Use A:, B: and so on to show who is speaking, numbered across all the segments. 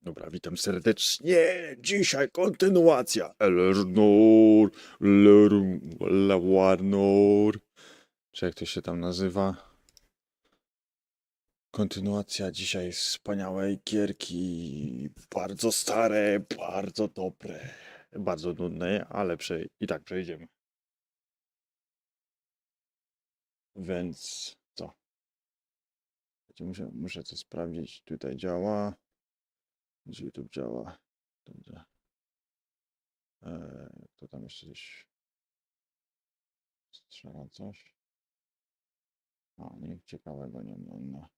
A: Dobra, witam serdecznie. Dzisiaj kontynuacja LA.Noire, LA.Noire, czy jak to się tam nazywa. Kontynuacja dzisiaj wspaniałej gierki. Bardzo stare, bardzo dobre. Bardzo nudne, ale i tak przejdziemy. Więc co? Muszę coś sprawdzić. Tutaj działa. Czy YouTube działa? Dobrze. To tam jeszcze coś strzela coś. A, nic ciekawego nie ma.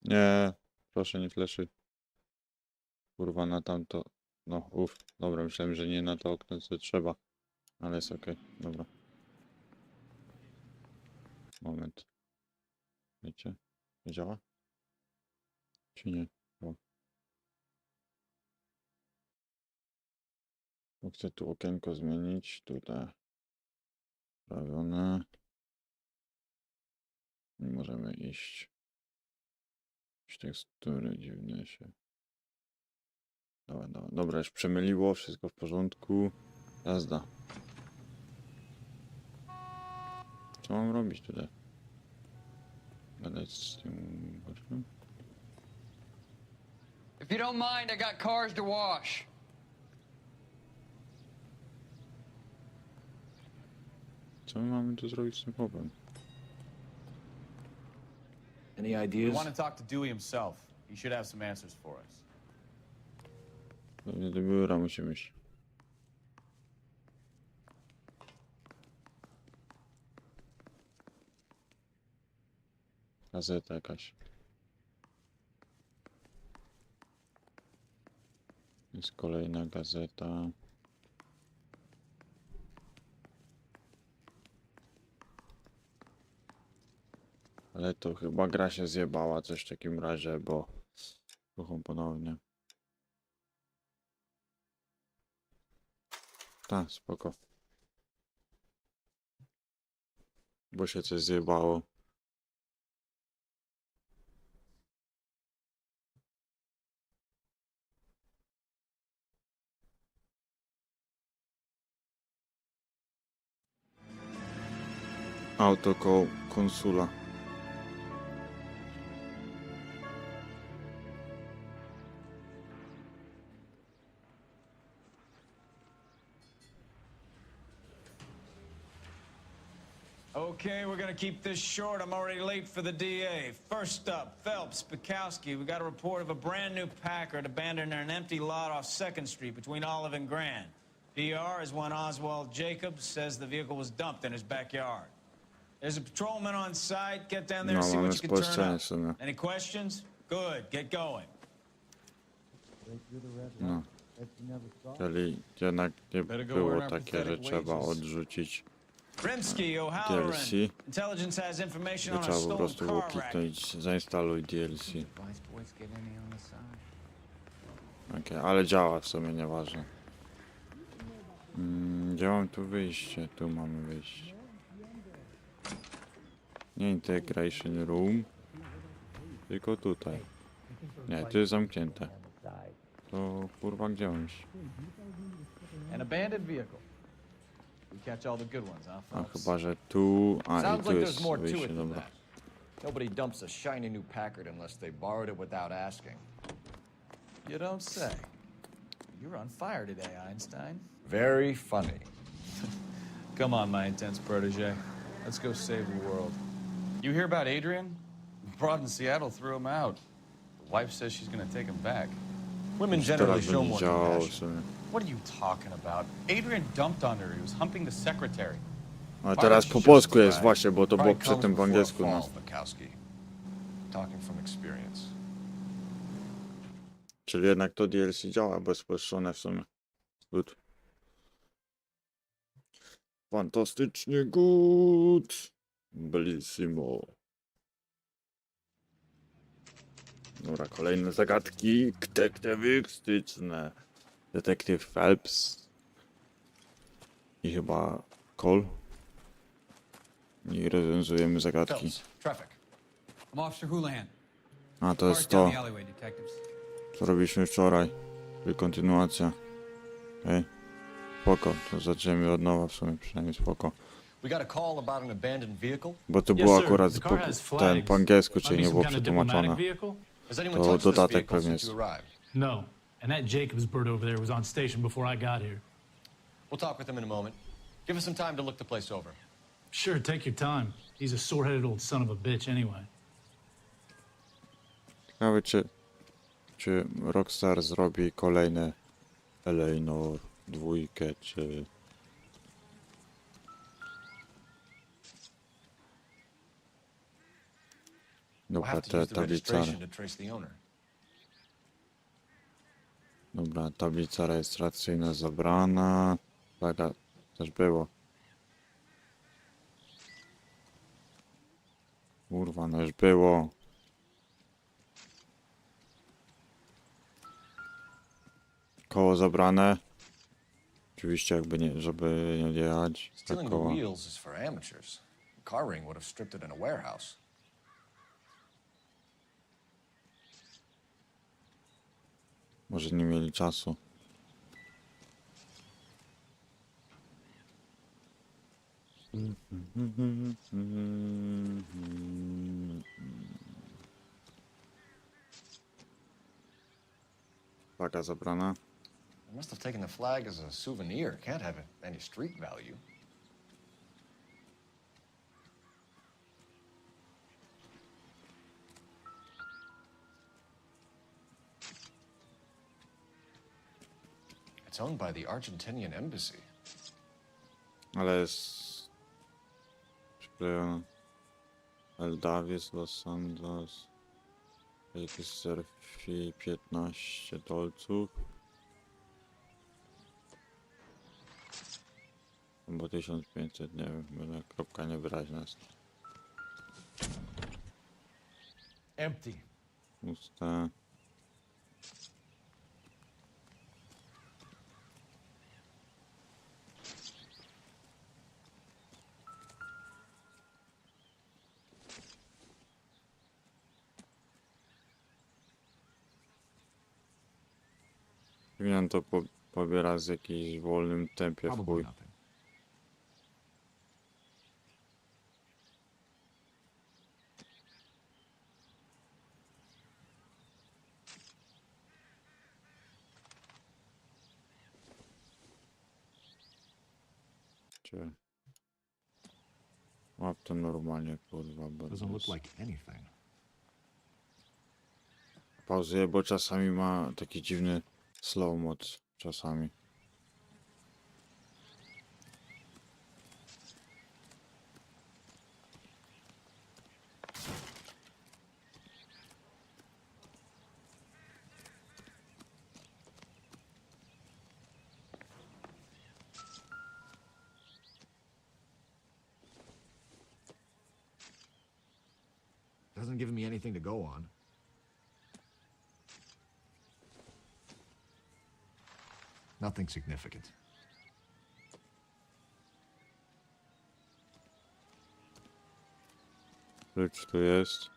A: Nie, proszę nie fleszy. Kurwa na tamto. No, dobra, myślałem, że nie na to okno, co trzeba. Ale jest okej, dobra. Moment. Wiecie? Nie działa? Czy nie? Bo chcę tu okienko zmienić. Tutaj. Sprawione. Nie możemy iść. Jakieś tekstury dziwne się. Dobra, już przemyliło, wszystko w porządku. Jazda. Co mam robić tutaj? Gadać z tym gościem?
B: If you don't mind, I got cars to wash.
A: Co my mamy tu zrobić z tym chłopem?
C: Any
D: We
C: ideas?
D: want to talk to Dewey himself. He should have some answers for us.
A: Pewnie do biura musimy iść. Gazeta jakaś. Jest kolejna gazeta. Ale to chyba gra się zjebała coś w takim razie, bo ruchom ponownie. Tak, spoko. Bo się coś zjebało. Auto konsula.
D: Okay, we're gonna keep this short. I'm already late for the DA. First up, Phelps, Bukowski. We got a report of a brand new Packard abandoned in an empty lot off 2nd Street between Olive and Grand. PR is one Oswald Jacobs says the vehicle was dumped in his backyard. There's a patrolman on site. Get down there and see
A: mamy
D: what you can turn
A: spolszczenie
D: up.
A: w sumie.
D: Any questions? Good, get going.
A: No. Czyli jednak nie było takie, że trzeba odrzucić
D: Rimsky, O'Halloran.
A: DLC.
D: Intelligence has information
A: Tylko
D: on a
A: trzeba po
D: stolen
A: prostu było
D: car wreck.
A: kliknąć zainstaluj DLC.
B: Vice boys get any on the side?
A: Okej, ale działa w sumie, nieważne. Gdzie mam tu wyjście? Tu mamy wyjście. Nie Integration Room, tylko tutaj. Nie, tu jest zamknięte. to kurwa gdzie on iść?
C: An abandoned vehicle. We catch all the good ones, huh,
A: A
C: Phelps?
A: chyba, że tu... A, i
E: Sounds
A: tu
E: like
A: jest
E: there's more to
A: wyjście,
E: it than
A: dobra.
E: that. Nobody dumps a shiny new Packard unless they borrowed it without asking.
C: You don't say. You're on fire today, Einstein.
E: Very funny.
C: Come on, my intense protege. Let's go save the world. You hear about Adrian? Broad in Seattle threw him out. The wife says she's gonna take him back.
E: Women
A: Już
E: generally
A: teraz
E: show
A: będzie
E: more
A: działało w
E: compassion.
A: sumie.
C: What are you talking about? Adrian dumped on her. He was humping the secretary.
A: A teraz po polsku jest właśnie, bo to było
E: Pride
A: przedtem
E: comes
A: po
E: before a
A: angielsku, no.
E: fall, Bukowski. Talking from experience.
A: Czyli jednak to DLC działa bezpośrednio w sumie. Good. Fantastycznie good. Bellissimo. Dobra, kolejne zagadki detektywistyczne. Detektyw Phelps. I chyba Cole. I rozwiązujemy zagadki.
E: Phelps, traffic.
B: I'm Officer Houlihan.
A: A to
B: Park
A: jest
B: down
A: to,
B: the alleyway, detectives.
A: co robiliśmy wczoraj. Czyli kontynuacja. Okej. Spoko, to zaczniemy od nowa w sumie, przynajmniej spoko.
E: We got a call about an abandoned vehicle.
A: Bo to
F: Yes,
A: było
F: sir.
A: akurat
F: The
A: po,
F: car has
A: ten
F: flags.
A: po angielsku,
F: Might
A: czyli
F: be
A: nie
F: some
A: było
F: kind of
A: przetłumaczone.
F: diplomatic vehicle?
E: Has anyone
A: To
E: touched this
A: dodatek
E: vehicle
A: pewnie
E: since
A: jest.
E: you arrived?
F: No. And that Jacobs bird over there was on station before I got here.
E: We'll talk with him in a moment. Give us some time to look the place over.
F: Sure, take your time. He's a sore-headed old son of a bitch anyway.
A: Ciekawe, czy Rockstar zrobi kolejne LA.Noire dwójkę, czy...
E: We'll
A: Dobra,
E: have to
A: te
E: use the
A: tablica,
E: registration to trace the owner.
A: dobra, tablica rejestracyjna zabrana. Taka też było. Kurwa, no już było. Koło zabrane. Oczywiście jakby nie, żeby nie jechać. Tak
E: Stealing the
A: koła.
E: wheels is for amateurs. Car ring would have stripped it in a warehouse.
A: Może nie mieli czasu. Flaga zabrana.
E: They must have taken the flag as a souvenir. Can't have any street value. It's owned by the Argentinian embassy.
A: Ale jest przyklejona. El Davis, Los Santos. Jakieś surfi 15 dolców. Albo 1500, nie wiem, będę kropka niewyraźna jest.
E: Empty.
A: Puste. Powinien to pobiera z jakimś wolnym tempie w chuj. Czy... Łap to normalnie, kurwa, bo...
G: Doesn't look like anything.
A: Pauzuję, bo czasami ma taki dziwny slow mod. Czasami.
G: Doesn't give me anything to go on. Nothing significant.
A: Klucz tu jest.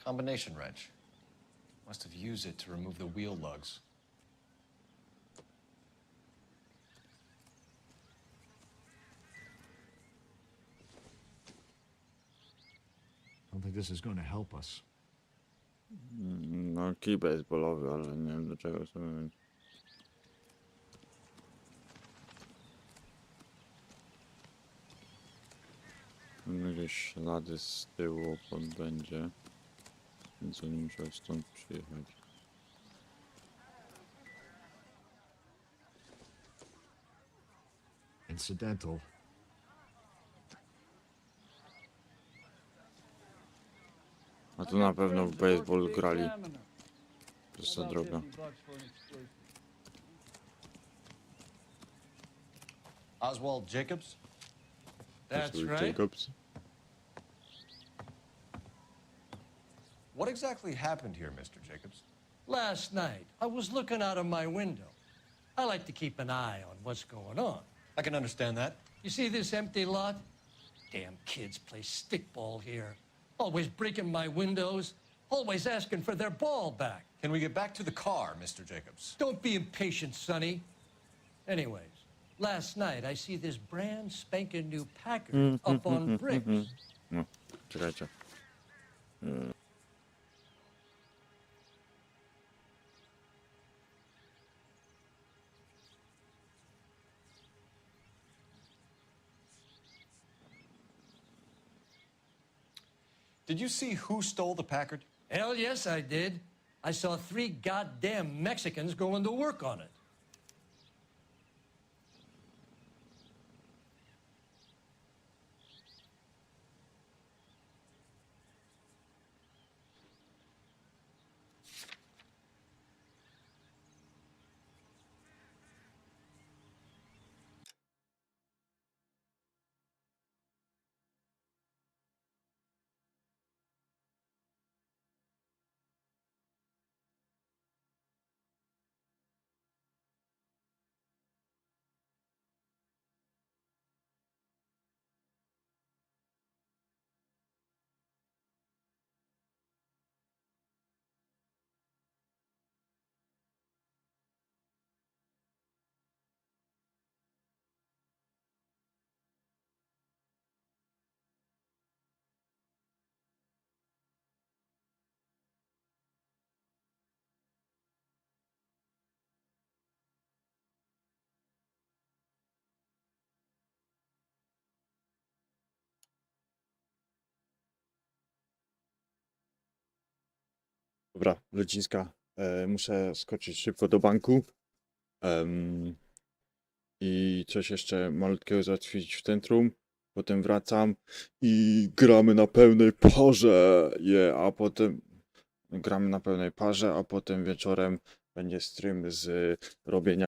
E: Combination wrench. Must have used it to remove the wheel lugs.
G: I don't think this is going to help us.
A: No, kij baseballowy, ale nie wiem do czego sobie. Gdzieś ślady z tyłu będzie, więc oni musiał stąd przyjechać.
G: Incidental.
A: A tu na pewno w baseball grali. To jest ta droga.
E: Oswald Jacobs?
H: That's
A: Oswald
H: right.
A: Jacobs.
E: What exactly happened here, Mr. Jacobs?
H: Last night, I was looking out of my window. I like to keep an eye on what's going on.
E: I can understand that.
H: You see this empty lot? Damn kids play stickball here. Always breaking my windows, always asking for their ball back.
E: Can we get back to the car, Mr. Jacobs?
H: Don't be impatient, Sonny. Anyways, last night I see this brand spanking new Packard up on bricks.
A: No, czekajcie.
E: Did you see who stole the Packard?
H: Hell yes, I did. I saw 3 goddamn Mexicans going to work on it.
A: Dobra, Lecińska. Muszę skoczyć szybko do banku. I coś jeszcze malutkiego załatwić w centrum. Potem wracam i gramy na pełnej parze. A potem gramy na pełnej parze, a potem wieczorem będzie stream z robienia.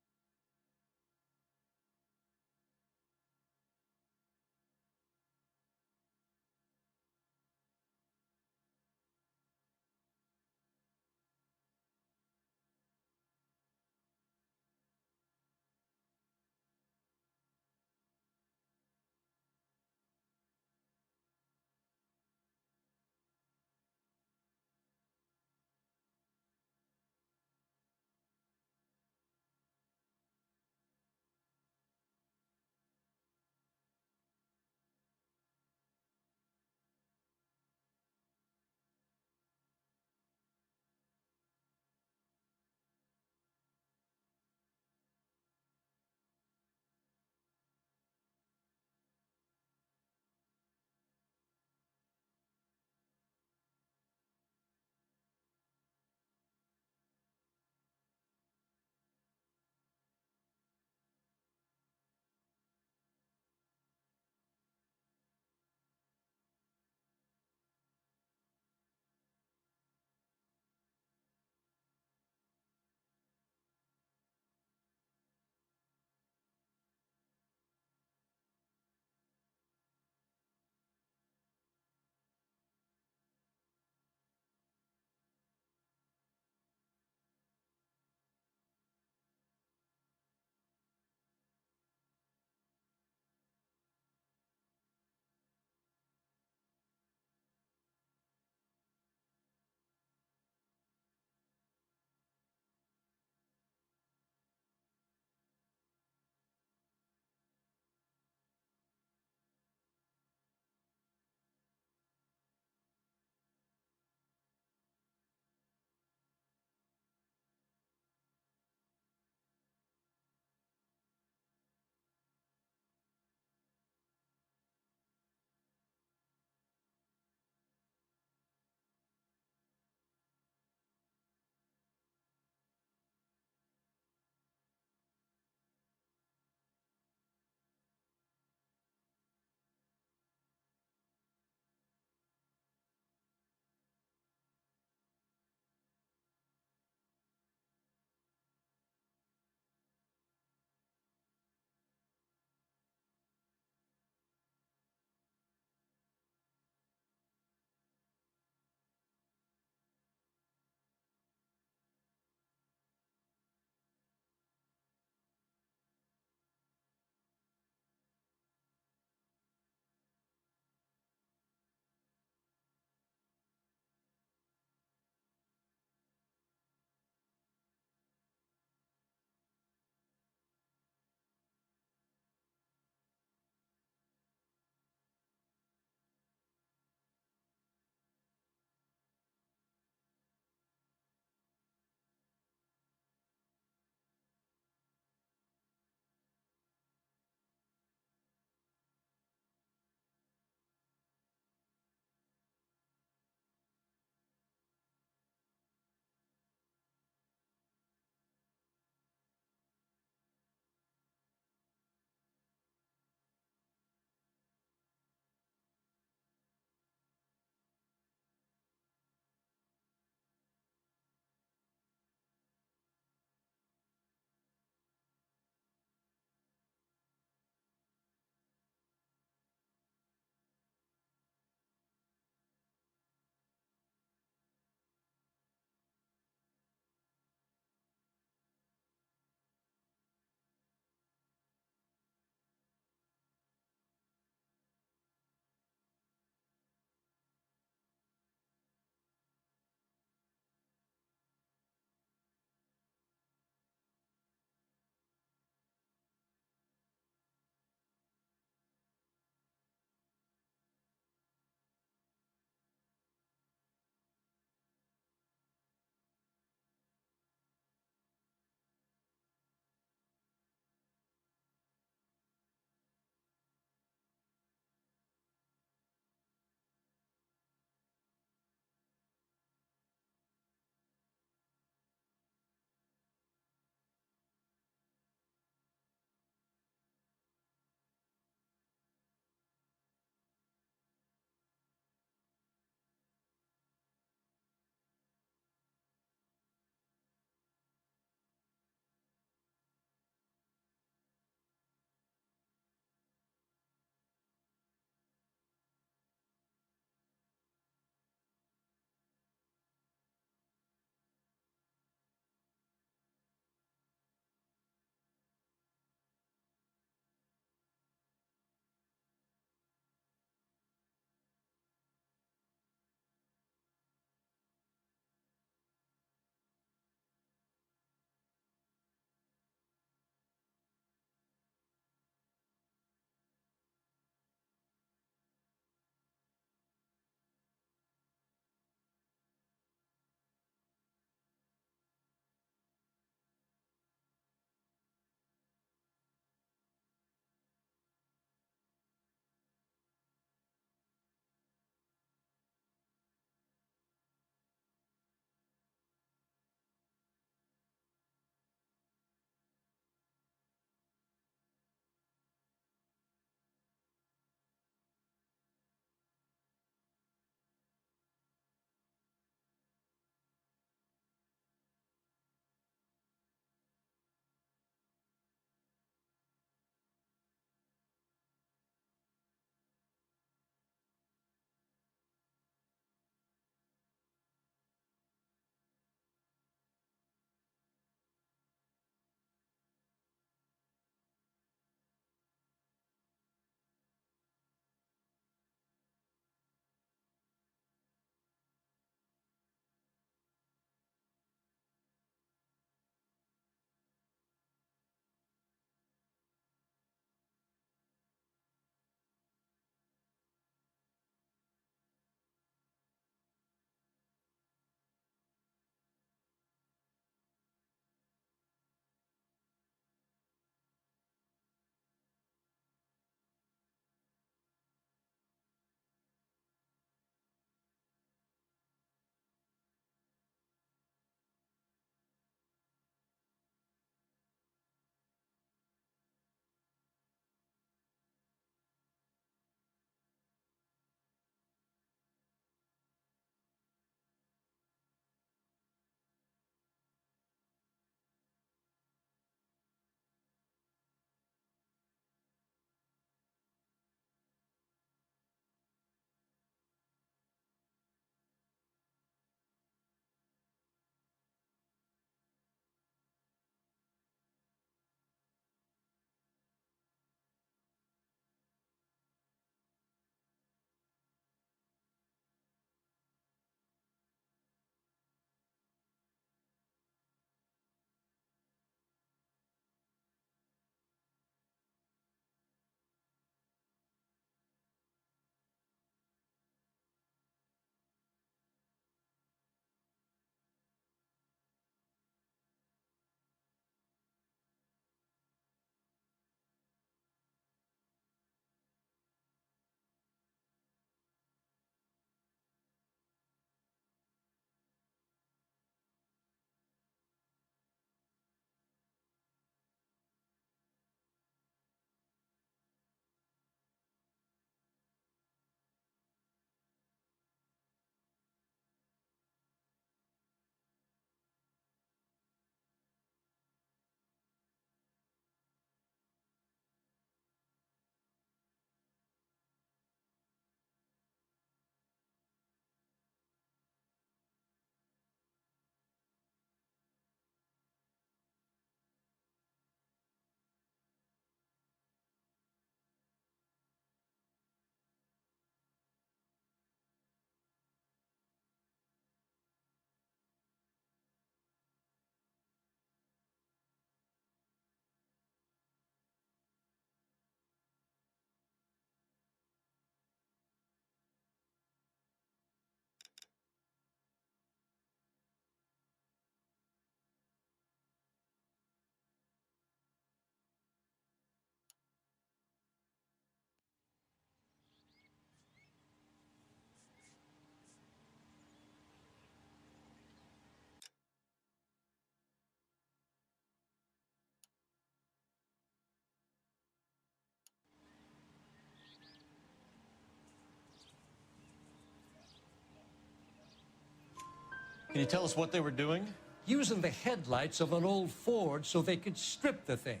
E: Can you tell us what they were doing?
H: Using the headlights of an old Ford so they could strip the thing.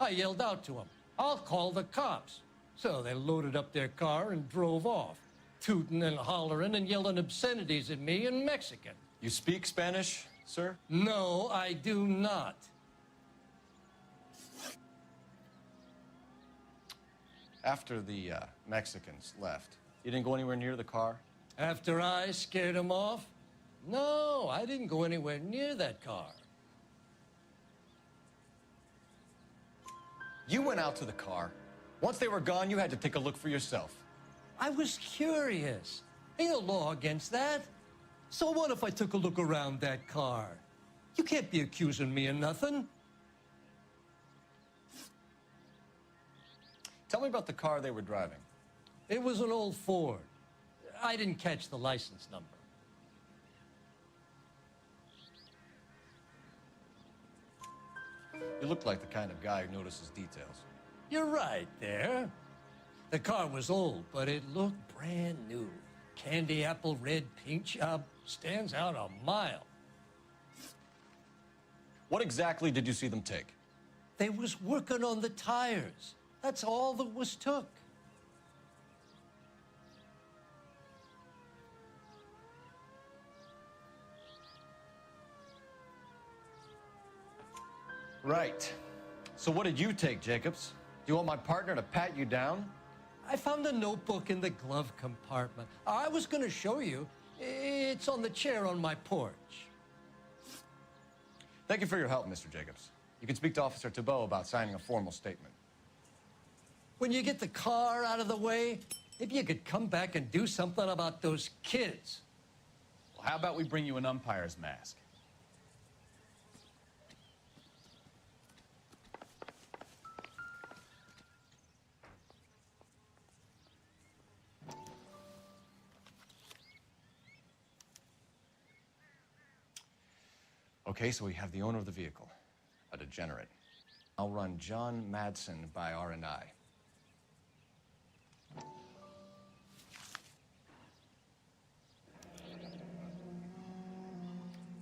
H: I yelled out to them, "I'll call the cops." So they loaded up their car and drove off, tooting and hollering and yelling obscenities at me in Mexican.
E: You speak Spanish, sir?
H: No, I do not.
E: After the Mexicans left, you didn't go anywhere near the car?
H: After I scared them off? No, I didn't go anywhere near that car.
E: You went out to the car. Once they were gone, you had to take a look for yourself.
H: I was curious. Ain't no law against that. So what if I took a look around that car? You can't be accusing me of nothing.
E: Tell me about the car they were driving.
H: It was an old Ford. I didn't catch the license number.
E: You look like the kind of guy who notices details.
H: You're right there. The car was old, but it looked brand new. Candy apple red paint job stands out a mile.
E: What exactly did you see them take?
H: They was working on the tires. That's all that was took.
E: Right. So what did you take, Jacobs? Do you want my partner to pat you down?
H: I found a notebook in the glove compartment. I was going to show you. It's on the chair on my porch.
E: Thank you for your help, Mr. Jacobs. You can speak to Officer Thibault about signing a formal statement.
H: When you get the car out of the way, if you could come back and do something about those kids.
C: Well, how about we bring you an umpire's mask?
E: Okay, so we have the owner of the vehicle, a degenerate. I'll run John Madsen by R&I.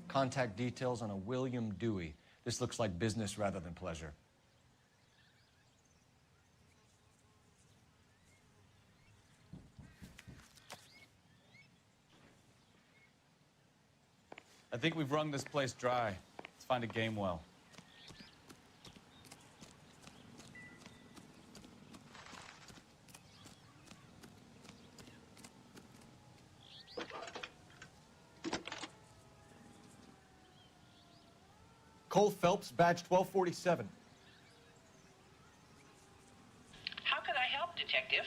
E: Contact details on a William Dewey. This looks like business rather than pleasure.
C: I think we've wrung this place dry. Let's find a game well.
E: Cole Phelps, badge 1247.
I: How can I help, Detective?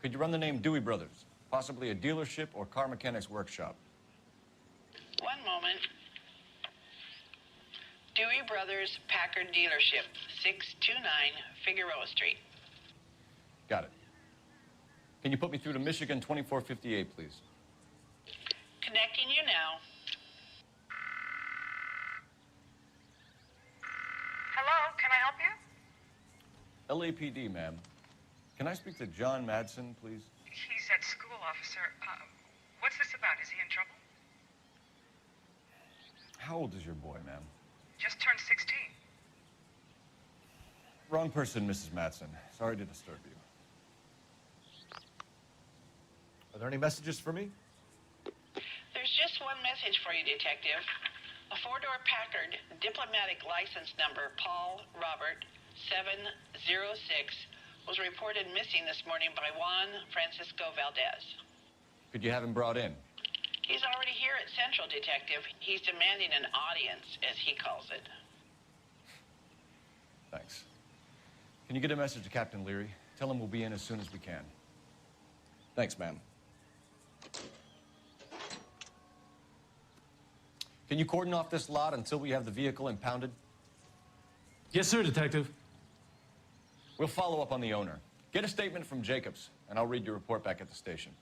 E: Could you run the name Dewey Brothers? Possibly a dealership or car mechanics workshop.
I: One moment. Dewey Brothers Packard Dealership, 629 Figueroa Street.
E: Got it. Can you put me through to Michigan 2458, please?
I: Connecting you now.
J: Hello, can I help you?
E: LAPD, ma'am. Can I speak to John Madsen, please?
J: He's at school, officer. What's this about? Is he in trouble?
E: How old is your boy, ma'am?
J: Just turned 16.
E: Wrong person, Mrs. Madsen. Sorry to disturb you. Are there any messages for me?
I: There's just one message for you, Detective. A four-door Packard diplomatic license number, Paul Robert 706, was reported missing this morning by Juan Francisco Valdez.
E: Could you have him brought in?
I: He's already here at Central, Detective. He's demanding an audience, as he calls it.
E: Thanks. Can you get a message to Captain Leary? Tell him we'll be in as soon as we can. Thanks, ma'am. Can you cordon off this lot until we have the vehicle impounded?
F: Yes, sir, Detective.
E: We'll follow up on the owner. Get a statement from Jacobs, and I'll read your report back at the station.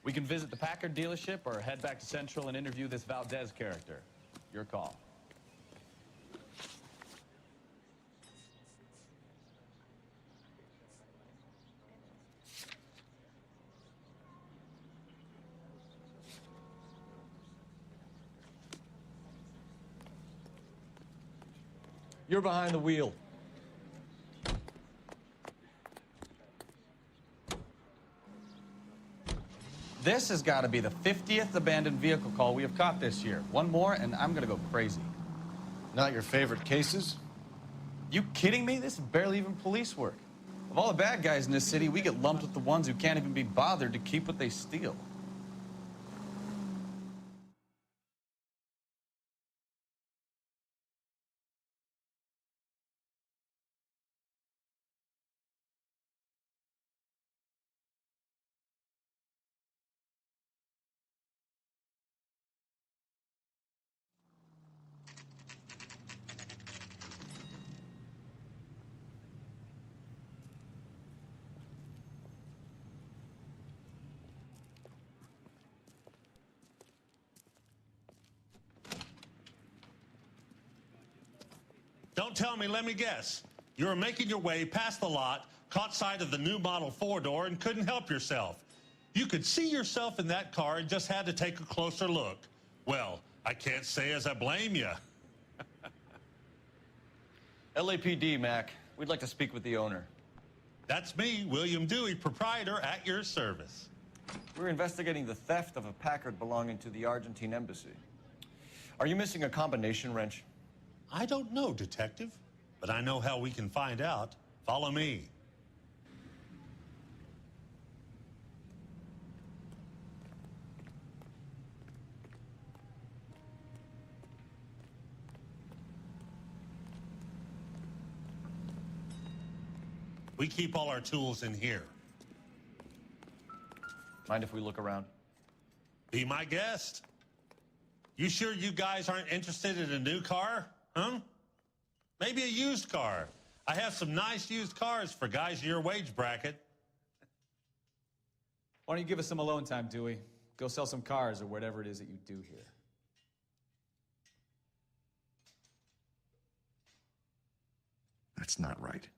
C: We can visit the Packard dealership or head back to Central and interview this Valdez character. Your call.
E: You're behind the wheel.
C: This has got to be the 50th abandoned vehicle call we have caught this year. One more, and I'm going to go crazy.
E: Not your favorite cases?
C: You kidding me? This is barely even police work. Of all the bad guys in this city, we get lumped with the ones who can't even be bothered to keep what they steal.
K: Don't tell me, let me guess. You were making your way past the lot, caught sight of the new model four-door, and couldn't help yourself. You could see yourself in that car and just had to take a closer look. Well, I can't say as I blame you.
E: LAPD, Mac. We'd like to speak with the owner.
K: That's me, William Dewey, proprietor, at your service.
E: We're investigating the theft of a Packard belonging to the Argentine embassy. Are you missing a combination wrench?
K: I don't know, Detective, but I know how we can find out. Follow me. We keep all our tools in here.
E: Mind if we look around?
K: Be my guest. You sure you guys aren't interested in a new car? Huh? Maybe a used car. I have some nice used cars for guys in your wage bracket.
C: Why don't you give us some alone time, Dewey? Go sell some cars or whatever it is that you do here.
G: That's not right.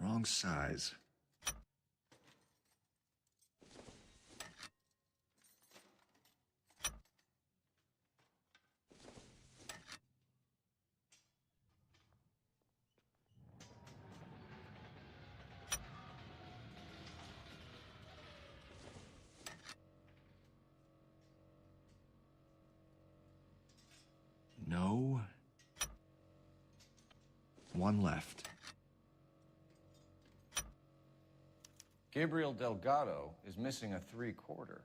G: Wrong size. No. One left.
E: Gabriel Delgado is missing a 3/4.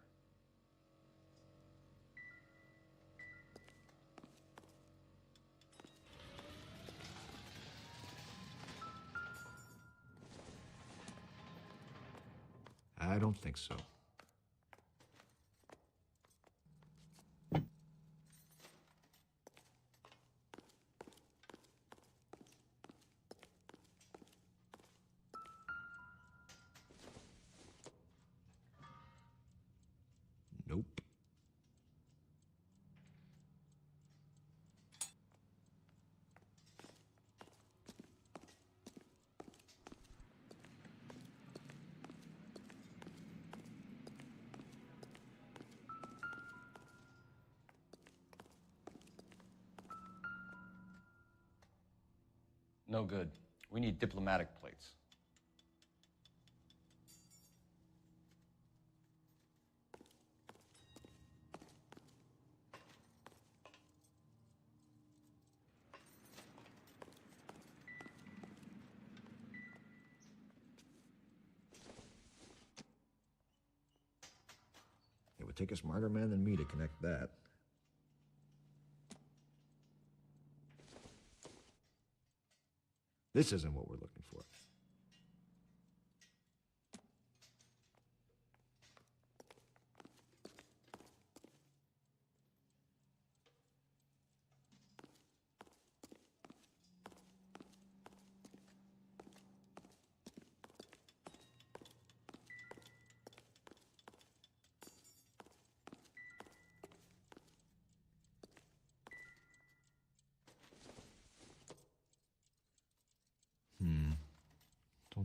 G: I don't think so. Nope.
E: No good. We need diplomatic plates.
G: It would take a smarter man than me to connect that. This isn't what we're looking for.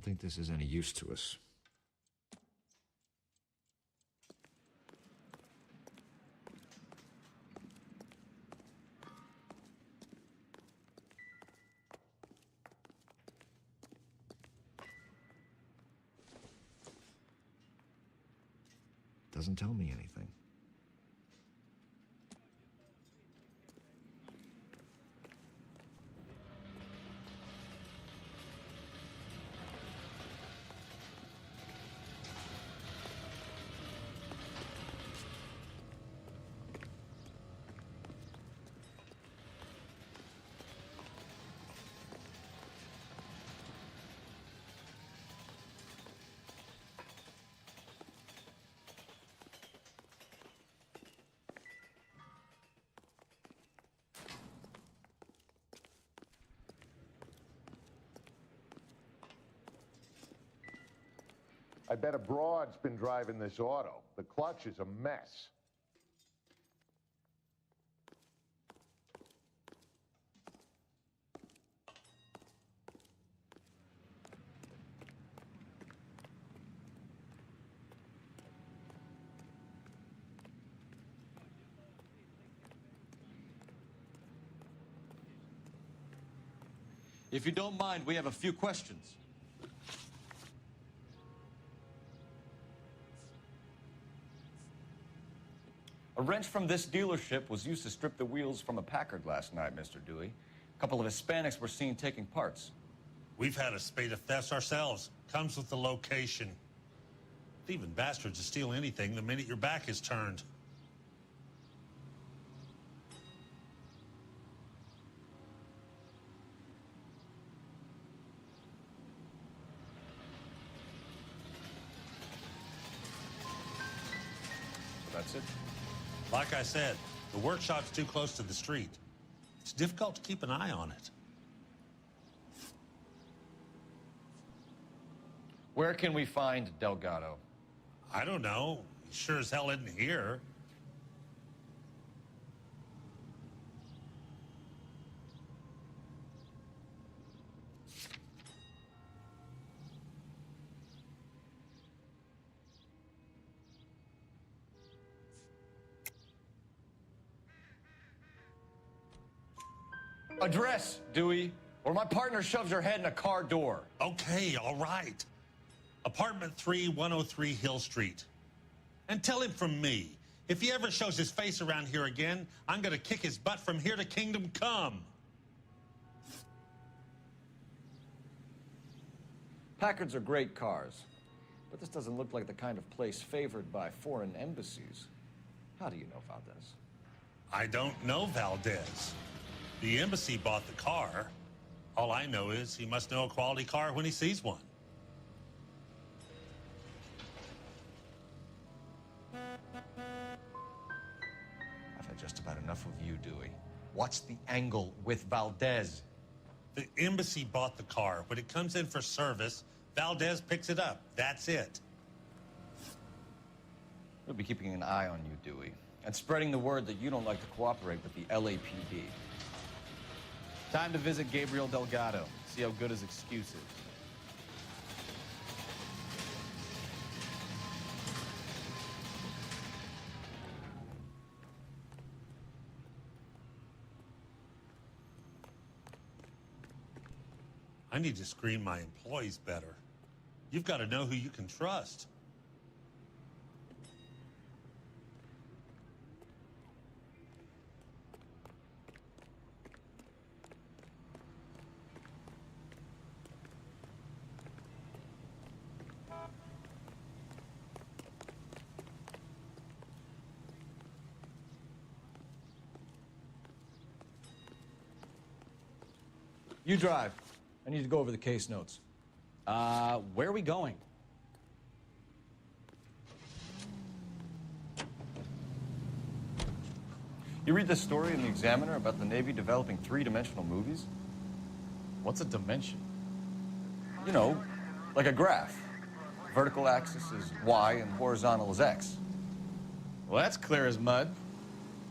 G: think this is any use to us. Doesn't tell me anything.
L: I bet a broad's been driving this auto. The clutch is a mess.
E: If you don't mind, we have a few questions. A wrench from this dealership was used to strip the wheels from a Packard last night, Mr. Dewey. A couple of Hispanics were seen taking parts.
K: We've had a spate of thefts ourselves. Comes with the location. Thieving bastards to steal anything the minute your back is turned.
E: So that's it?
K: Like I said, the workshop's too close to the street. It's difficult to keep an eye on it.
E: Where can we find Delgado?
K: I don't know. He sure as hell isn't here.
E: Address, Dewey, or my partner shoves her head in a car door.
K: Okay, all right. Apartment 3, 103 Hill Street. And tell him from me, if he ever shows his face around here again, I'm gonna kick his butt from here to Kingdom Come.
E: Packards are great cars, but this doesn't look like the kind of place favored by foreign embassies. How do you know Valdez?
K: I don't know Valdez. The embassy bought the car. All I know is he must know a quality car when he sees one.
E: I've had just about enough of you, Dewey. What's the angle with Valdez?
K: The embassy bought the car. When it comes in for service, Valdez picks it up. That's it.
E: We'll be keeping an eye on you, Dewey, and spreading the word that you don't like to cooperate with the LAPD.
C: Time to visit Gabriel Delgado, see how good his excuse is.
K: I need to screen my employees better. You've got to know who you can trust.
E: You drive. I need to go over the case notes.
C: Where are we going?
E: You read this story in the Examiner about the Navy developing three-dimensional movies?
C: What's a dimension?
E: You know, like a graph. Vertical axis is Y and horizontal is X.
C: Well, that's clear as mud.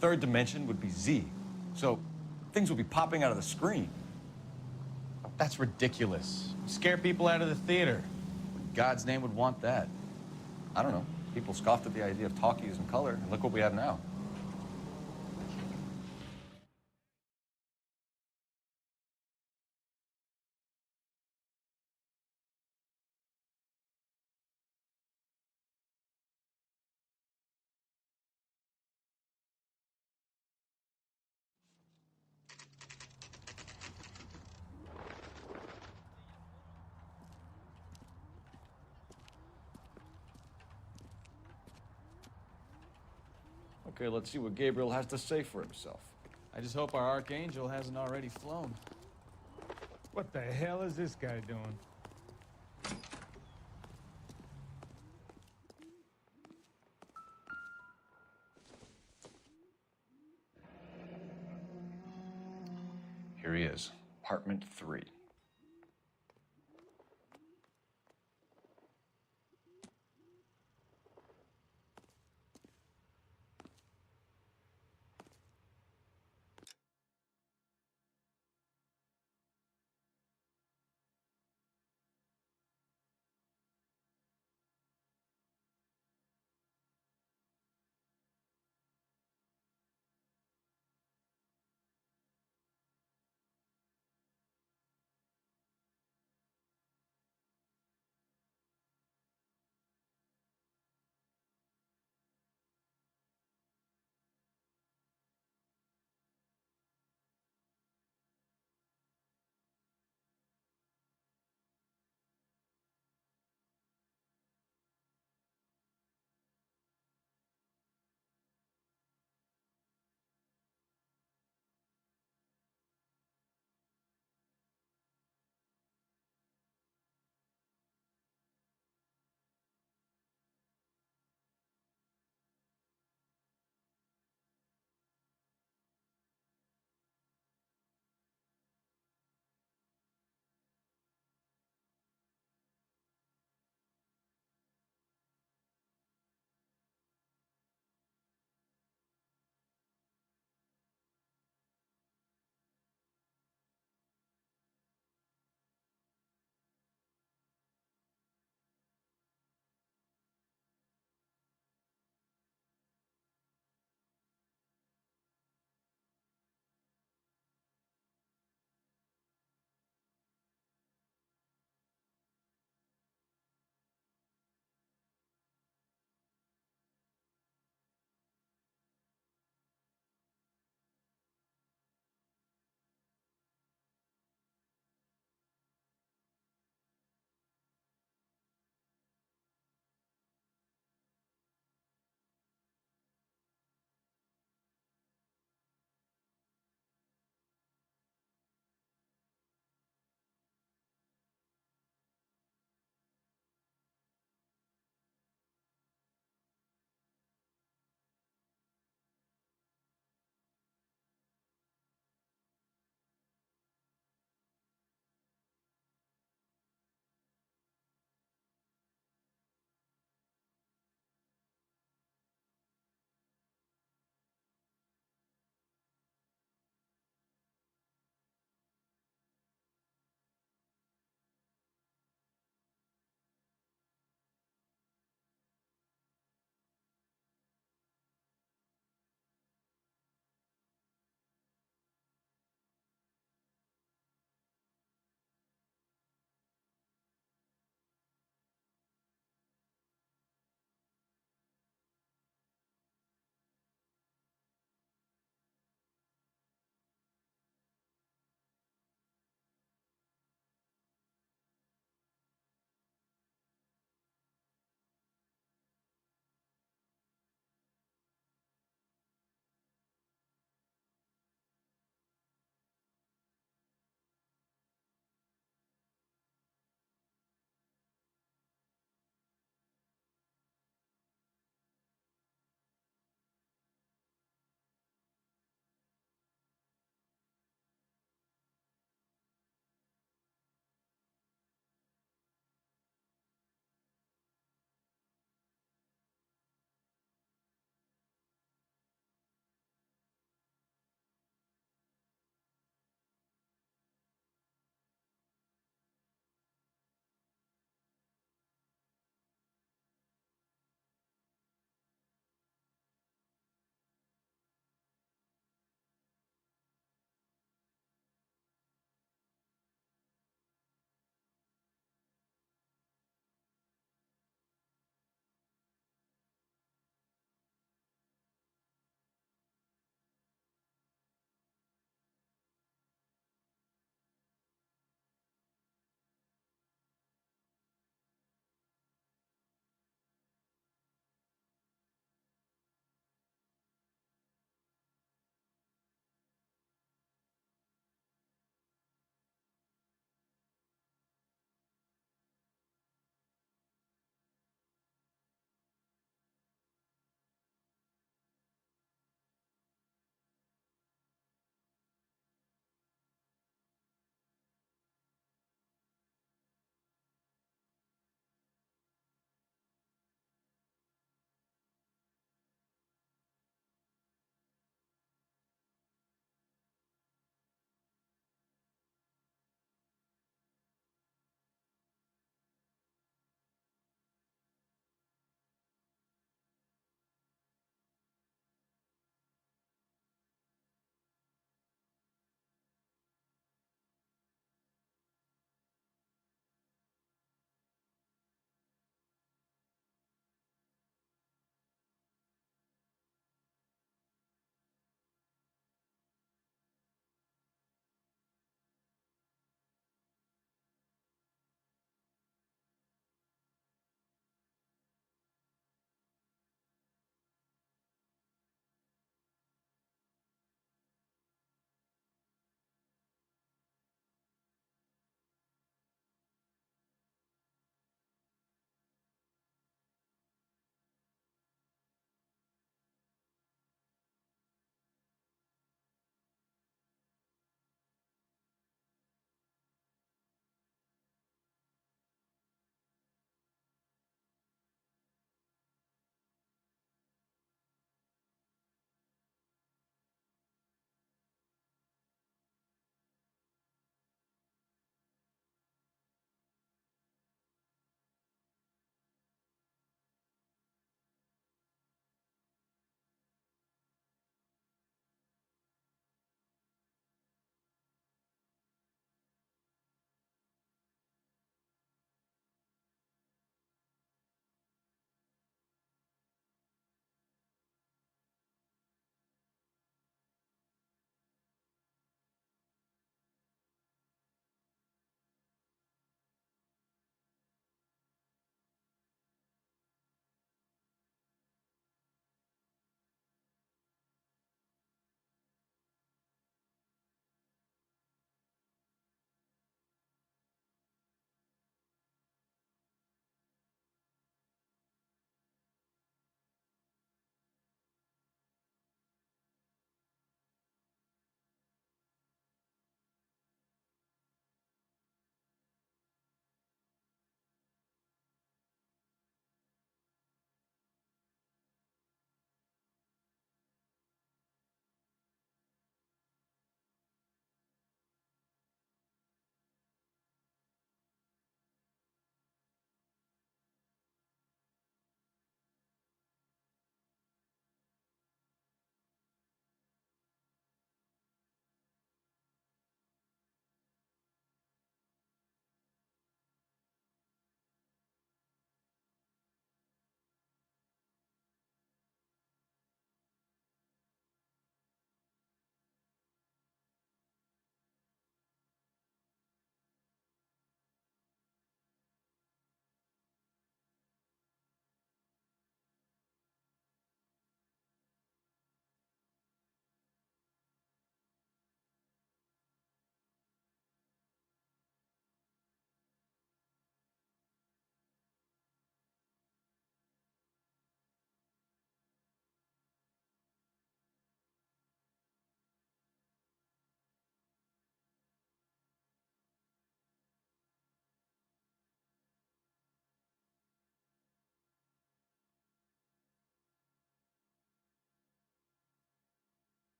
E: Third dimension would be Z. So things would be popping out of the screen.
C: That's ridiculous. Scare people out of the theater. God's name would want that.
E: I don't know. People scoffed at the idea of talkies in color, and look what we have now. Okay, let's see what Gabriel has to say for himself.
C: I just hope our archangel hasn't already flown.
D: What the hell is this guy doing?
E: Here he is, apartment 3.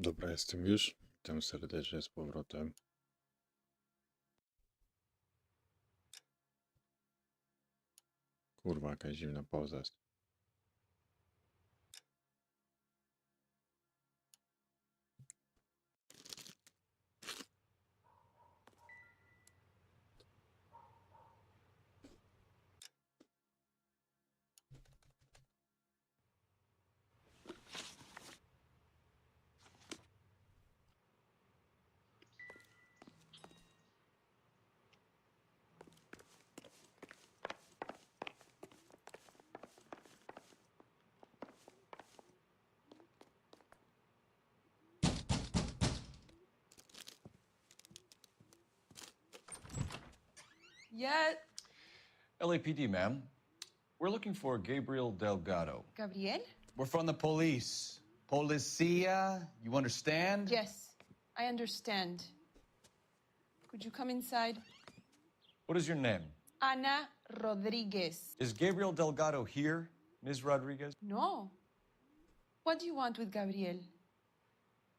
A: Dobra, jestem już. Witam serdecznie z powrotem. Kurwa, jakaś dziwna pauza jest.
M: Yeah,
E: LAPD, ma'am. We're looking for Gabriel Delgado.
M: Gabriel?
C: We're from the police. Policia, you understand?
M: Yes, I understand. Could you come inside?
E: What is your name?
M: Ana Rodriguez.
E: Is Gabriel Delgado here, Ms. Rodriguez?
M: No. What do you want with Gabriel?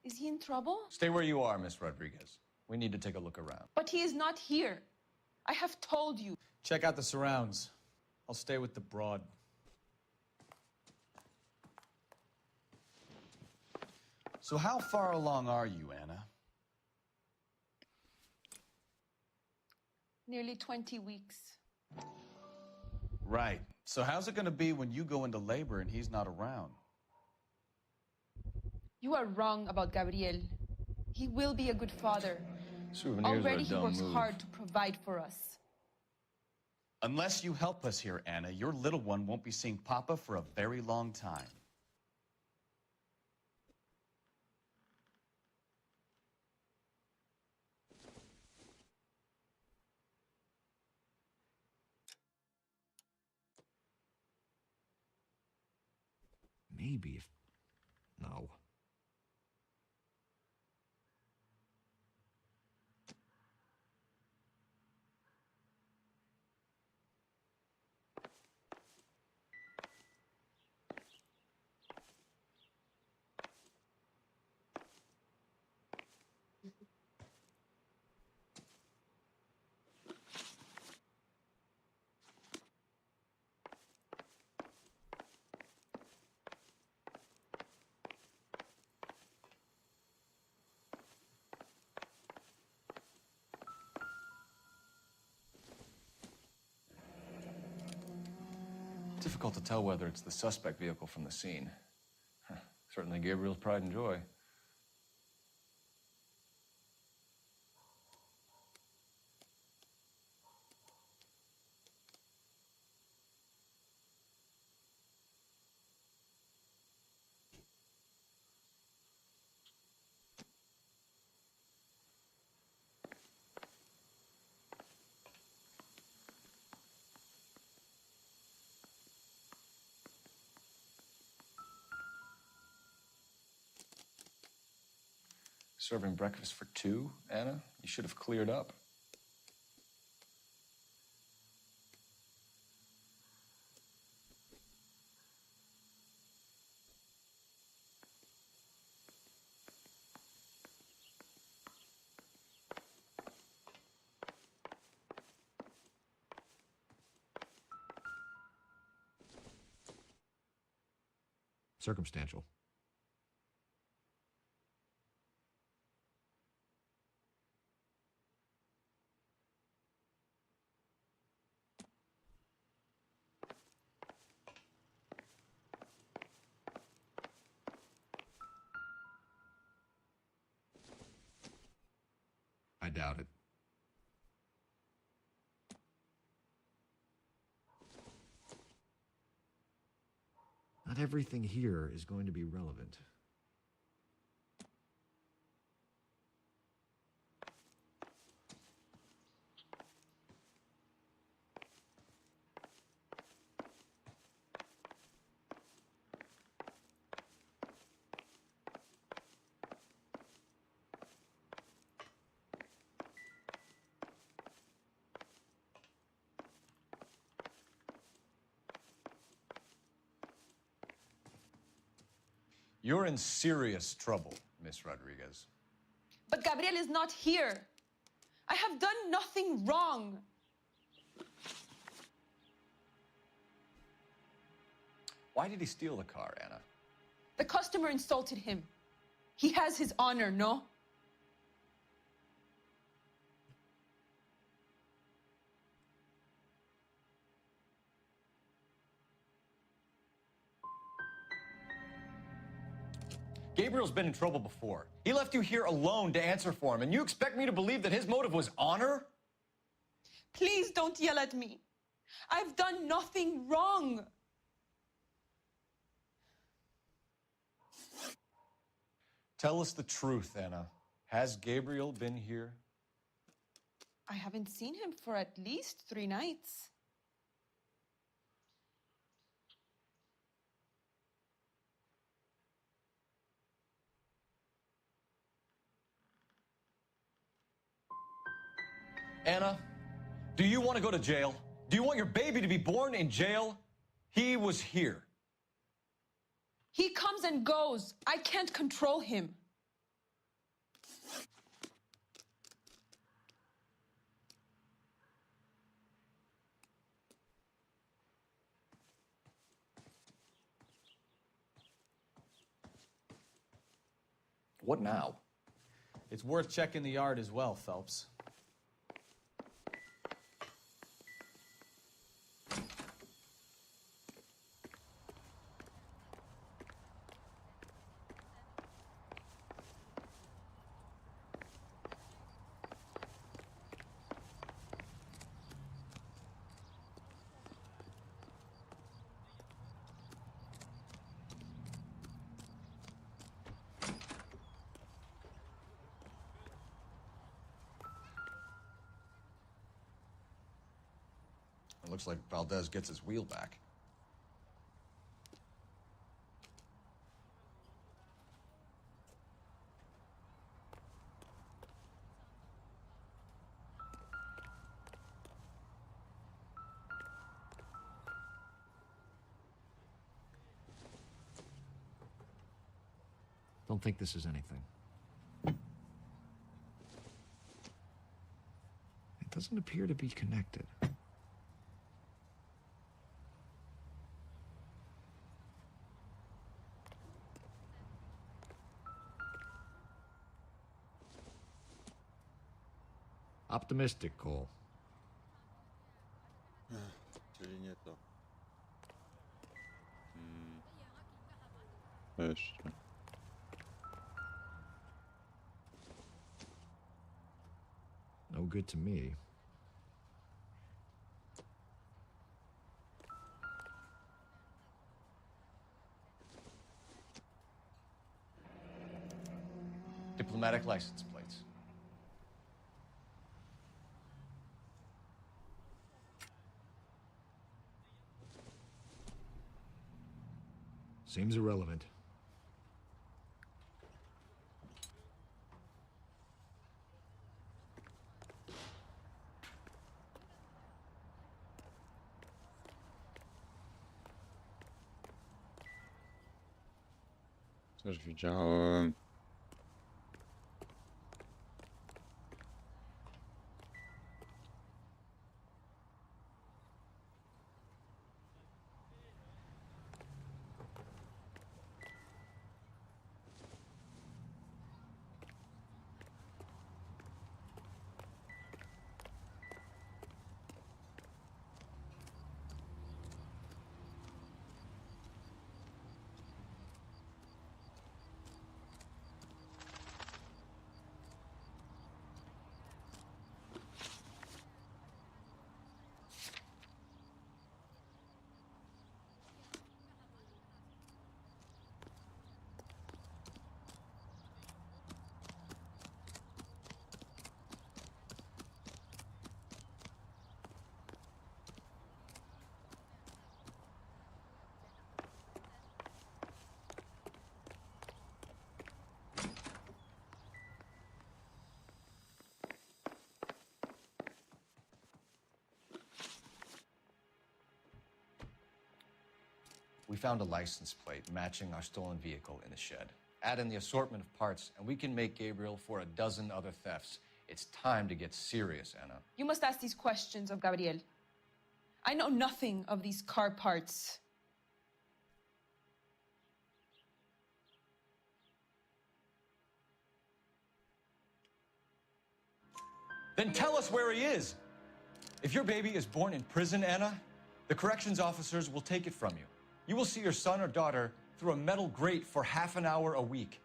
M: Is he in trouble?
E: Stay where you are, Miss Rodriguez. We need to take a look around.
M: But he is not here. I have told you.
C: Check out the surrounds. I'll stay with the broad. So how far along are you, Anna?
M: Nearly 20 weeks.
C: Right. So how's it going to be when you go into labor and he's not around?
M: You are wrong about Gabriel. He will be a good father.
E: Souvenirs
M: Already
E: are a
M: he
E: dumb
M: works
E: move.
M: hard to provide for us.
C: Unless you help us here, Anna, your little one won't be seeing Papa for a very long time.
G: Maybe if... No.
E: Difficult to tell whether it's the suspect vehicle from the scene. Certainly Gabriel's pride and joy. Serving breakfast for two, Anna? You should have cleared up.
G: Circumstantial. I doubt it. Not everything here is going to be relevant.
E: You're in serious trouble, Miss Miss Rodriguez.
M: But Gabriel is not here. I have done nothing wrong.
E: Why did he steal the car, Anna?
M: The customer insulted him. He has his honor, no?
E: Gabriel's been in trouble before. He left you here alone to answer for him, and you expect me to believe that his motive was honor?
M: Please don't yell at me. I've done nothing wrong.
E: Tell us the truth, Anna. Has Gabriel been here?
M: I haven't seen him for at least 3 nights.
E: Anna, do you want to go to jail? Do you want your baby to be born in jail? He was here.
M: He comes and goes. I can't control him.
E: What now?
C: It's worth checking the yard as well, Phelps.
E: It looks like Valdez gets his wheel back.
G: Don't think this is anything. It doesn't appear to be connected. Optimistic, Cole.
A: Czyli nie to. Jeszcze.
G: No good to me.
E: Diplomatic license plates.
G: Seems irrelevant.
A: Też widziałem.
E: We found a license plate matching our stolen vehicle in the shed. Add in the assortment of parts, and we can make Gabriel for a dozen other thefts. It's time to get serious, Anna.
M: You must ask these questions of Gabriel. I know nothing of these car parts.
E: Then tell us where he is. If your baby is born in prison, Anna, the corrections officers will take it from you. You will see your son or daughter through a metal grate for half an hour a week.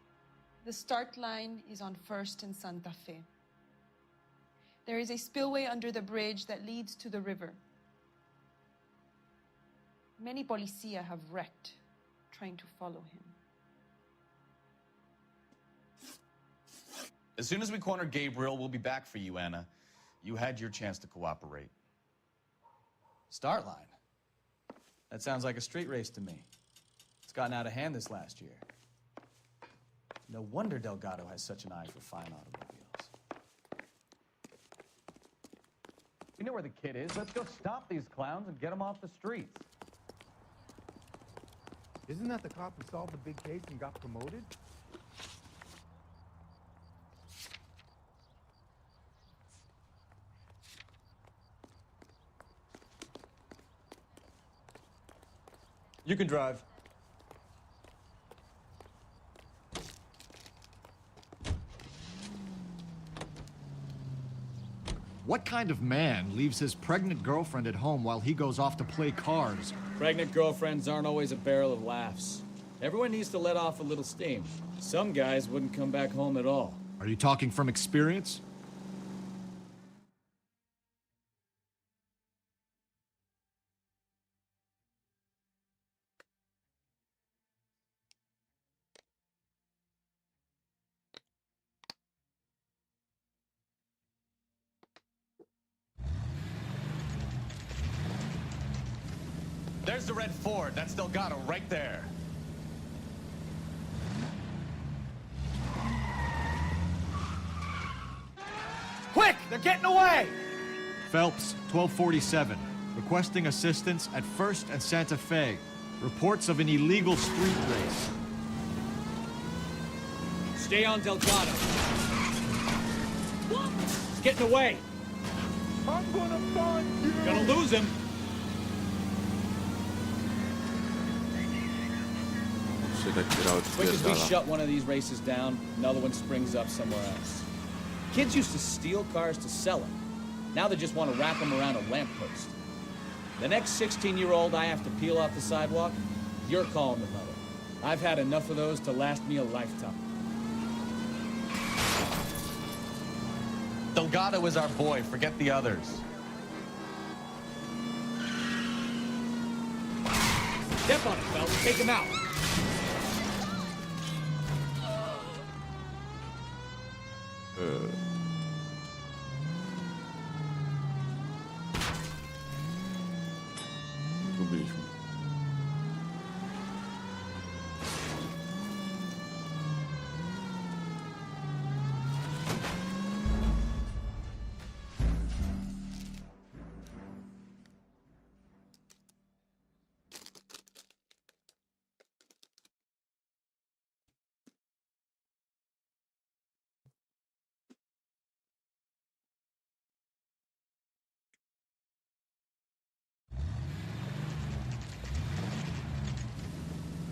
M: The start line is on 1st and Santa Fe. There is a spillway under the bridge that leads to the river. Many policia have wrecked trying to follow him.
C: As soon as we corner Gabriel, we'll be back for you, Anna. You had your chance to cooperate. Start line? That sounds like a street race to me. It's gotten out of hand this last year. No wonder Delgado has such an eye for fine automobiles.
B: We know where the kid is. Let's go stop these clowns and get them off the streets.
N: Isn't that the cop who solved the big case and got promoted?
E: You can drive.
G: What kind of man leaves his pregnant girlfriend at home while he goes off to play cars?
O: Pregnant girlfriends aren't always a barrel of laughs. Everyone needs to let off a little steam. Some guys wouldn't come back home at all.
G: Are you talking from experience?
C: There's the red Ford. That's Delgado right there.
D: Quick! They're getting away!
G: Phelps, 1247. Requesting assistance at 1st and Santa Fe. Reports of an illegal street race.
O: Stay on Delgado. He's getting away.
N: I'm gonna find you!
O: Gonna lose him. Quick as we shut one of these races down, another one springs up somewhere else. Kids used to steal cars to sell them. Now they just want to wrap them around a lamppost. The next 16-year-old I have to peel off the sidewalk, you're calling the mother. I've had enough of those to last me a lifetime.
C: Delgado is our boy. Forget the others.
O: Step on it, fellas. Take him out.
A: Zgubiliśmy.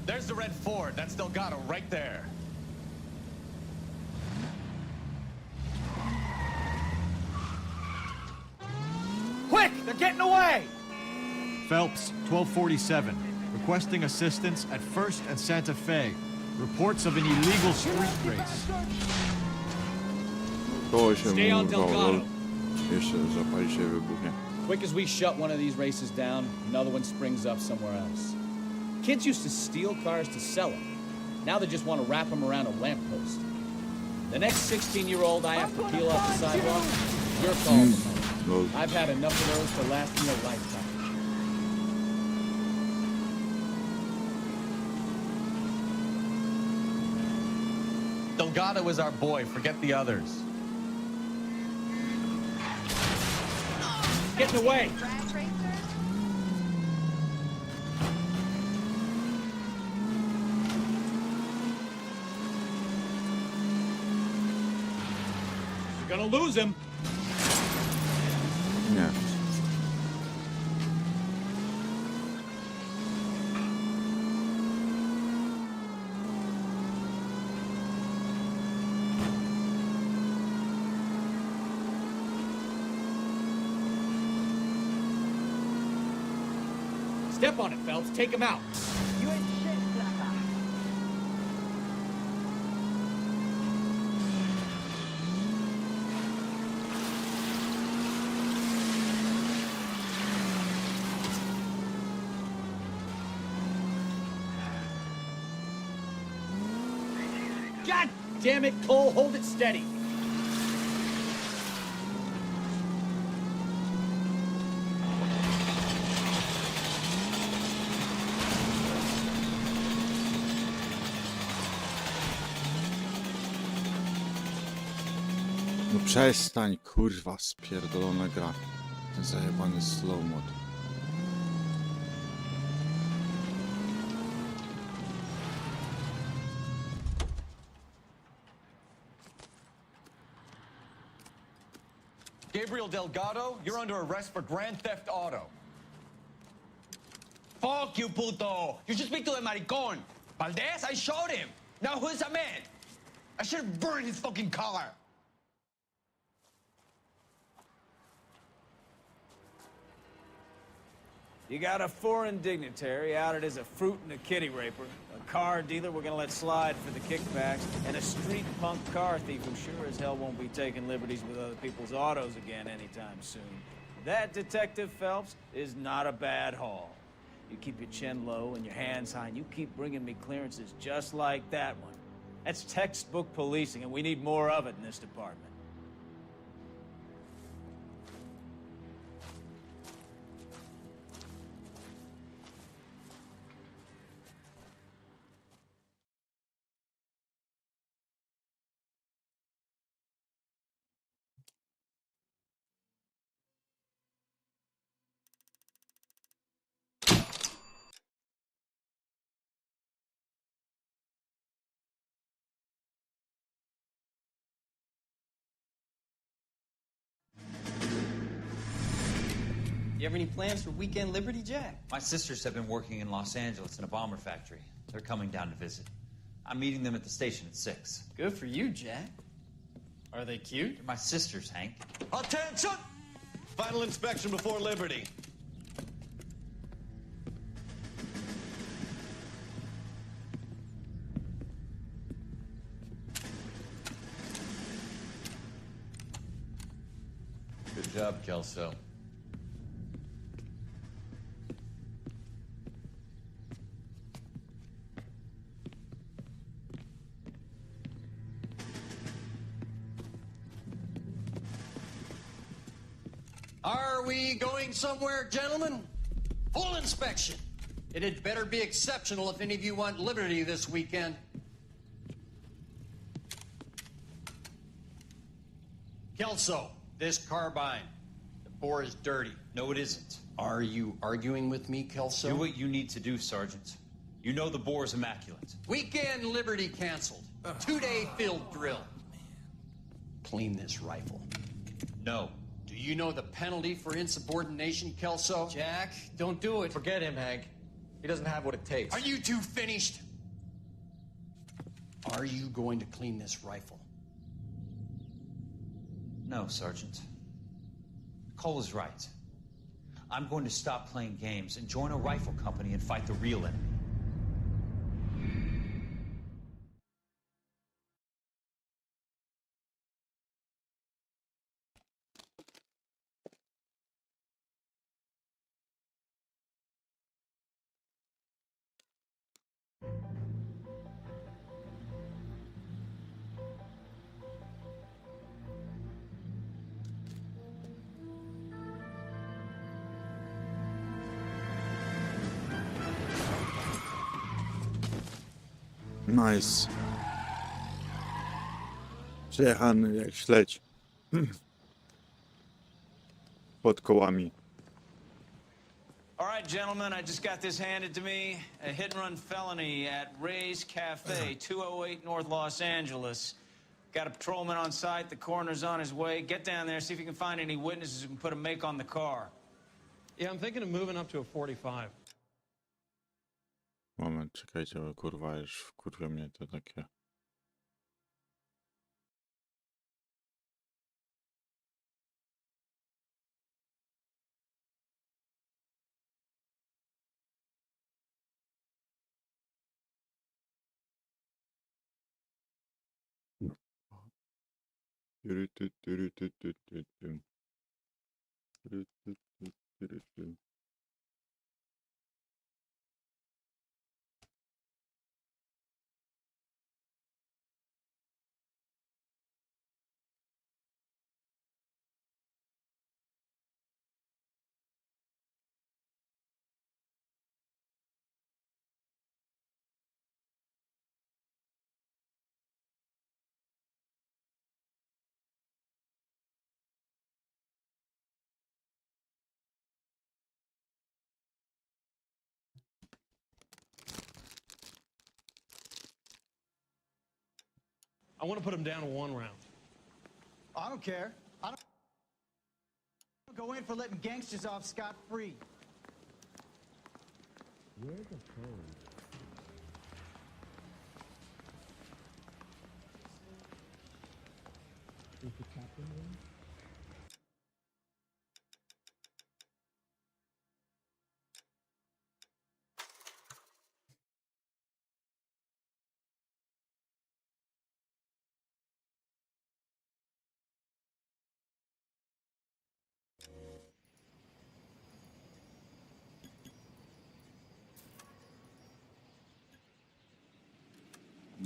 C: There's the red Ford. That's Delgado right there.
D: Quick! They're getting away!
G: Phelps, 1247. Requesting assistance at 1st and Santa Fe. Reports of an illegal street race.
A: To się
O: Stay on
A: mu
O: Delgado.
A: jeszcze zapali się wybuchnie.
O: Quick as we shut one of these races down, another one springs up somewhere else. Kids used to steal cars to sell them. Now they just want to wrap them around a lamppost. The next 16-year-old I have to peel off the sidewalk, you're calling the mother. I've had enough of those to last me a lifetime.
C: Delgado is our boy. Forget the others.
O: Getting away.
E: Gonna lose him.
A: Nie.
O: Step on it, Phelps. Take him out.
B: You ain't shit, Plata.
O: God damn it, Cole. Hold it steady.
A: No przestań, kurwa, spierdolona gra. Ten zajebany slow mod.
E: Gabriel Delgado, you're under arrest for grand theft auto.
D: Fuck you, puto. You should speak to the maricon. Valdez, I showed him. Now who's the man? I should have burned his fucking car.
C: You got a foreign dignitary outed as a fruit and a kitty raper, a car dealer we're gonna let slide for the kickbacks, and a street punk car thief who sure as hell won't be taking liberties with other people's autos again anytime soon. That, Detective Phelps, is not a bad haul. You keep your chin low and your hands high, and you keep bringing me clearances just like that one. That's textbook policing, and we need more of it in this department.
P: You have any plans for weekend Liberty, Jack?
Q: My sisters have been working in Los Angeles in a bomber factory. They're coming down to visit. I'm meeting them at the station at 6.
P: Good for you, Jack. Are they cute?
Q: They're my sisters, Hank.
E: Attention! Final inspection before Liberty.
Q: Good job, Kelso.
H: Are we going somewhere, gentlemen? Full inspection. It had better be exceptional if any of you want liberty this weekend. Kelso, this carbine. The bore is dirty.
Q: No, it isn't.
H: Are you arguing with me, Kelso?
Q: Do what you need to do, Sergeant. You know the bore is immaculate.
H: Weekend liberty canceled. 2-day field drill. Clean this rifle.
Q: No.
H: Do you know the penalty for insubordination, Kelso?
P: Jack, don't do it.
E: Forget him, Hank. He doesn't have what it takes.
H: Are you two finished? Are you going to clean this rifle?
Q: No, Sergeant. Cole is right. I'm going to stop playing games and join a rifle company and fight the real enemy.
A: Nice. Przejechany jak śledź. Pod kołami.
C: All right, gentlemen, I just got this handed to me. A hit-and-run felony at Ray's Cafe, 208 North Los Angeles.
D: Got a patrolman on site, the coroner's on his way. Get down there, see if you can find any witnesses who can put a make on the car.
R: Yeah, I'm thinking of moving up to a 45.
A: Moment, czekajcie, bo kurwa już wkurwia mnie to takie.
R: I want to put him down to 1 round.
S: I don't care. I don't go in for letting gangsters off scot-free.
N: Where's the phone? Is the captain in?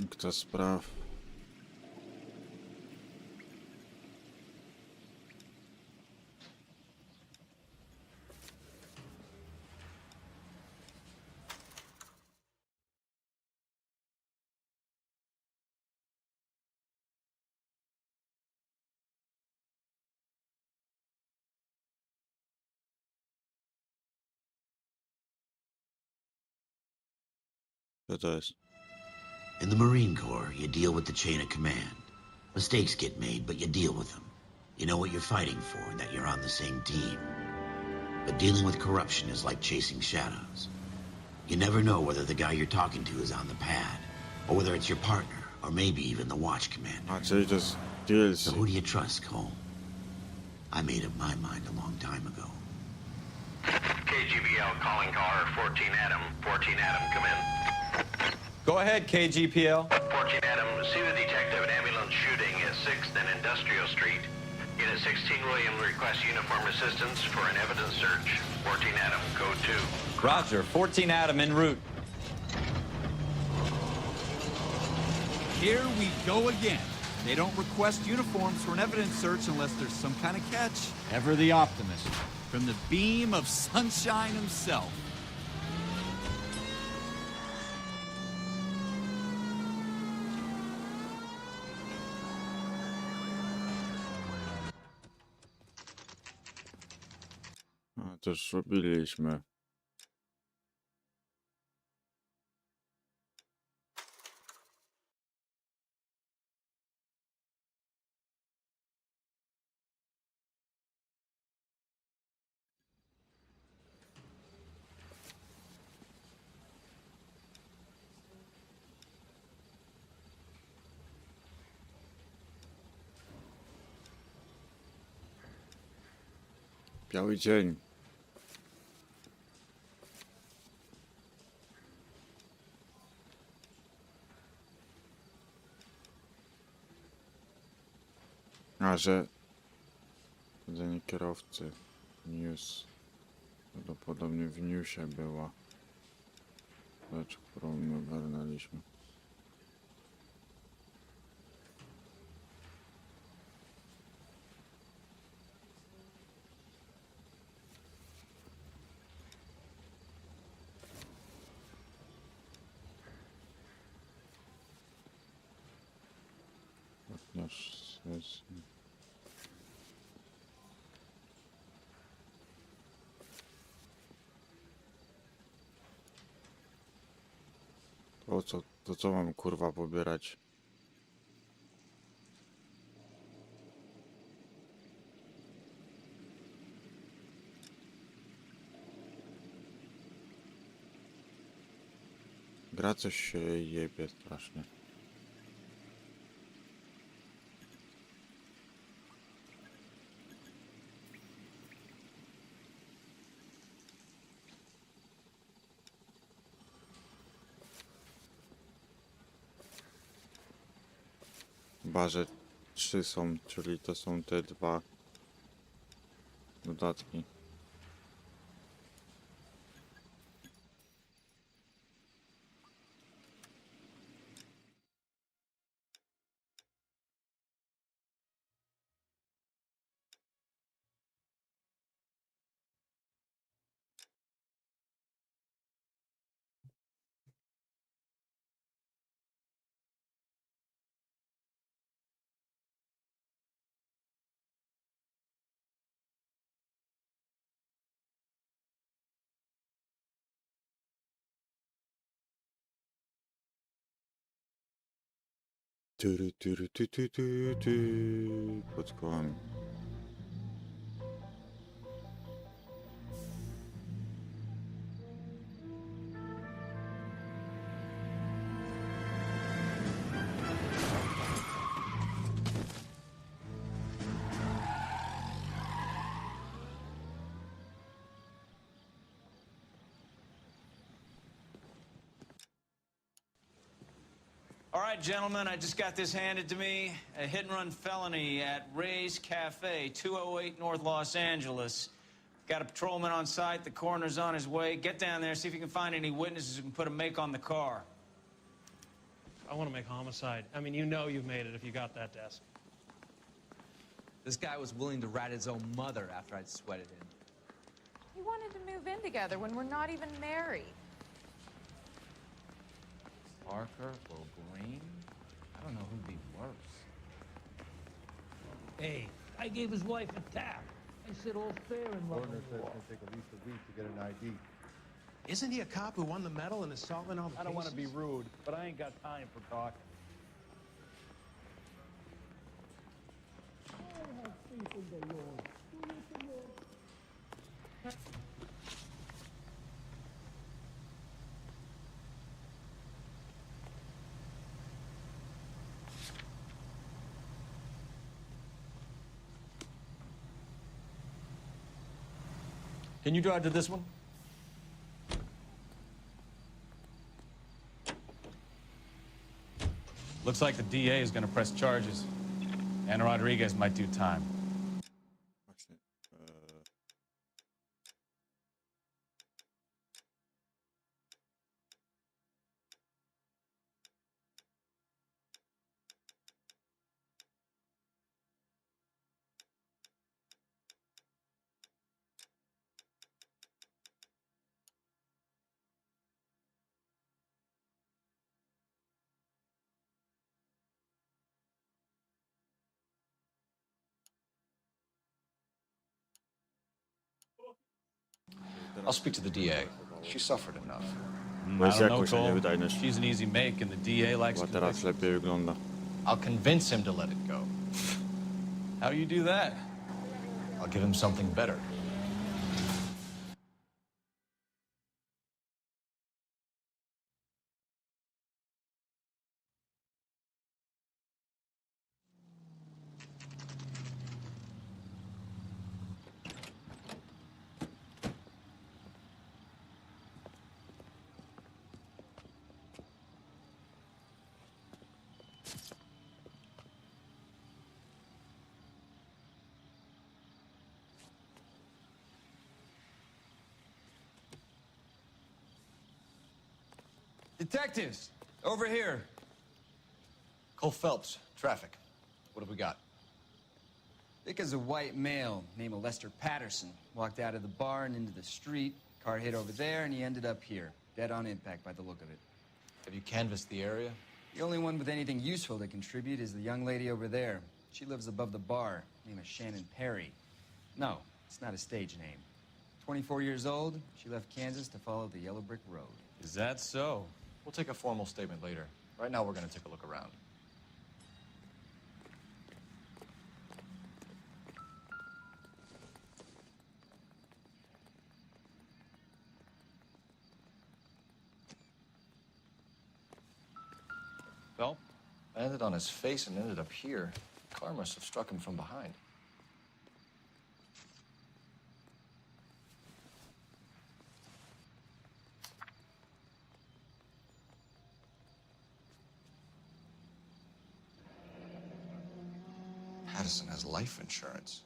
A: Kto spraw? Co to jest?
T: In the Marine Corps, you deal with the chain of command. Mistakes get made, but you deal with them. You know what you're fighting for and that you're on the same team. But dealing with corruption is like chasing shadows. You never know whether the guy you're talking to is on the pad, or whether it's your partner, or maybe even the watch commander. So who do you trust, Cole? I made up my mind a long time ago.
U: KGBL calling caller 14 Adam. 14 Adam, come in.
E: Go ahead, KGPL.
U: 14 Adam, see the detective at ambulance shooting at 6th and Industrial Street. Unit 16 William requests uniform assistance for an evidence search. 14 Adam, code 2.
E: Roger, 14 Adam en route.
V: Here we go again. They don't request uniforms for an evidence search unless there's some kind of catch. Ever the optimist. From the beam of sunshine himself.
A: A, to już robiliśmy. Biały dzień. A, że siedzenie kierowcy news prawdopodobnie w newsie była rzecz, którą my ogarnęliśmy. To co mam kurwa pobierać? Gra coś się jebie strasznie. Chyba, że 3 są, czyli to są te 2 dodatki. Pod kołami.
D: All right, gentlemen, I just got this handed to me. A hit-and-run felony at Ray's Cafe, 208 North Los Angeles. Got a patrolman on site. The coroner's on his way. Get down there, see if you can find any witnesses who can put a make on the car.
R: I want to make homicide. I mean, you know you've made it if you got that desk.
I: This guy was willing to rat his own mother after I'd sweated him.
J: We wanted to move in together when we're not even married.
I: Parker or Green? I don't know who'd be worse.
H: Hey, I gave his wife a tap. I said all fair and love.
L: Coroner says it's going to take at least a week to get an ID.
R: Isn't he a cop who won the medal and is solving all the
B: I don't want to be
R: cases?
B: rude, but I ain't got time for talking.
N: I have faith in the Lord. Do you, the Lord?
E: Can you drive to this one?
C: Looks like the DA is going to press charges. Anna Rodriguez might do time.
A: Właśnie.
E: I'll speak to the DA. She suffered enough.
A: Bo jest
C: I don't know,
A: jakoś, a nie
C: Cole.
A: wydajność.
C: She's an easy make, and the DA likes
A: Chyba teraz
C: conviction.
A: lepiej wygląda.
E: I'll convince him to let it go.
C: How you do that?
E: I'll give him something better.
I: Detectives, over here.
E: Cole Phelps, traffic. What have we got?
I: Thick as a white male named Lester Patterson. Walked out of the bar and into the street. Car hit over there, and he ended up here. Dead on impact by the look of it.
E: Have you canvassed the area?
I: The only one with anything useful to contribute is the young lady over there. She lives above the bar. Name is Shannon Perry. No, it's not a stage name. 24 years old, she left Kansas to follow the yellow brick road.
C: Is that so?
E: We'll take a formal statement later. Right now, we're going to take a look around. Well, I landed on his face and ended up here. The car must have struck him from behind. Addison has life insurance.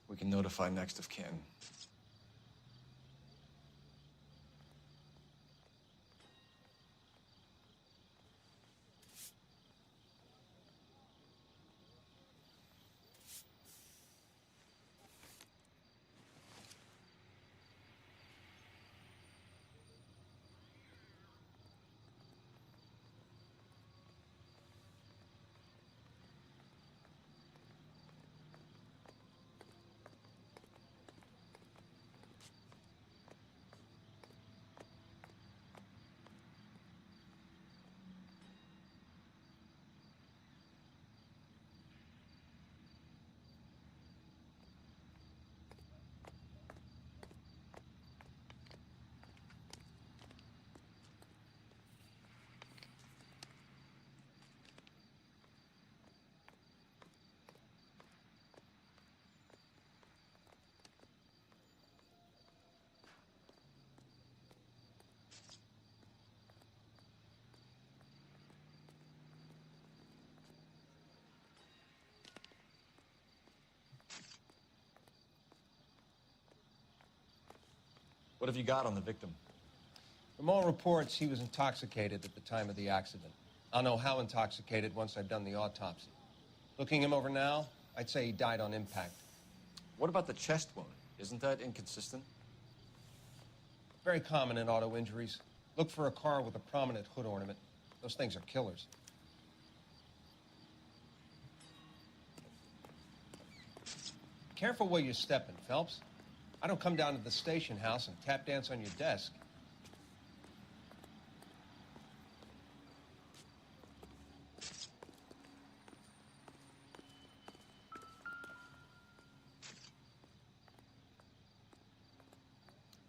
E: We can notify next of kin. What have you got on the victim?
F: From all reports, he was intoxicated at the time of the accident. I'll know how intoxicated once I've done the autopsy. Looking him over now, I'd say he died on impact.
E: What about the chest wound? Isn't that inconsistent?
F: Very common in auto injuries. Look for a car with a prominent hood ornament. Those things are killers. Careful where you're stepping, Phelps. I don't come down to the station house and tap dance on your desk.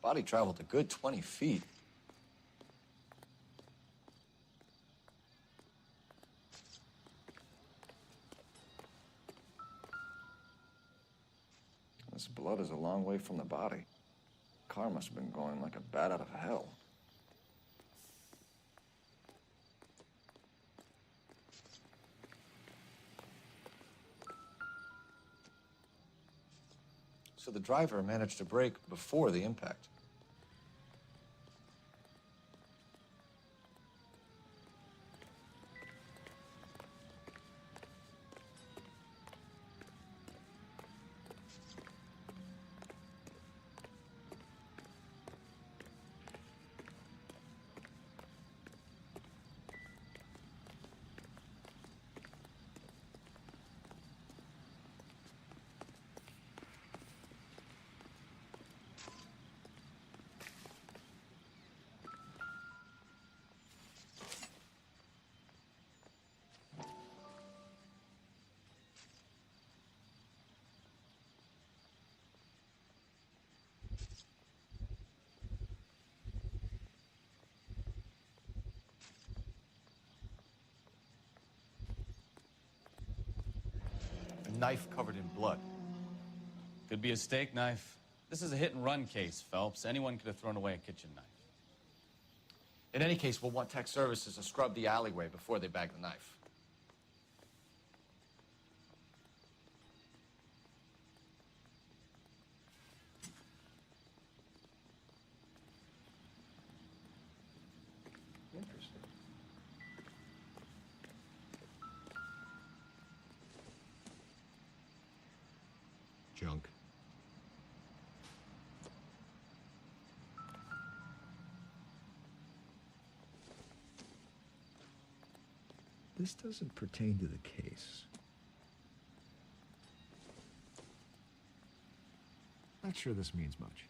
E: Body traveled a good 20 feet. This blood is a long way from the body. Car must have been going like a bat out of hell. So the driver managed to brake before the impact. A knife covered in blood.
C: Could be a steak knife. This is a hit-and-run case, Phelps. Anyone could have thrown away a kitchen knife.
E: In any case, we'll want tech services to scrub the alleyway before they bag the knife.
K: this doesn't pertain to the case. Not sure this means much.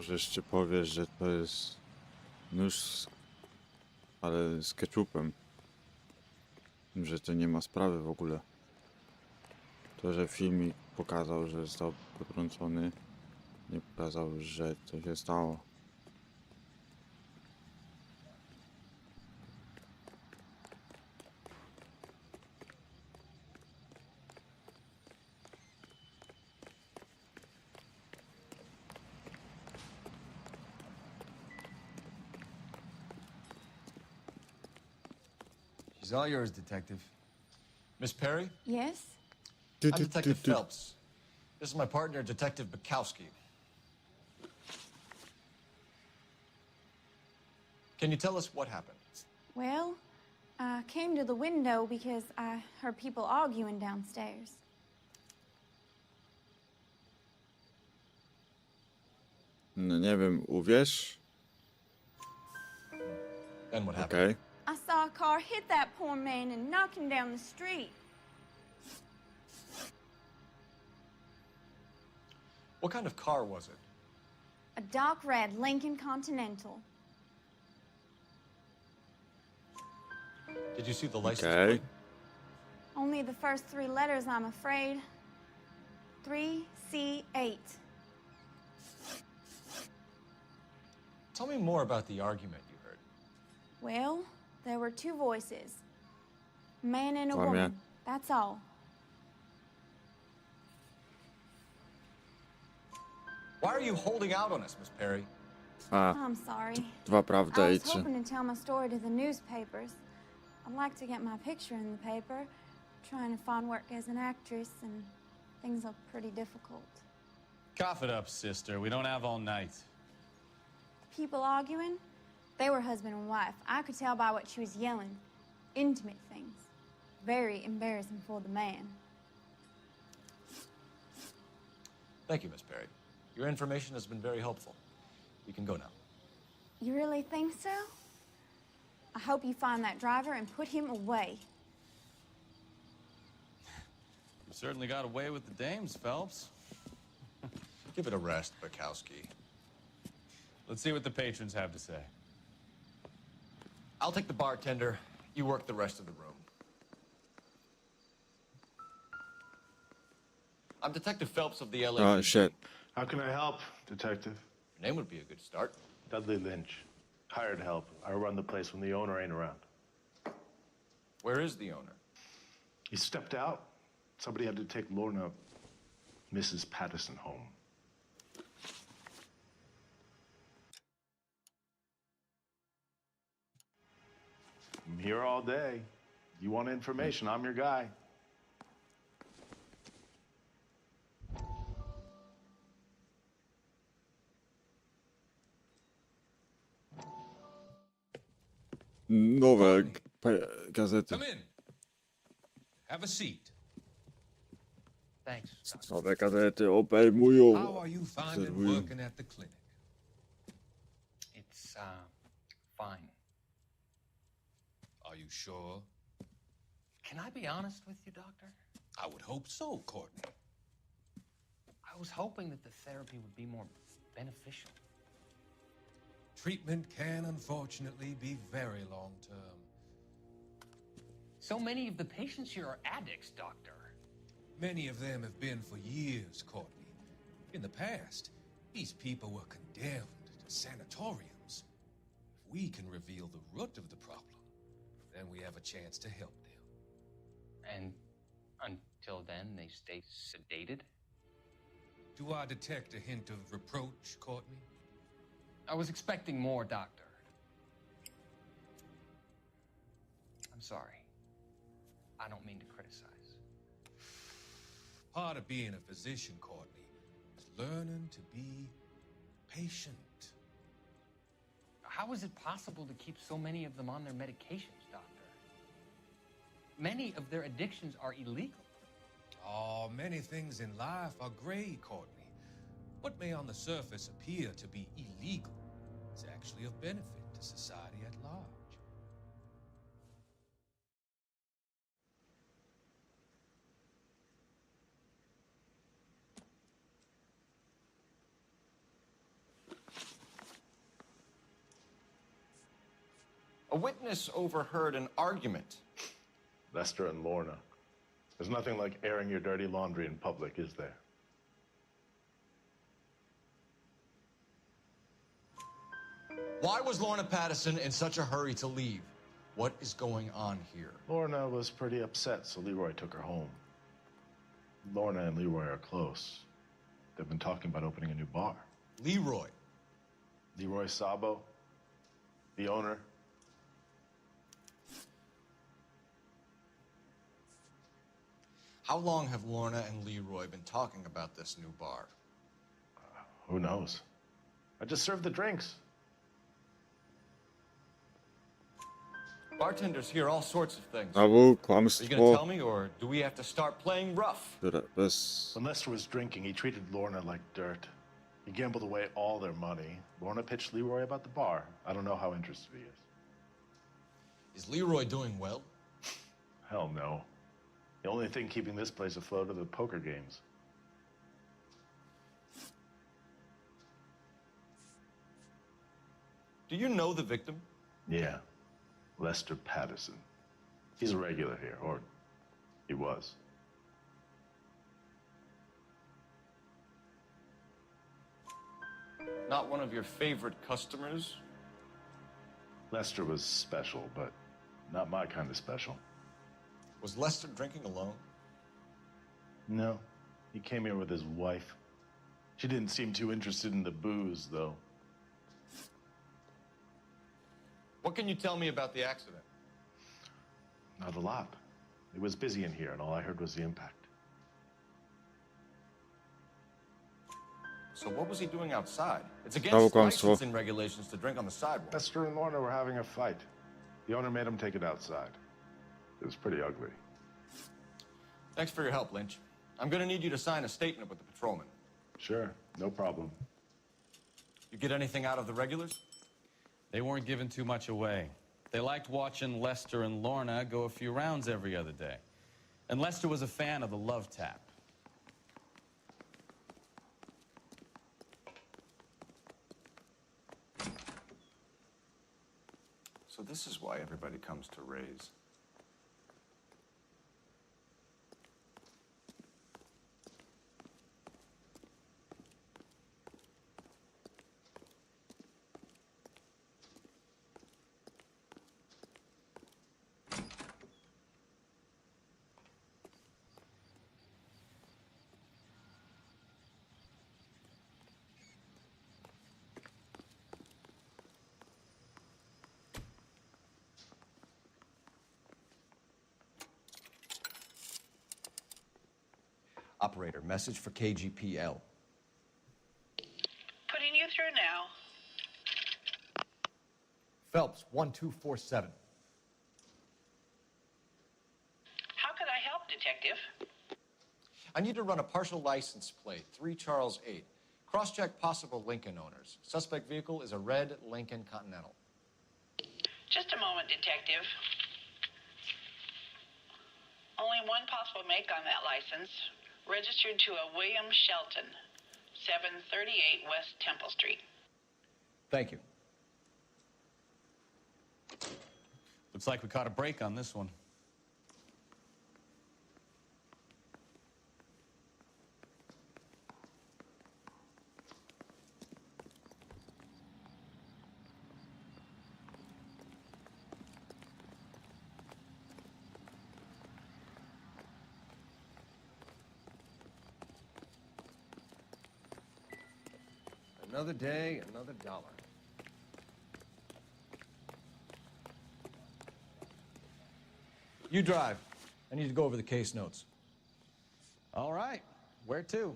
A: Może jeszcze powiesz, że to jest nóż, ale z ketchupem. Że to nie ma sprawy w ogóle. To, że filmik pokazał, że został potrącony, nie pokazał, że to się stało.
I: She's all yours, Detective.
E: Miss Perry?
J: Yes?
E: I'm Detective Phelps. This is my partner, Detective Bukowski. Can you tell us what happened?
J: Well, I came to the window because I heard people arguing downstairs.
A: No nie wiem, uwierz?
E: And what happened?
A: Okay.
J: I saw a car hit that poor man and knock him down the street.
E: What kind of car was it?
J: A dark red Lincoln Continental.
E: Did you see the license
A: Okay.
E: plate?
J: Only the first three letters, I'm afraid. 3C8.
E: Tell me more about the argument you heard.
J: Well, there were two voices. A man and a
A: Kłamie.
J: woman. That's all.
E: Why are you holding out on us, Miss Perry?
A: A,
J: I'm sorry.
A: dwa prawda
J: I
A: i
J: was
A: trzy.
J: hoping to tell my story to the newspapers. I'd like to get my picture in the paper. Trying to find work as an actress, and things are pretty difficult.
C: Cough it up, sister. We don't have all night.
J: People arguing? They were husband and wife. I could tell by what she was yelling. Intimate things. Very embarrassing for the man.
E: Thank you, Miss Perry. Your information has been very helpful. You can go now.
J: You really think so? I hope you find that driver and put him away.
C: You certainly got away with the dames, Phelps.
E: Give it a rest, Bukowski.
C: Let's see what the patrons have to say.
E: I'll take the bartender. You work the rest of the room. I'm Detective Phelps of the LA.
A: Oh shit.
M: How can I help, Detective?
E: Your name would be a good start.
M: Dudley Lynch. Hired help. I run the place when the owner ain't around.
E: Where is the owner?
M: He stepped out. Somebody had to take Lorna, Mrs. Patterson, home. I'm here all day. You want information, I'm your guy.
A: Nowe gazety.
W: Come in. Have a seat.
P: Thanks.
A: Nowe gazety obejmują.
W: How are you finding
A: obserwują.
W: working at the clinic?
P: It's, fine.
W: Are you sure?
P: Can I be honest with you, Doctor?
W: I would hope so, Courtney.
P: I was hoping that the therapy would be more beneficial.
W: Treatment can unfortunately be very long-term.
P: So many of the patients here are addicts, Doctor.
W: Many of them have been for years, Courtney. In the past, these people were condemned to sanatoriums. If we can reveal the root of the problem, then we have a chance to help them.
P: And until then, they stay sedated?
W: Do I detect a hint of reproach, Courtney?
P: I was expecting more, Doctor. I'm sorry. I don't mean to criticize.
W: Part of being a physician, Courtney, is learning to be patient.
P: How is it possible to keep so many of them on their medications, Doctor? Many of their addictions are illegal.
W: Oh, many things in life are gray, Courtney. What may on the surface appear to be illegal is actually of benefit to society at large.
E: A witness overheard an argument.
M: Lester and Lorna. There's nothing like airing your dirty laundry in public, is there?
E: Why was Lorna Patterson in such a hurry to leave? What is going on here?
M: Lorna was pretty upset, so Leroy took her home. Lorna and Leroy are close. They've been talking about opening a new bar.
E: Leroy?
M: Leroy Sabo, the owner.
E: How long have Lorna and Leroy been talking about this new bar?
M: Who knows? I just served the drinks.
E: Bartenders hear all sorts of things.
A: Znowu
E: Are you
A: kłamstwo,
E: gonna tell me, or do we have to start playing rough?
A: które bez...
M: When Lester was drinking, he treated Lorna like dirt. He gambled away all their money. Lorna pitched Leroy about the bar. I don't know how interested he is.
E: Is Leroy doing well?
M: Hell no. The only thing keeping this place afloat are the poker games.
E: Do you know the victim?
M: Yeah. Lester Patterson. He's a regular here, or he was.
E: Not one of your favorite customers?
M: Lester was special, but not my kind of special.
E: Was Lester drinking alone?
M: No. He came here with his wife. She didn't seem too interested in the booze, though.
E: What can you tell me about the accident?
M: Not a lot. It was busy in here, and all I heard was the impact.
E: So what was he doing outside? It's
A: Znowu
E: against
A: kłamstwo.
E: licensing regulations to drink on the sidewalk.
M: Lester and Lorna were having a fight. The owner made him take it outside. It was pretty ugly.
E: Thanks for your help, Lynch. I'm gonna need you to sign a statement with the patrolman.
M: Sure, no problem.
E: You get anything out of the regulars?
C: They weren't giving too much away. They liked watching Lester and Lorna go a few rounds every other day. And Lester was a fan of the love tap.
E: So this is why everybody comes to Ray's. Operator, message for KGPL.
G: Putting you through now.
E: Phelps, 1247.
G: How could I help, Detective?
E: I need to run a partial license plate, 3 Charles 8. Cross-check possible Lincoln owners. Suspect vehicle is a red Lincoln Continental.
G: Just a moment, Detective. Only one possible make on that license. Registered to a William Shelton, 738 West Temple Street.
E: Thank you.
C: Looks like we caught a break on this one.
F: Another day, another dollar.
E: You drive. I need to go over the case notes.
C: All right. Where to?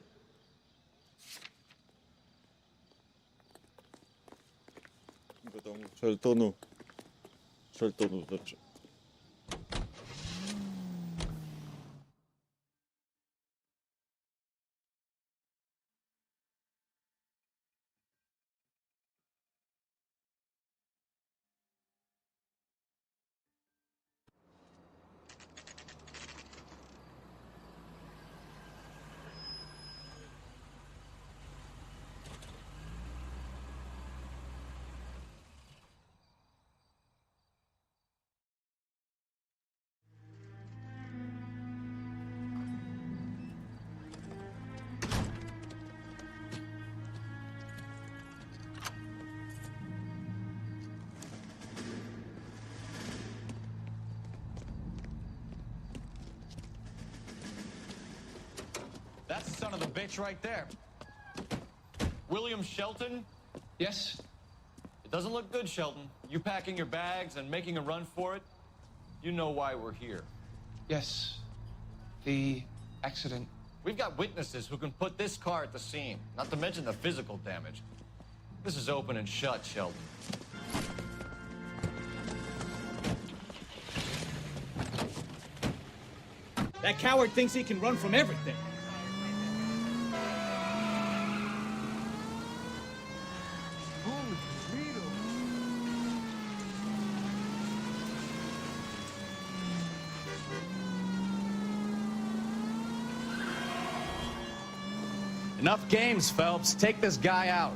A: Wiadomo, Sheltonu. Sheltonu znaczy.
E: That's the son of a bitch right there. William Shelton?
P: Yes?
E: It doesn't look good, Shelton. You packing your bags and making a run for it? You know why we're here.
P: Yes. The accident.
E: We've got witnesses who can put this car at the scene, not to mention the physical damage. This is open and shut, Shelton.
O: That coward thinks he can run from everything.
C: Enough games, Phelps. Take this guy out.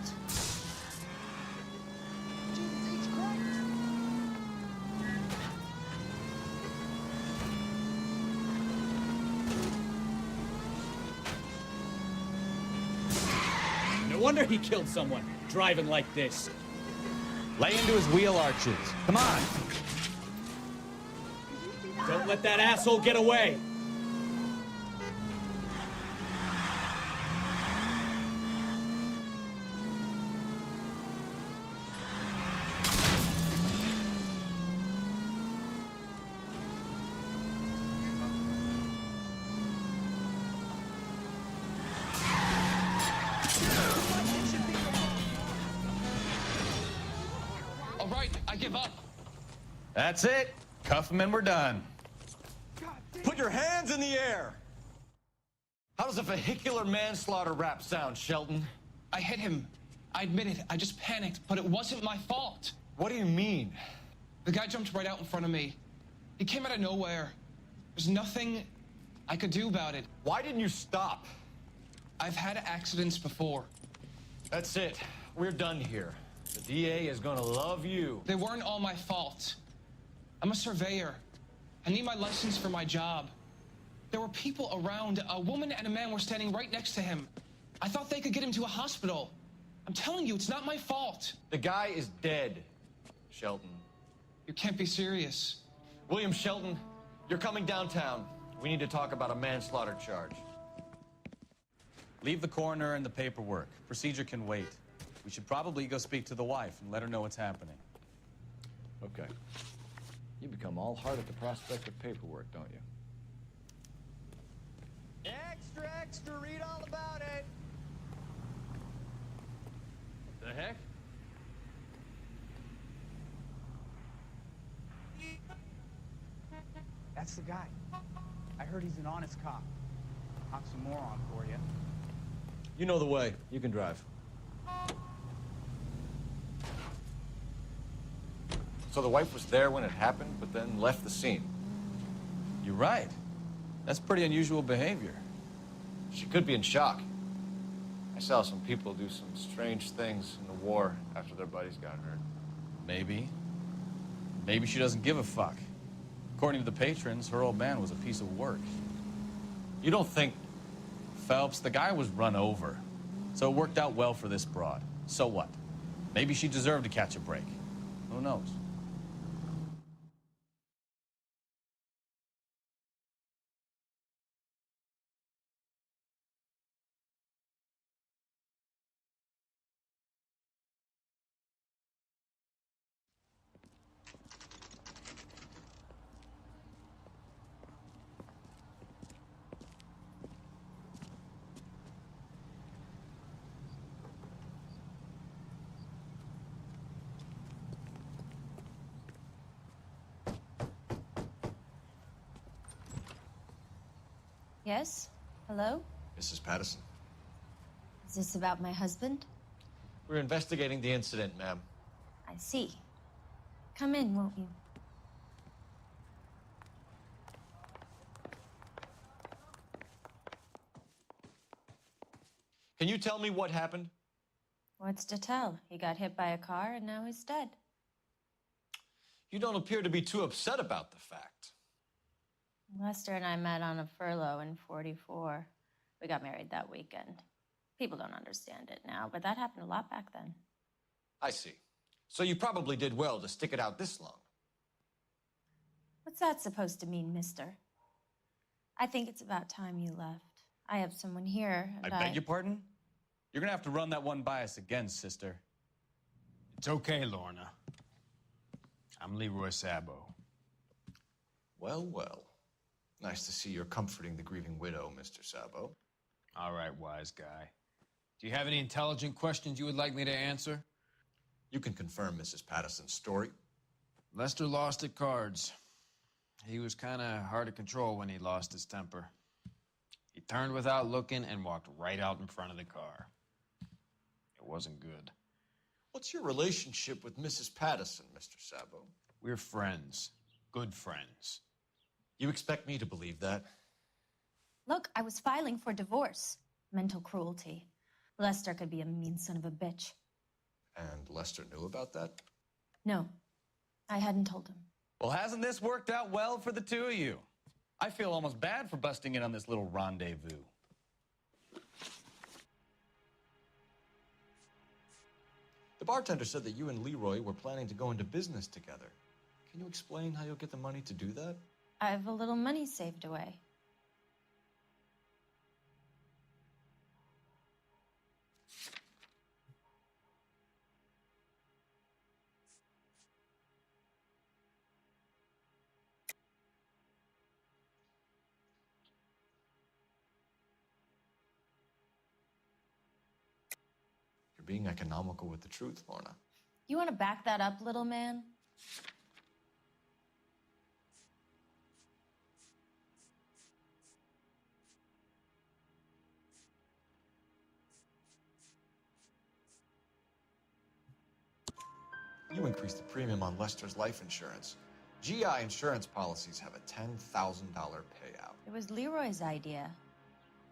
O: No wonder he killed someone, driving like this.
C: Lay into his wheel arches. Come on.
O: Don't let that asshole get away.
P: All right, I give up.
C: That's it. Cuff him and we're done.
E: Put your hands in the air! How does a vehicular manslaughter rap sound, Shelton?
P: I hit him. I admit it. I just panicked, but it wasn't my fault.
E: What do you mean?
P: The guy jumped right out in front of me. He came out of nowhere. There's nothing I could do about it.
E: Why didn't you stop?
P: I've had accidents before.
E: That's it. We're done here. The DA is gonna love you.
P: They weren't all my fault. I'm a surveyor. I need my license for my job. There were people around. A woman and a man were standing right next to him. I thought they could get him to a hospital. I'm telling you, it's not my fault.
E: The guy is dead, Shelton.
P: You can't be serious.
E: William Shelton, you're coming downtown. We need to talk about a manslaughter charge.
C: Leave the coroner and the paperwork. Procedure can wait. We should probably go speak to the wife and let her know what's happening.
Q: Okay. You become all heart at the prospect of paperwork, don't you?
E: Extra, extra, read all about it.
C: The heck?
S: That's the guy. I heard he's an honest cop. Oxymoron for you.
E: You know the way. You can drive. So the wife was there when it happened, but then left the scene.
C: You're right. That's pretty unusual behavior.
E: She could be in shock. I saw some people do some strange things in the war after their buddies got hurt.
C: Maybe. Maybe she doesn't give a fuck. According to the patrons, her old man was a piece of work.
E: You don't think...
C: Phelps, the guy was run over. So it worked out well for this broad. So what? Maybe she deserved to catch a break. Who knows?
T: Yes? Hello?
E: Mrs. Patterson.
T: Is this about my husband?
E: We're investigating the incident, ma'am.
T: I see. Come in, won't you?
E: Can you tell me what happened?
T: What's to tell? He got hit by a car and now he's dead.
E: You don't appear to be too upset about the fact.
T: Lester and I met on a furlough in '44. We got married that weekend. People don't understand it now, but that happened a lot back then.
E: I see. So you probably did well to stick it out this long.
T: What's that supposed to mean, mister? I think it's about time you left. I have someone here, and
C: I beg your pardon? You're gonna have to run that one by us again, sister.
U: It's okay, Lorna. I'm Leroy Sabo.
E: Well, well. Nice to see you're comforting the grieving widow, Mr. Sabo.
U: All right, wise guy. Do you have any intelligent questions you would like me to answer?
E: You can confirm Mrs. Patterson's story.
U: Lester lost at cards. He was kind of hard to control when he lost his temper. He turned without looking and walked right out in front of the car. It wasn't good.
E: What's your relationship with Mrs. Patterson, Mr. Sabo?
U: We're friends. Good friends.
E: You expect me to believe that?
T: Look, I was filing for divorce. Mental cruelty. Lester could be a mean son of a bitch.
E: And Lester knew about that?
T: No, I hadn't told him.
C: Well, hasn't this worked out well for the two of you? I feel almost bad for busting in on this little rendezvous.
E: The bartender said that you and Leroy were planning to go into business together. Can you explain how you'll get the money to do that?
T: I have a little money saved away.
E: You're being economical with the truth, Lorna.
T: You want to back that up, little man?
E: You increased the premium on Lester's life insurance. GI insurance policies have a $10,000 payout.
T: It was Leroy's idea.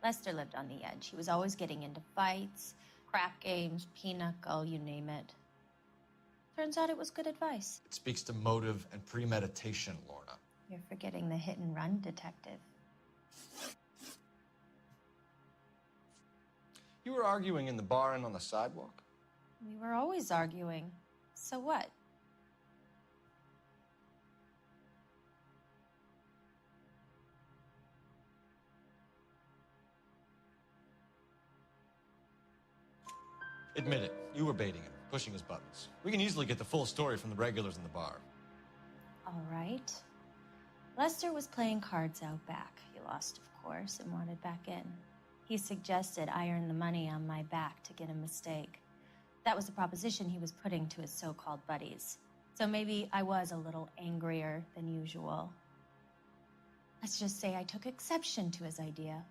T: Lester lived on the edge. He was always getting into fights, crap games, pinochle, you name it. Turns out it was good advice.
E: It speaks to motive and premeditation, Lorna.
T: You're forgetting the hit and run detective.
E: You were arguing in the bar and on the sidewalk?
T: We were always arguing. So what?
E: Admit it, you were baiting him, pushing his buttons. We can easily get the full story from the regulars in the bar.
T: All right. Lester was playing cards out back. He lost, of course, and wanted back in. He suggested I earn the money on my back to get a mistake. That was the proposition he was putting to his so-called buddies. So maybe I was a little angrier than usual. Let's just say I took exception to his idea.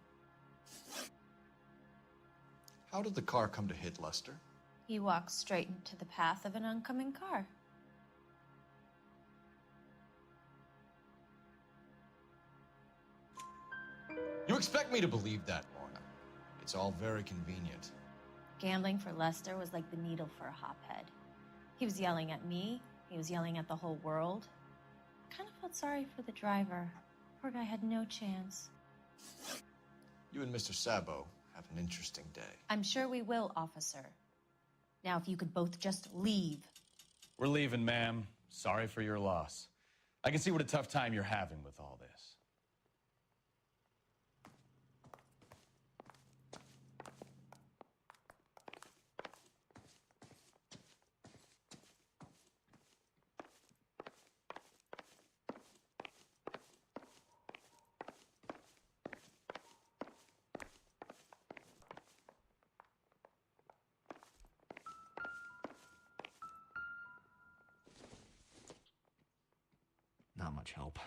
E: How did the car come to hit Lester?
T: He walked straight into the path of an oncoming car.
E: You expect me to believe that, Lorna? It's all very convenient.
T: Gambling for Lester was like the needle for a hophead. He was yelling at me. He was yelling at the whole world. I kind of felt sorry for the driver. Poor guy had no chance.
E: You and Mr. Sabo have an interesting day.
T: I'm sure we will, officer. Now, if you could both just leave.
C: We're leaving, ma'am. Sorry for your loss. I can see what a tough time you're having with all this.
K: Not much help.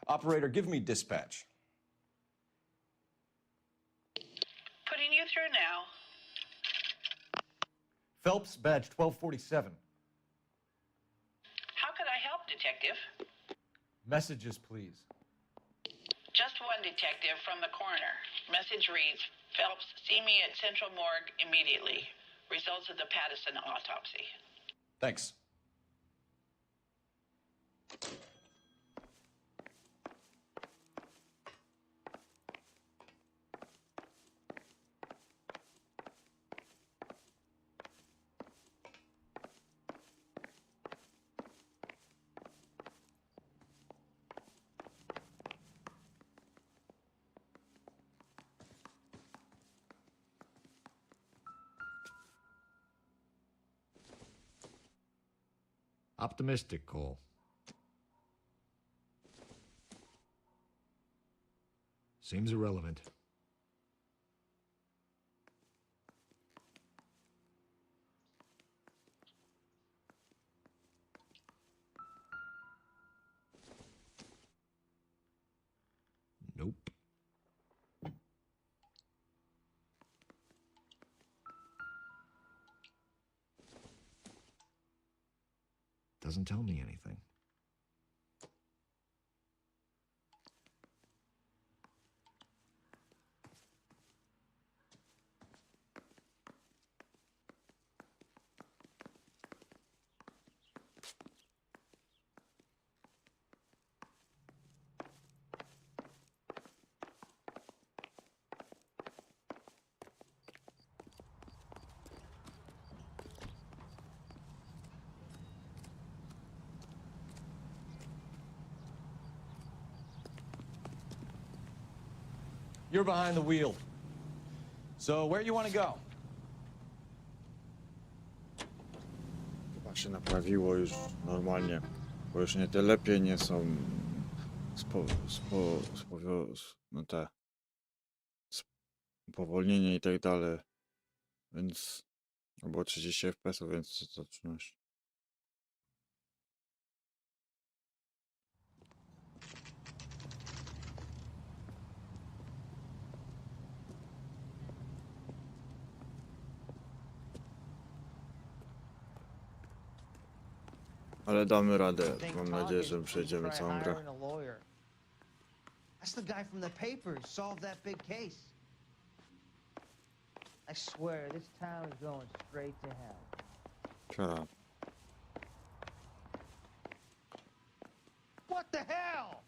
E: Operator, give me dispatch.
G: Putting you through now.
E: Phelps, badge 1247.
G: How could I help, Detective?
E: Messages, please.
G: Just one detective from the coroner. Message reads, Phelps, see me at Central Morgue immediately. Results of the Patterson autopsy.
E: Thanks.
K: Optimistic, Cole. Seems irrelevant. Nope. Doesn't tell me anything.
E: You're behind the wheel. So where you want to go?
A: Chyba się naprawiło już normalnie, bo już nie te lepiej nie są no te spowolnienie i tak dalej, więc było 30 fps, więc to zaczynasz. Ale damy radę. Mam nadzieję, że przejdziemy całą grę.
D: That's the guy from the papers. Solved that big case. I swear, this town is going straight to hell.
A: Shut up.
D: What the hell?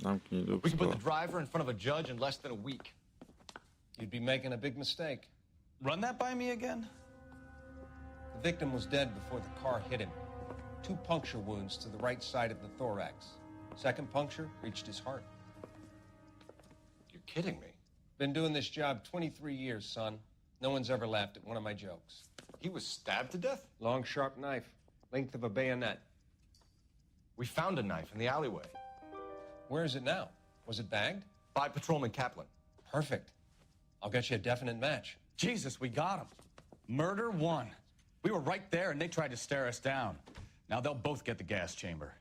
A: Zamknij
E: We can put
A: dupsko.
E: the driver in front of a judge in less than a week.
F: You'd be making a big mistake.
E: Run that by me again?
F: The victim was dead before the car hit him. 2 puncture wounds to the right side of the thorax. Second puncture reached his heart.
E: You're kidding me.
F: Been doing this job 23 years, son. No one's ever laughed at one of my jokes.
E: He was stabbed to death?
F: Long, sharp knife, length of a bayonet.
E: We found a knife in the alleyway.
F: Where is it now? Was it bagged?
E: By Patrolman Kaplan.
F: Perfect. I'll get you a definite match.
C: Jesus, we got him. Murder 1. We were right there and they tried to stare us down. Now they'll both get the gas chamber.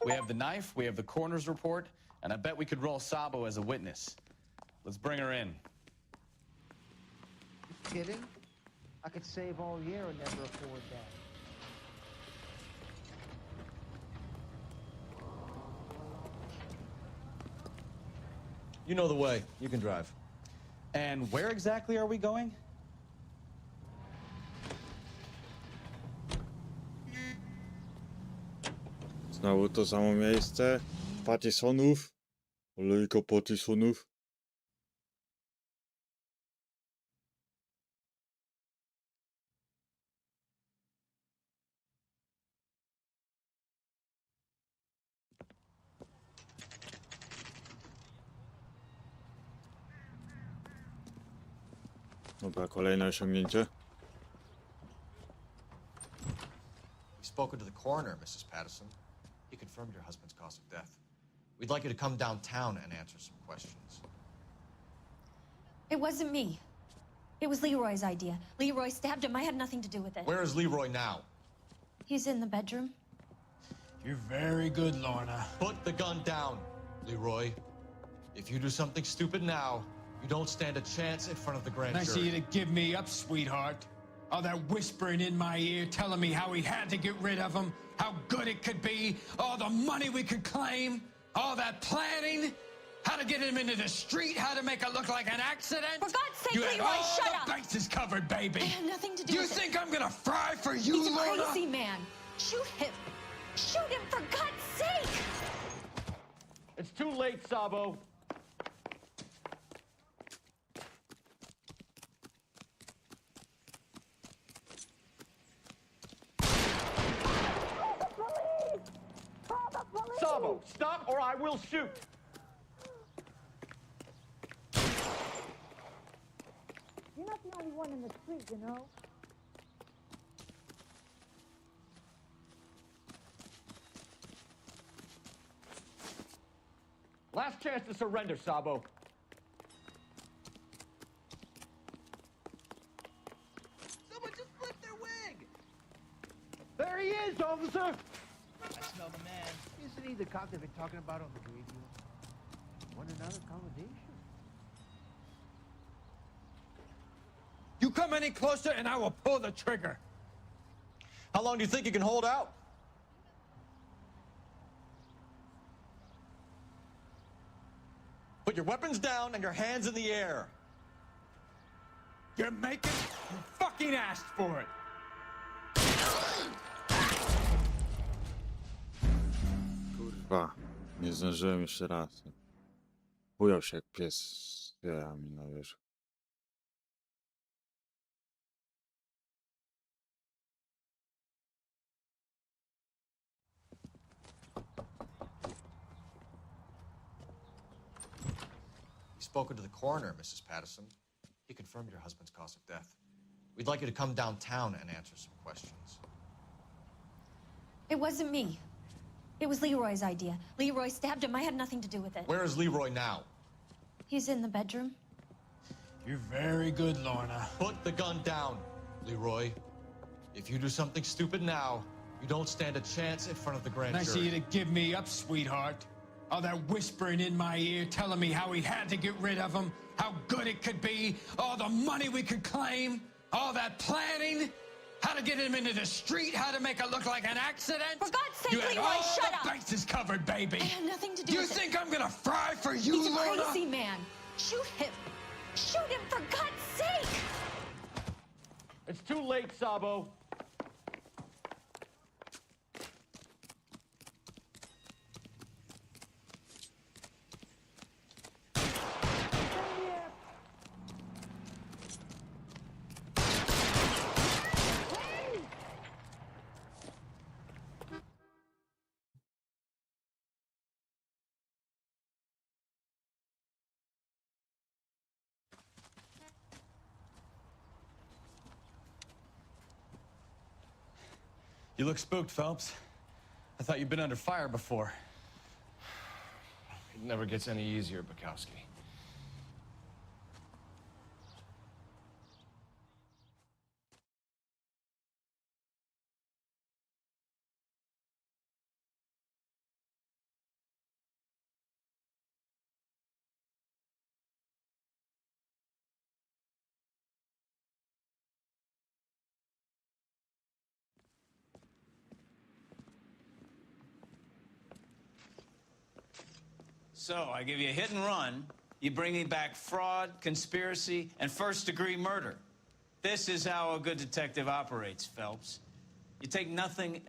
C: We have the knife, we have the coroner's report, and I bet we could roll Sabo as a witness. Let's bring her in.
D: You kidding? I could save all year and never afford that.
E: You know the way. You can drive.
C: And where exactly are we going?
A: Znowu to samo miejsce. Pattisonów. Olejko Pattisonów. Dobra, kolejne osiągnięcie.
E: We've spoken to the coroner, Mrs. Patterson. He confirmed your husband's cause of death. We'd like you to come downtown and answer some questions.
T: It wasn't me. It was Leroy's idea. Leroy stabbed him. I had nothing to do with it.
E: Where is Leroy now?
T: He's in the bedroom.
U: You're very good, Lorna.
E: Put the gun down, Leroy. If you do something stupid now, you don't stand a chance in front of the grand
U: Nice of
E: jury.
U: you to give me up, sweetheart. All that whispering in my ear, telling me how we had to get rid of him, how good it could be, all the money we could claim, all that planning, how to get him into the street, how to make it look like an accident.
T: For God's sake,
U: You had
T: Leroy,
U: all
T: shut
U: the
T: up!
U: bases covered, baby.
T: I have nothing to do
U: You
T: with it.
U: think I'm gonna fry for you,
T: He's a
U: Lorna?
T: crazy man. Shoot him. Shoot him, for God's sake!
E: It's too late, Sabo. Sabo, stop or I will shoot.
N: You're not the only one in the street, you know.
E: Last chance to surrender, Sabo.
S: Someone just flipped their wig!
E: There he is, officer!
S: I smell the man.
D: Isn't he the cop they've been talking about on the radio? Want another accommodation?
U: You come any closer and I will pull the trigger.
E: How long do you think you can hold out? Put your weapons down and your hands in the air.
U: You're making... You fucking asked for it.
A: Kurwa, nie zdążyłem jeszcze raz. Bujał się jak pies z jajami na wierzchu.
E: You've spoken to the coroner, Mrs. Patterson. He confirmed your husband's cause of death. We'd like you to come downtown and answer some questions.
T: It wasn't me. It was Leroy's idea. Leroy stabbed him. I had nothing to do with it.
E: Where is Leroy now?
T: He's in the bedroom.
U: You're very good, Lorna.
E: Put the gun down, Leroy. If you do something stupid now, you don't stand a chance in front of the grand
U: Nice of
E: jury.
U: you to give me up, sweetheart. All that whispering in my ear, telling me how we had to get rid of him, how good it could be, all the money we could claim, all that planning, how to get him into the street, how to make it look like an accident.
T: For God's sake,
U: You had
T: Leroy,
U: all
T: shut
U: the
T: up!
U: bases covered, baby.
T: I have nothing to do
U: You
T: with it.
U: think I'm gonna fry for you,
T: He's a
U: Lorna?
T: crazy man. Shoot him. Shoot him, for God's sake!
E: It's too late, Sabo.
C: You look spooked, Phelps. I thought you'd been under fire before.
Q: It never gets any easier, Bukowski.
H: So, I give you a hit and run. You bring me back fraud, conspiracy, and first-degree murder. This is how a good detective operates, Phelps. You take nothing...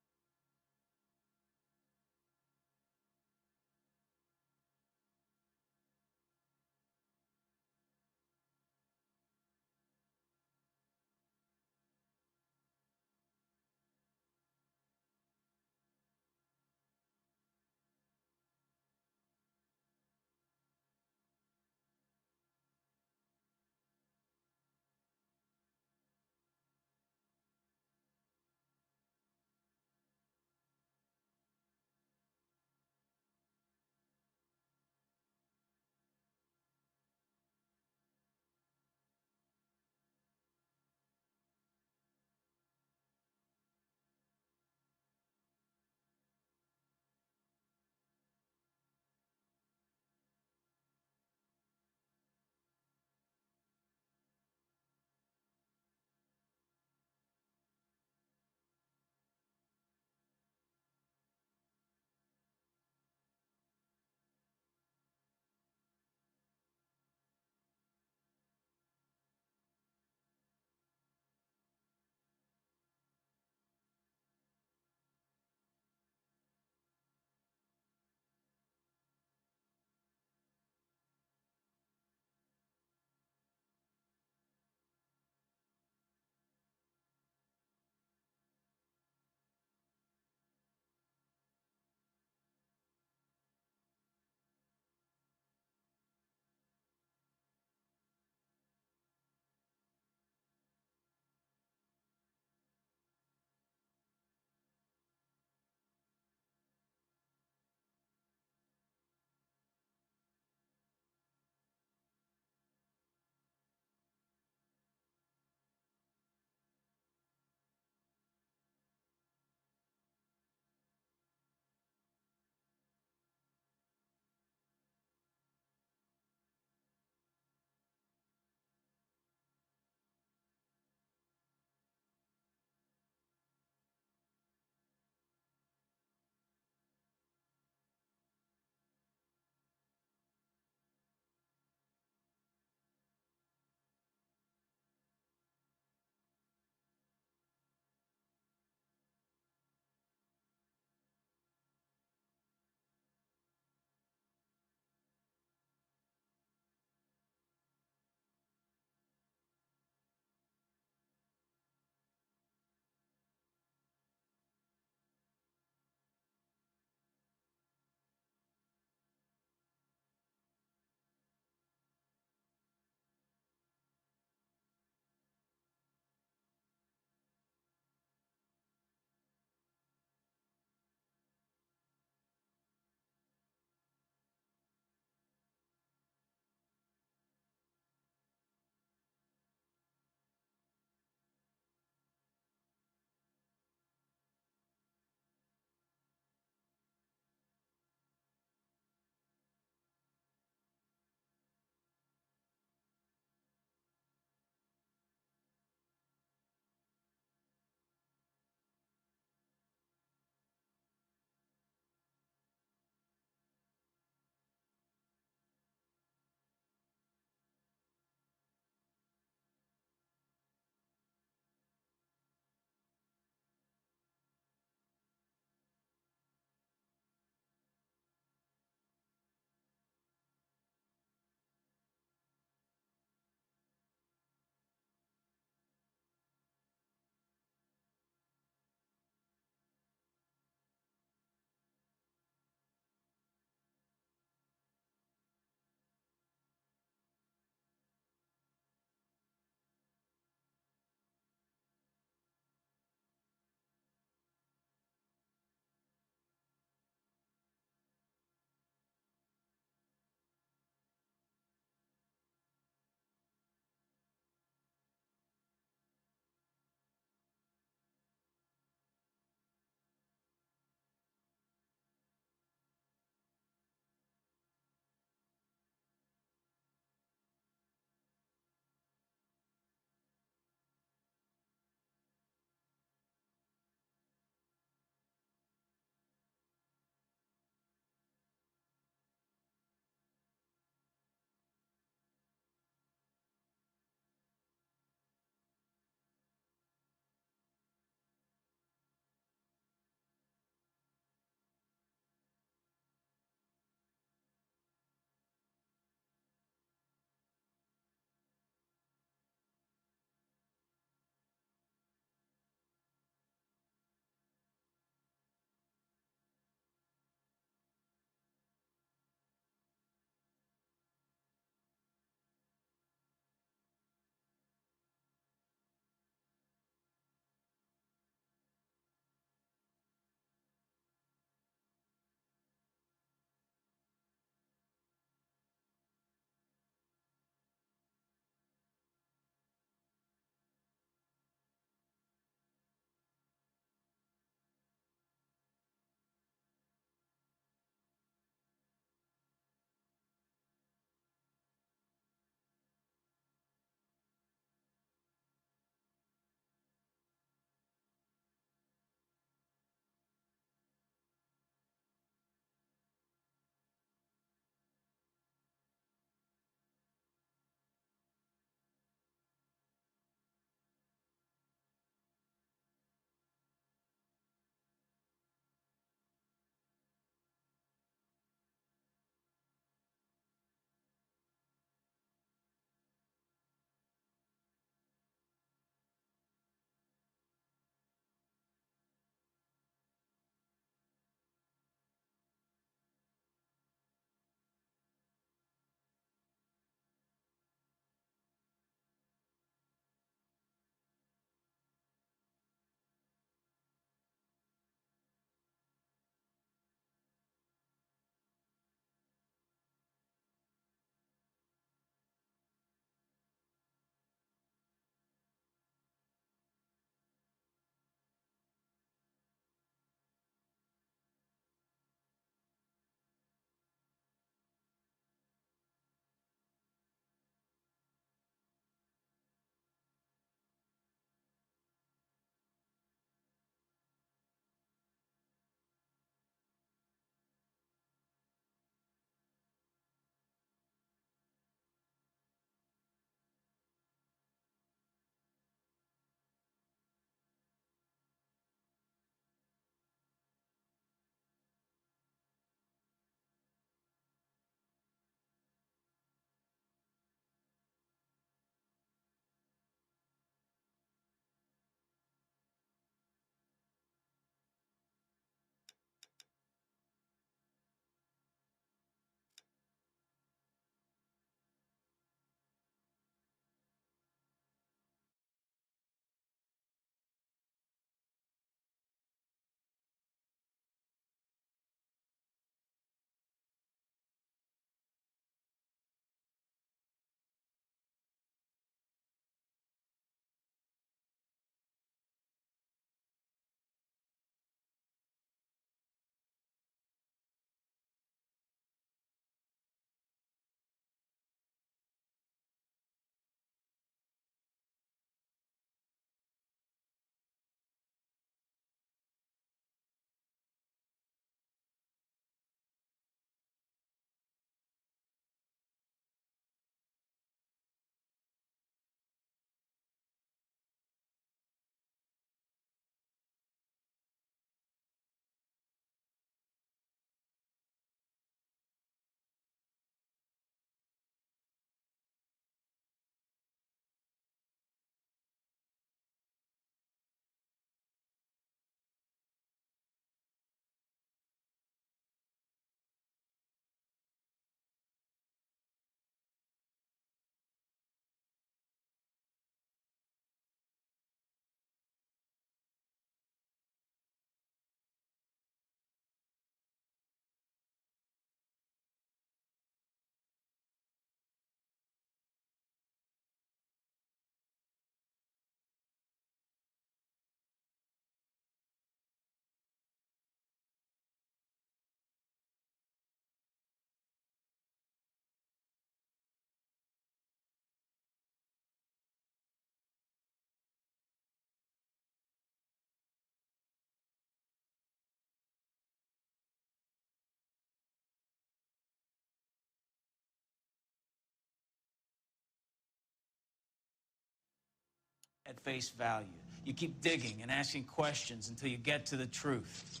H: at face value. You keep digging and asking questions until you get to the truth.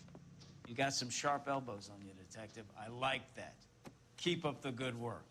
H: You got some sharp elbows on you, Detective. I like that. Keep up the good work.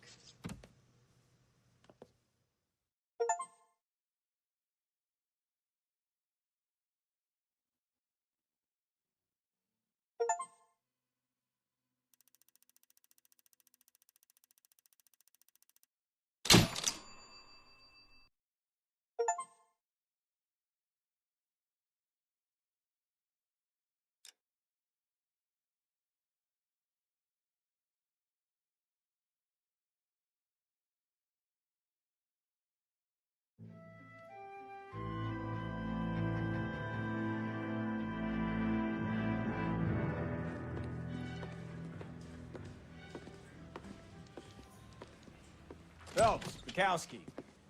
O: Phelps, Bukowski.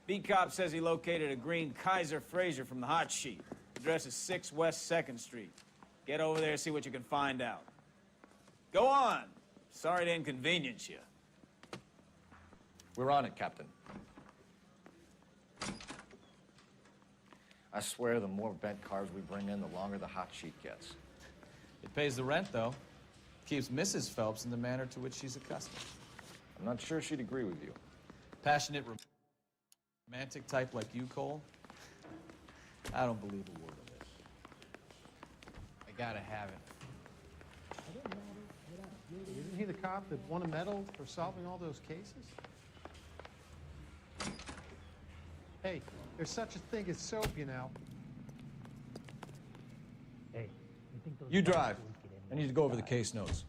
O: Beat cop says he located a green Kaiser Fraser from the hot sheet. Address is 6 West 2nd Street. Get over there and see what you can find out. Go on. Sorry to inconvenience you.
Q: We're on it, Captain. I swear the more bent cars we bring in, the longer the hot sheet gets.
C: It pays the rent, though. Keeps Mrs. Phelps in the manner to which she's accustomed.
Q: I'm not sure she'd agree with you.
C: Passionate, romantic type like you, Cole? I don't believe a word of it.
D: I gotta have it.
F: Isn't he the cop that won a medal for solving all those cases? Hey, there's such a thing as soap, you know.
D: Hey, you think those
Q: You drive. I need to go over the case notes.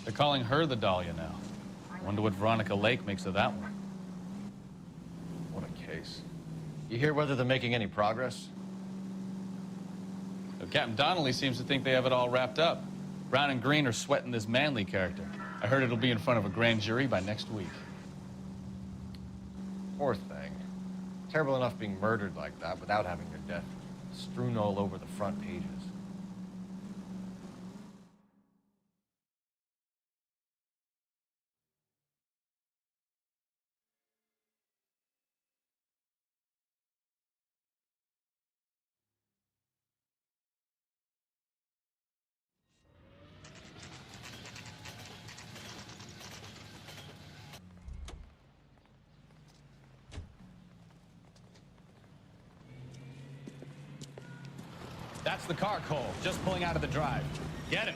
C: They're calling her the Dahlia now. Wonder what Veronica Lake makes of that one.
Q: What a case. You hear whether they're making any progress?
C: Well, Captain Donnelly seems to think they have it all wrapped up. Brown and Green are sweating this Manley character. I heard it'll be in front of a grand jury by next week.
Q: Poor thing. Terrible enough being murdered like that without having their death strewn all over the front pages.
C: That's the car, Cole. Just pulling out of the drive. Get him.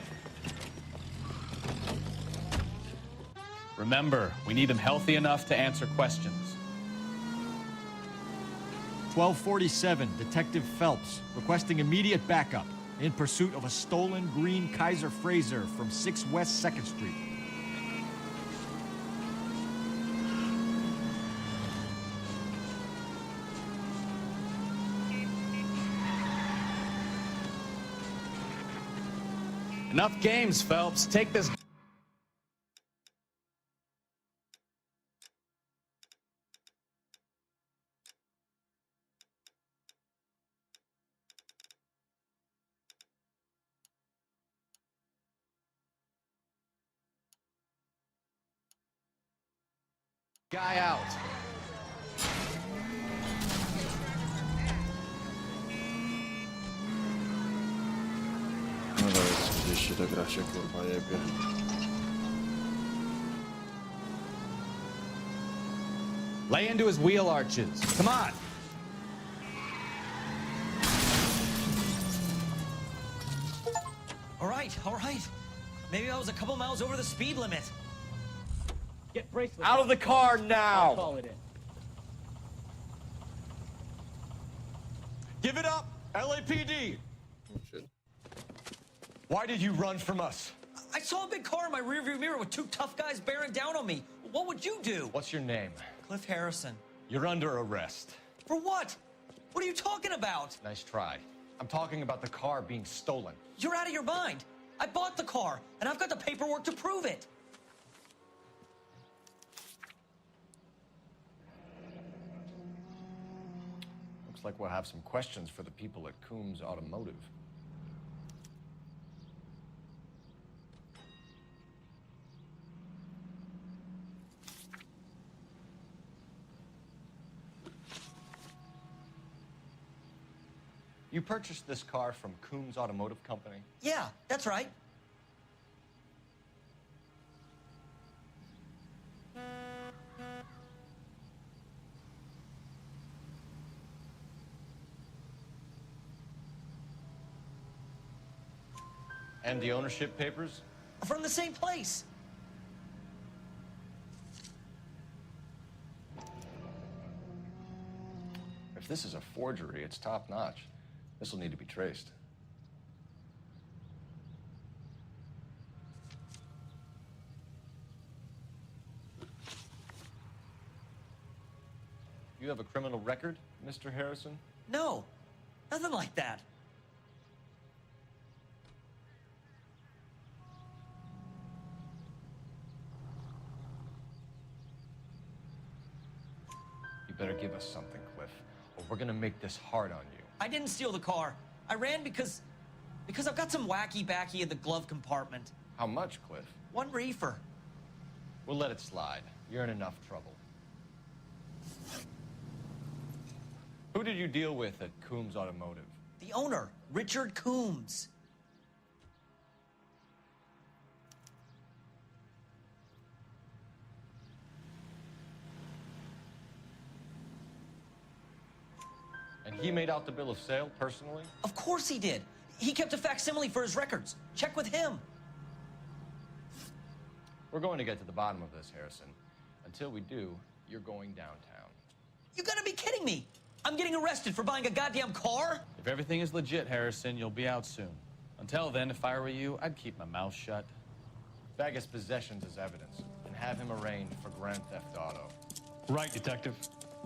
C: Remember, we need him healthy enough to answer questions.
K: 1247, Detective Phelps, requesting immediate backup in pursuit of a stolen green Kaiser Fraser from 6 West 2nd Street.
C: Enough games, Phelps. Take this.
Q: Guy out.
A: No dobra, gdzieś się ta gra się kurwa jebie.
C: Lay into his wheel arches. Come on.
L: All right. Maybe I was a couple miles over the speed limit.
O: Get bracelets.
Q: Out of the car now!
O: I'll call it in.
E: Give it up, LAPD!
A: Oh shit.
E: Why did you run from us?
L: I saw a big car in my rearview mirror with 2 tough guys bearing down on me. What would you do?
Q: What's your name?
L: Cliff Harrison.
E: You're under arrest.
L: For what? What are you talking about?
Q: Nice try. I'm talking about the car being stolen.
L: You're out of your mind. I bought the car, and I've got the paperwork to prove it.
Q: Looks like we'll have some questions for the people at Coombs Automotive. You purchased this car from Coombs Automotive Company?
L: Yeah, that's right.
Q: And the ownership papers?
L: From the same place.
Q: If this is a forgery, it's top-notch. This will need to be traced. You have a criminal record, Mr. Harrison?
L: No, nothing like that.
Q: You better give us something, Cliff, or we're gonna make this hard on you.
L: I didn't steal the car. I ran because I've got some wacky-backy in the glove compartment.
Q: How much, Cliff?
L: 1 reefer.
Q: We'll let it slide. You're in enough trouble. Who did you deal with at Coombs Automotive?
L: The owner, Richard Coombs.
Q: And he made out the bill of sale personally?
L: Of course he did. He kept a facsimile for his records. Check with him.
Q: We're going to get to the bottom of this, Harrison. Until we do, you're going downtown.
L: You gotta be kidding me. I'm getting arrested for buying a goddamn car?
C: If everything is legit, Harrison, you'll be out soon. Until then, if I were you, I'd keep my mouth shut.
Q: Bag his possessions as evidence and have him arraigned for grand theft auto.
C: Right, Detective.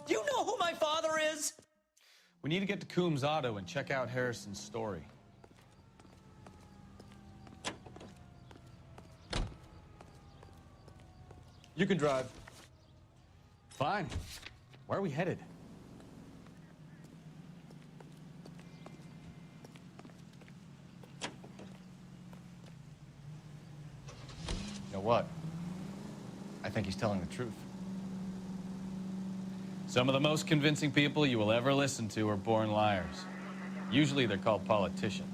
L: Do you know who my father is?
C: We need to get to Coombs Auto and check out Harrison's story. You can drive. Fine. Where are we headed?
Q: You know what? I think he's telling the truth.
C: Some of the most convincing people you will ever listen to are born liars. Usually they're called politicians.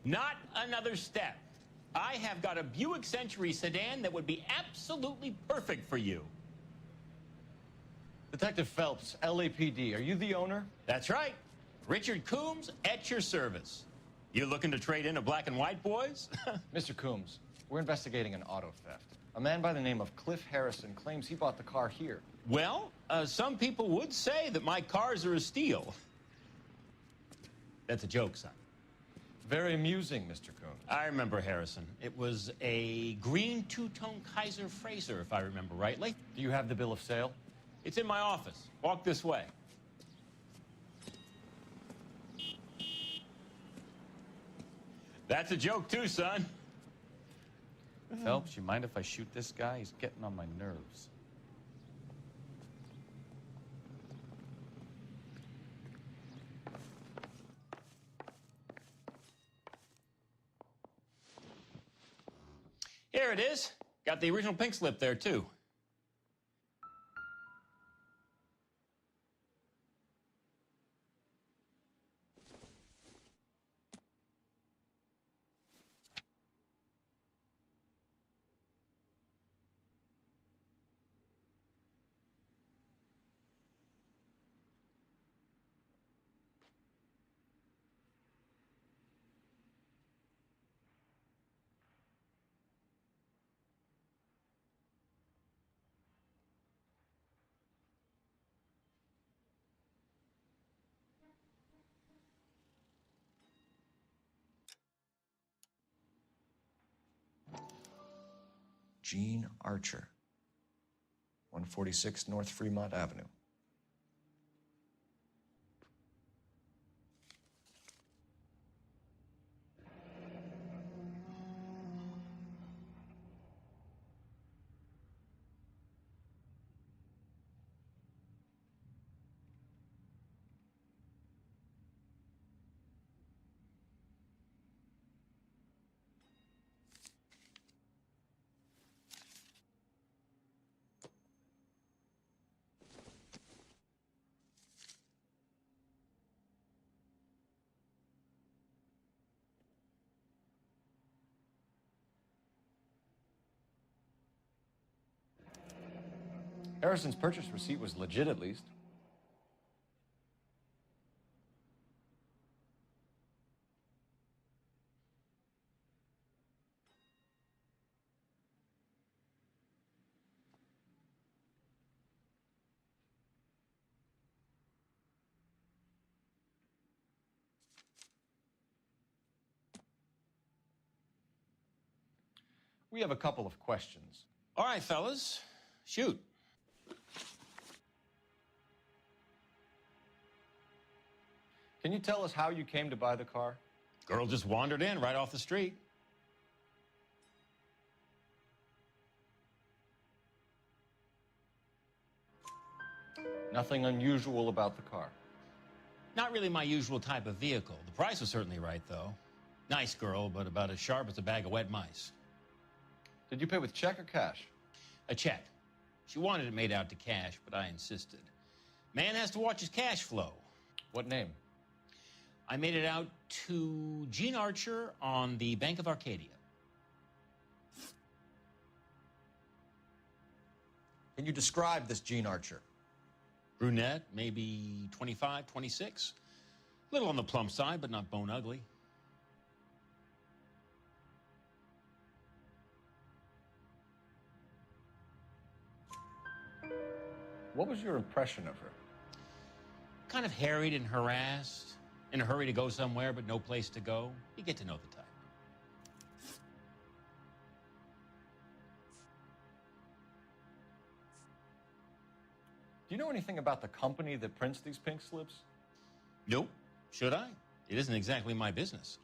B: Not another step. I have got a Buick Century sedan that would be absolutely perfect for you.
Q: Detective Phelps, LAPD, are you the owner?
B: That's right. Richard Coombs at your service. You looking to trade in a black and white, boys?
Q: Mr. Coombs, we're investigating an auto theft. A man by the name of Cliff Harrison claims he bought the car here.
B: Well, some people would say that my cars are a steal. That's a joke, son.
Q: Very amusing, Mr. Coombs.
B: I remember Harrison. It was a green two-tone Kaiser Frazer, if I remember rightly.
Q: Do you have the bill of sale?
B: It's in my office. Walk this way. That's a joke too, son.
C: Phelps, you mind if I shoot this guy? He's getting on my nerves.
B: Here it is. Got the original pink slip there, too.
Q: Gene Archer, 146 North Fremont Avenue. Harrison's purchase receipt was legit, at least. We have a couple of questions.
H: All right, fellas, shoot.
Q: Can you tell us how you came to buy the car?
H: Girl just wandered in right off the street.
Q: Nothing unusual about the car.
H: Not really my usual type of vehicle. The price was certainly right, though. Nice girl, but about as sharp as a bag of wet mice.
Q: Did you pay with check or cash?
H: A check. She wanted it made out to cash, but I insisted. Man has to watch his cash flow.
Q: What name?
H: I made it out to Gene Archer on the Bank of Arcadia.
Q: Can you describe this Gene Archer?
H: Brunette, maybe 25, 26. A little on the plump side, but not bone ugly.
Q: What was your impression of her?
H: Kind of harried and harassed. In a hurry to go somewhere, but no place to go. You get to know the type.
Q: Do you know anything about the company that prints these pink slips?
H: Nope. Should I? It isn't exactly my business.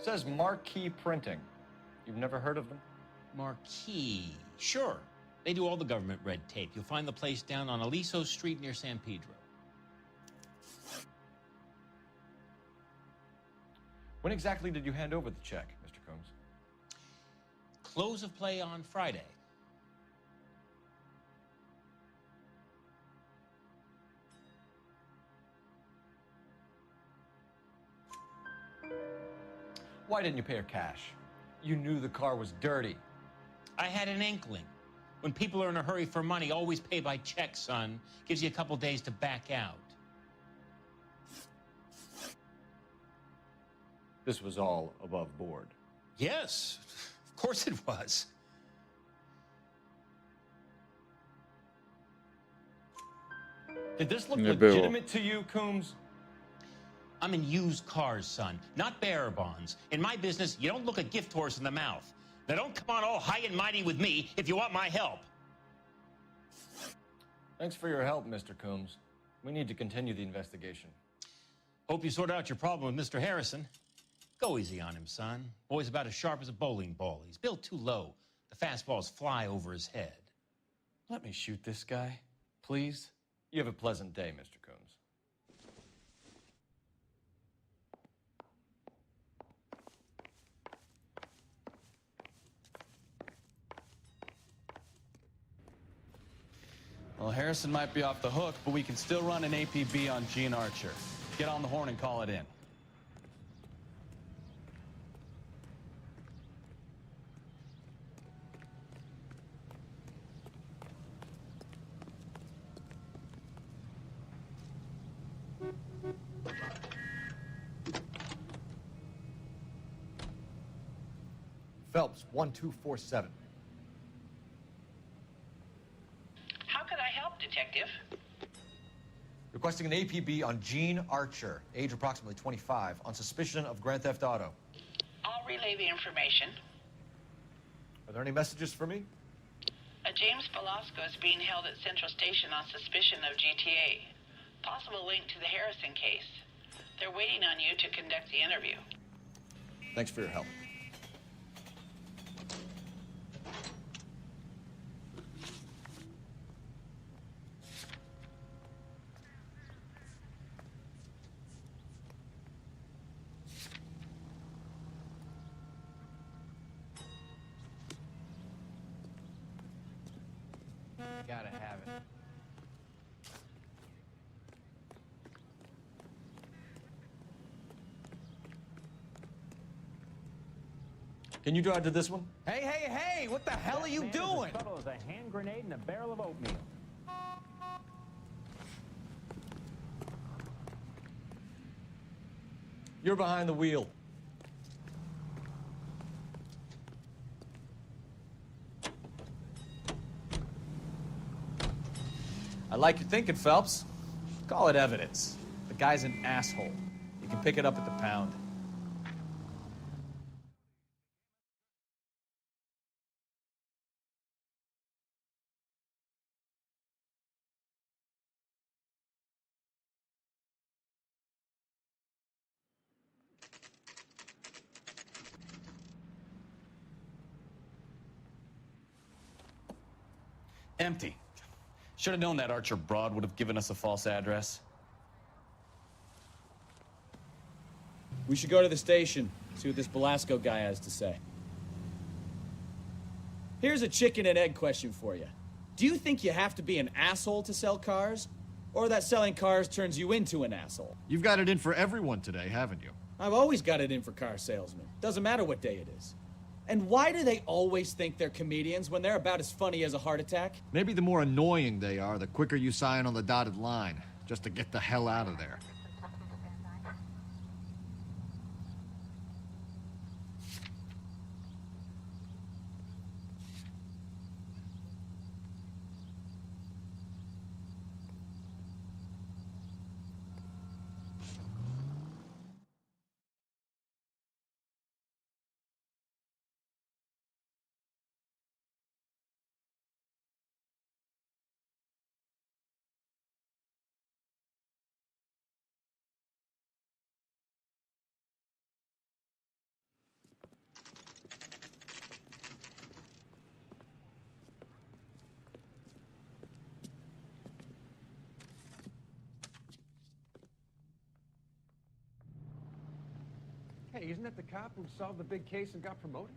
Q: It says Marquee Printing. You've never heard of them?
H: Marquee. Sure. They do all the government red tape. You'll find the place down on Aliso Street near San Pedro.
Q: When exactly did you hand over the check, Mr. Combs?
H: Close of play on Friday.
Q: Why didn't you pay her cash? You knew the car was dirty.
H: I had an inkling. When people are in a hurry for money, always pay by check, son. Gives you a couple days to back out.
Q: This was all above board.
H: Yes, of course it was.
Q: Did this look
A: Nie było.
Q: legitimate to you, Coombs?
H: I'm in used cars, son, not bearer bonds. In my business, you don't look a gift horse in the mouth. Now don't come on all high and mighty with me if you want my help.
Q: Thanks for your help, Mr. Coombs. We need to continue the investigation.
H: Hope you sort out your problem with Mr. Harrison. Go easy on him, son. Boy's about as sharp as a bowling ball. He's built too low. The fastballs fly over his head.
Q: Let me shoot this guy, please. You have a pleasant day, Mr. Coombs.
C: Well, Harrison might be off the hook, but we can still run an APB on Gene Archer. Get on the horn and call it in.
Q: Phelps, 1247.
G: How could I help, Detective?
Q: Requesting an APB on Gene Archer, age approximately 25, on suspicion of grand theft auto.
G: I'll relay the information.
Q: Are there any messages for me?
G: A James Velasco is being held at Central Station on suspicion of GTA. Possible link to the Harrison case. They're waiting on you to conduct the interview.
Q: Thanks for your help.
S: Gotta have it.
C: Can you drive to this one?
L: Hey, hey, hey! What the hell are you doing?
B: As subtle as a hand grenade in a barrel of oatmeal.
C: You're behind the wheel. I like your thinking, Phelps. Call it evidence. The guy's an asshole. You can pick it up at the pound. Empty. Should have known that Archer broad would have given us a false address.
O: We should go to the station, see what this Belasco guy has to say. Here's a chicken and egg question for you. Do you think you have to be an asshole to sell cars? Or that selling cars turns you into an asshole?
K: You've got it in for everyone today, haven't you?
O: I've always got it in for car salesmen. Doesn't matter what day it is. And why do they always think they're comedians when they're about as funny as a heart attack?
K: Maybe the more annoying they are, the quicker you sign on the dotted line, just to get the hell out of there.
F: Hey, isn't that the cop who solved the big case and got promoted?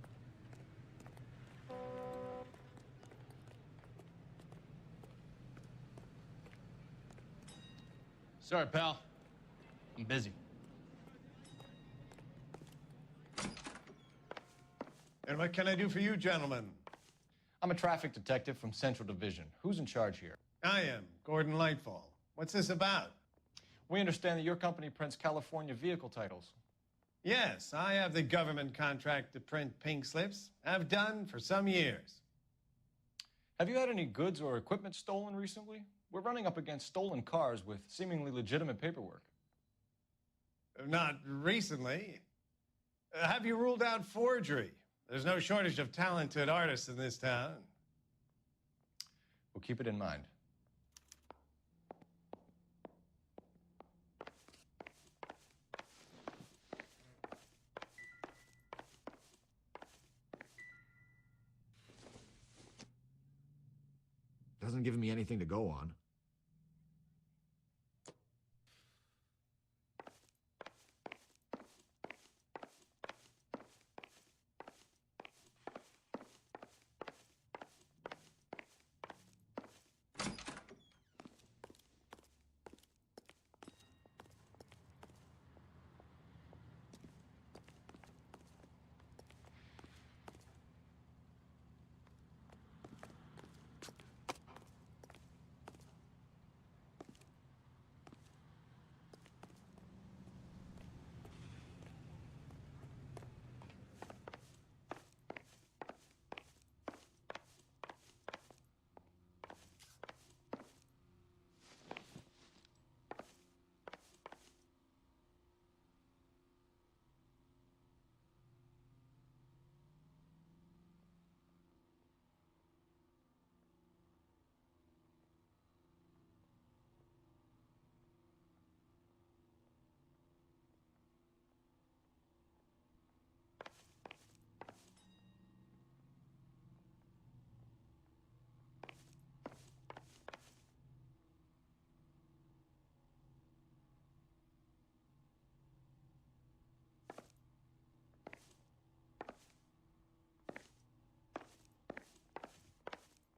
C: Sorry, pal. I'm busy.
F: And what can I do for you, gentlemen?
Q: I'm a traffic detective from Central Division. Who's in charge here?
F: I am, Gordon Lightfall. What's this about?
Q: We understand that your company prints California vehicle titles.
F: Yes, I have the government contract to print pink slips. I've done for some years.
Q: Have you had any goods or equipment stolen recently? We're running up against stolen cars with seemingly legitimate paperwork.
F: Not recently. Have you ruled out forgery? There's no shortage of talented artists in this town.
Q: We'll keep it in mind.
K: Doesn't give me anything to go on.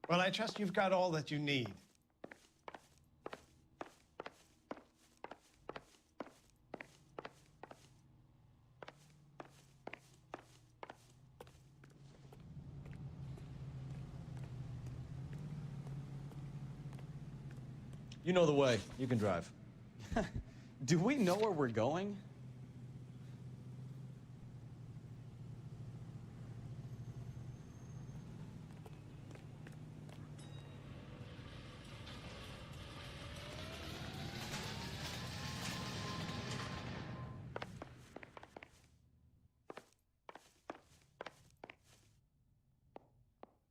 F: Well, I trust you've got all that you need.
C: You know the way. You can drive. Do we know where we're going?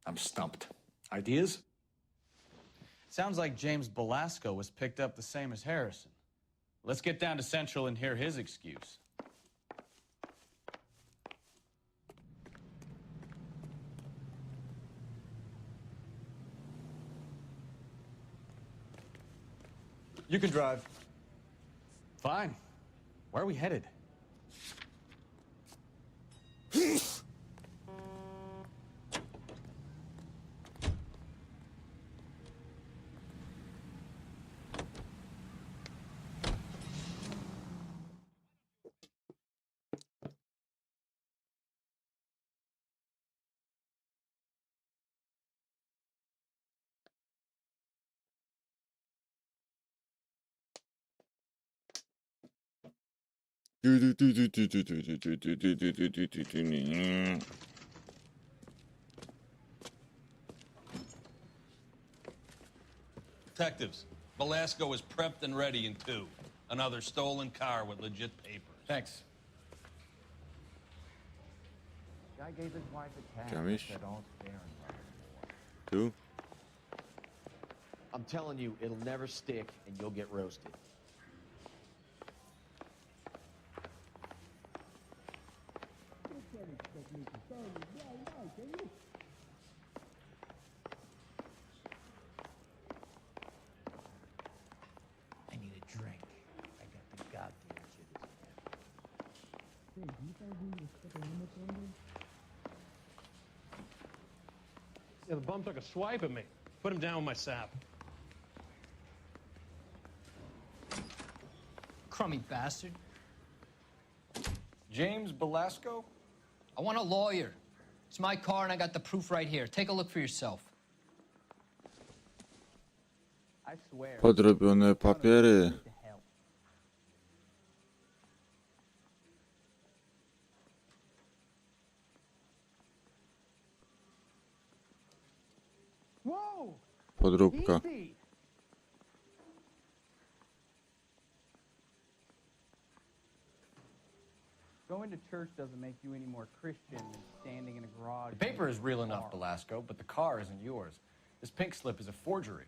E: I'm stumped. Ideas?
C: Sounds like James Belasco was picked up the same as Harrison. Let's get down to Central and hear his excuse. You can drive. Fine. Where are we headed?
F: Detectives, Belasco is prepped and ready in 2. Another stolen car with legit papers.
C: Thanks.
D: Guy gave his wife a tap.
A: Gamish.
D: Said all's fair in love.
A: 2.
I: I'm telling you, it'll never stick, and you'll get roasted.
D: I need a drink. I got the goddamn
R: Yeah, the bum took a swipe at me. Put him down with my sap.
V: Crummy bastard.
Q: James Belasco?
V: I want a lawyer. It's my car and I got the proof right here. Take a look for yourself.
D: I swear.
A: Podrobione papiery.
D: Whoa!
A: Podróbka.
D: Easy. Going to church doesn't make you any more Christian than standing in a garage.
Q: The paper is real enough, Belasco, but the car isn't yours. This pink slip is a forgery.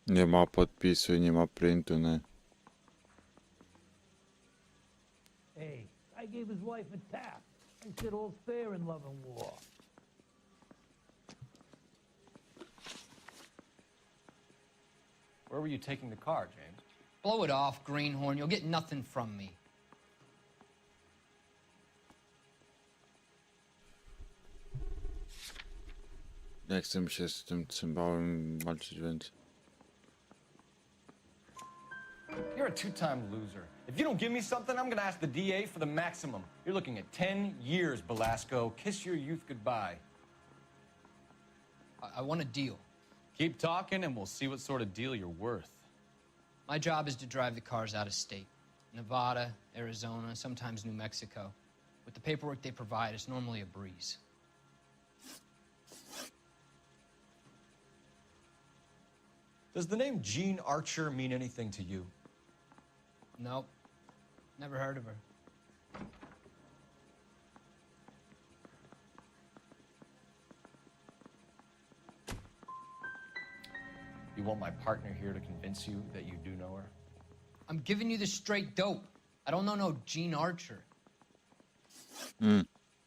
A: Nie ma podpisu, nie ma printu, ne?
D: Hey, I gave his wife a tap. I said all's fair in love and war.
Q: Where were you taking the car, James?
V: Blow it off, greenhorn. You'll get nothing from me.
A: Nie chcę mi się z tym cymbałem walczyć więcej.
Q: You're a two-time loser. If you don't give me something, I'm gonna ask the DA for the maximum. You're looking at 10 years, Belasco. Kiss your youth goodbye.
V: I want a deal.
C: Keep talking and we'll see what sort of deal you're worth.
V: My job is to drive the cars out of state. Nevada, Arizona, sometimes New Mexico. With the paperwork they provide, it's normally a breeze.
E: Does the name Jean Archer mean anything to you?
V: Nope. Never heard of her.
Q: You want my partner here to convince you that you do know her?
V: I'm giving you the straight dope. I don't know no Jean Archer.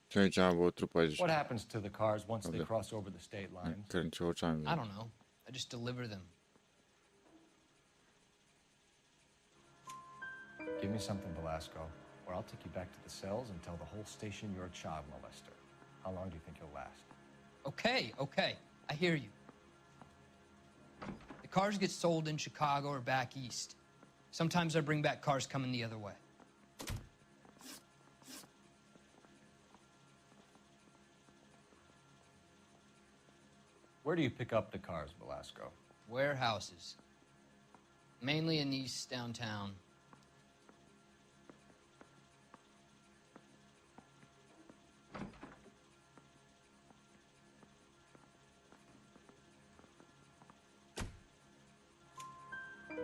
A: Czyli trzeba było tu powiedzieć.
Q: What happens to the cars once they
A: Dobra.
Q: cross over the state lines?
A: Kręcił oczami.
V: I don't know. I just deliver them.
Q: Give me something, Belasco.
E: or I'll take you back to the cells and tell the whole station you're a child molester. How long do you think you'll last?
V: Okay, okay. I hear you. The cars get sold in Chicago or back east. Sometimes I bring back cars coming the other way.
E: Where do you pick up the cars, Velasco?
V: Warehouses. Mainly in East downtown.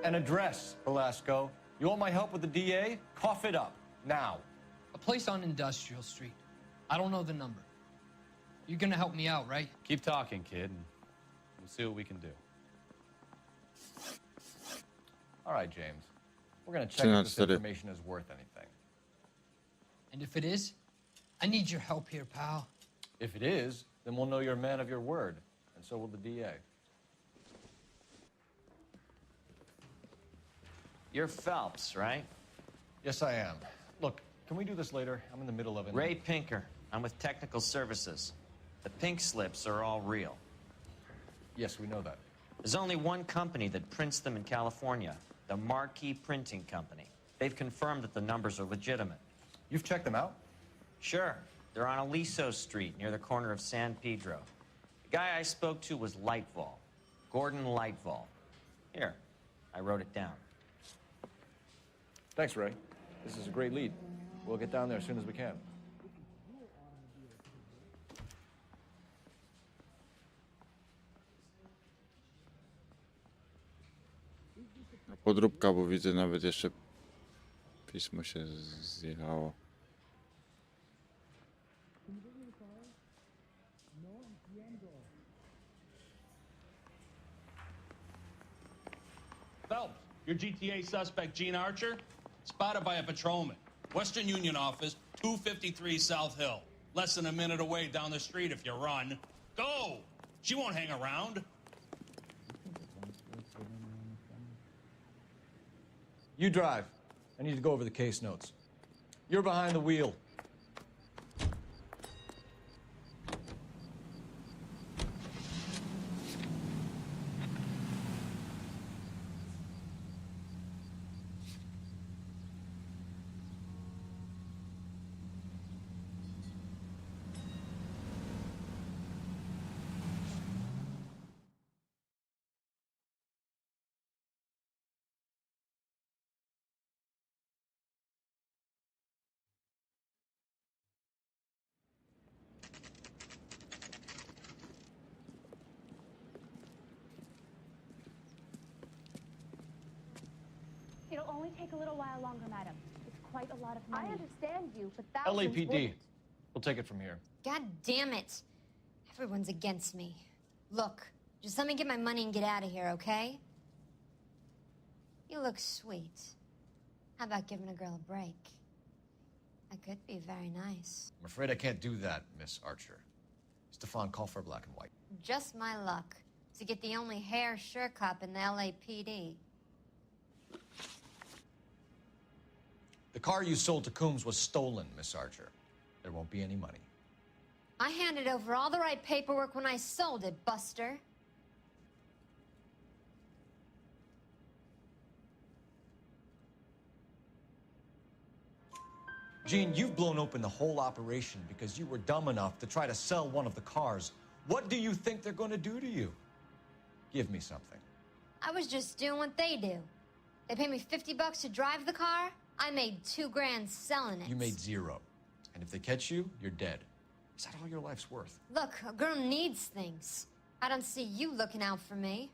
E: An address, Velasco. You want my help with the DA? Cough it up, now.
V: A place on Industrial Street. I don't know the number. You're gonna help me out, right?
E: Keep talking, kid, and we'll see what we can do. All right, James. We're gonna check if this information is worth anything.
V: And if it is, I need your help here, pal.
E: If it is, then we'll know you're a man of your word, and so will the DA.
H: You're Phelps, right?
E: Yes, I am. Look, can we do this later? I'm in the middle of it.
H: Ray Pinker. I'm with Technical Services. The pink slips are all real.
E: Yes, we know that.
H: There's only one company that prints them in California, the Marquee Printing Company. They've confirmed that the numbers are legitimate.
E: You've checked them out?
H: Sure. They're on Aliso Street, near the corner of San Pedro. The guy I spoke to was Lightval. Gordon Lightval. Here, I wrote it down.
E: Thanks, Ray. This is a great lead. We'll get down there as soon as we can.
A: Podróbka, bo widzę nawet jeszcze pismo się zjechało.
J: Phelps, your GTA suspect, Gene Archer, spotted by a patrolman. Western Union office, 253 South Hill. Less than a minute away down the street if you run. Go! She won't hang around.
E: You drive. I need to go over the case notes. You're behind the wheel.
N: It'll only take a little while longer, madam. It's quite a lot of money. I understand you, but that
E: LAPD. We'll take it from here.
M: God damn it. Everyone's against me. Look, just let me get my money and get out of here, okay? You look sweet. How about giving a girl a break? I could be very nice.
E: I'm afraid I can't do that, Miss Archer. Stefan, call for black and white.
M: Just my luck to get the only hair sure cop in the LAPD.
E: The car you sold to Coombs was stolen, Miss Archer. There won't be any money.
M: I handed over all the right paperwork when I sold it, Buster.
E: Gene, you've blown open the whole operation because you were dumb enough to try to sell one of the cars. What do you think they're going to do to you? Give me something.
M: I was just doing what they do. They pay me $50 to drive the car. I made $2 grand selling it.
E: You made zero. And if they catch you, you're dead. Is that all your life's worth?
M: Look, a girl needs things. I don't see you looking out for me.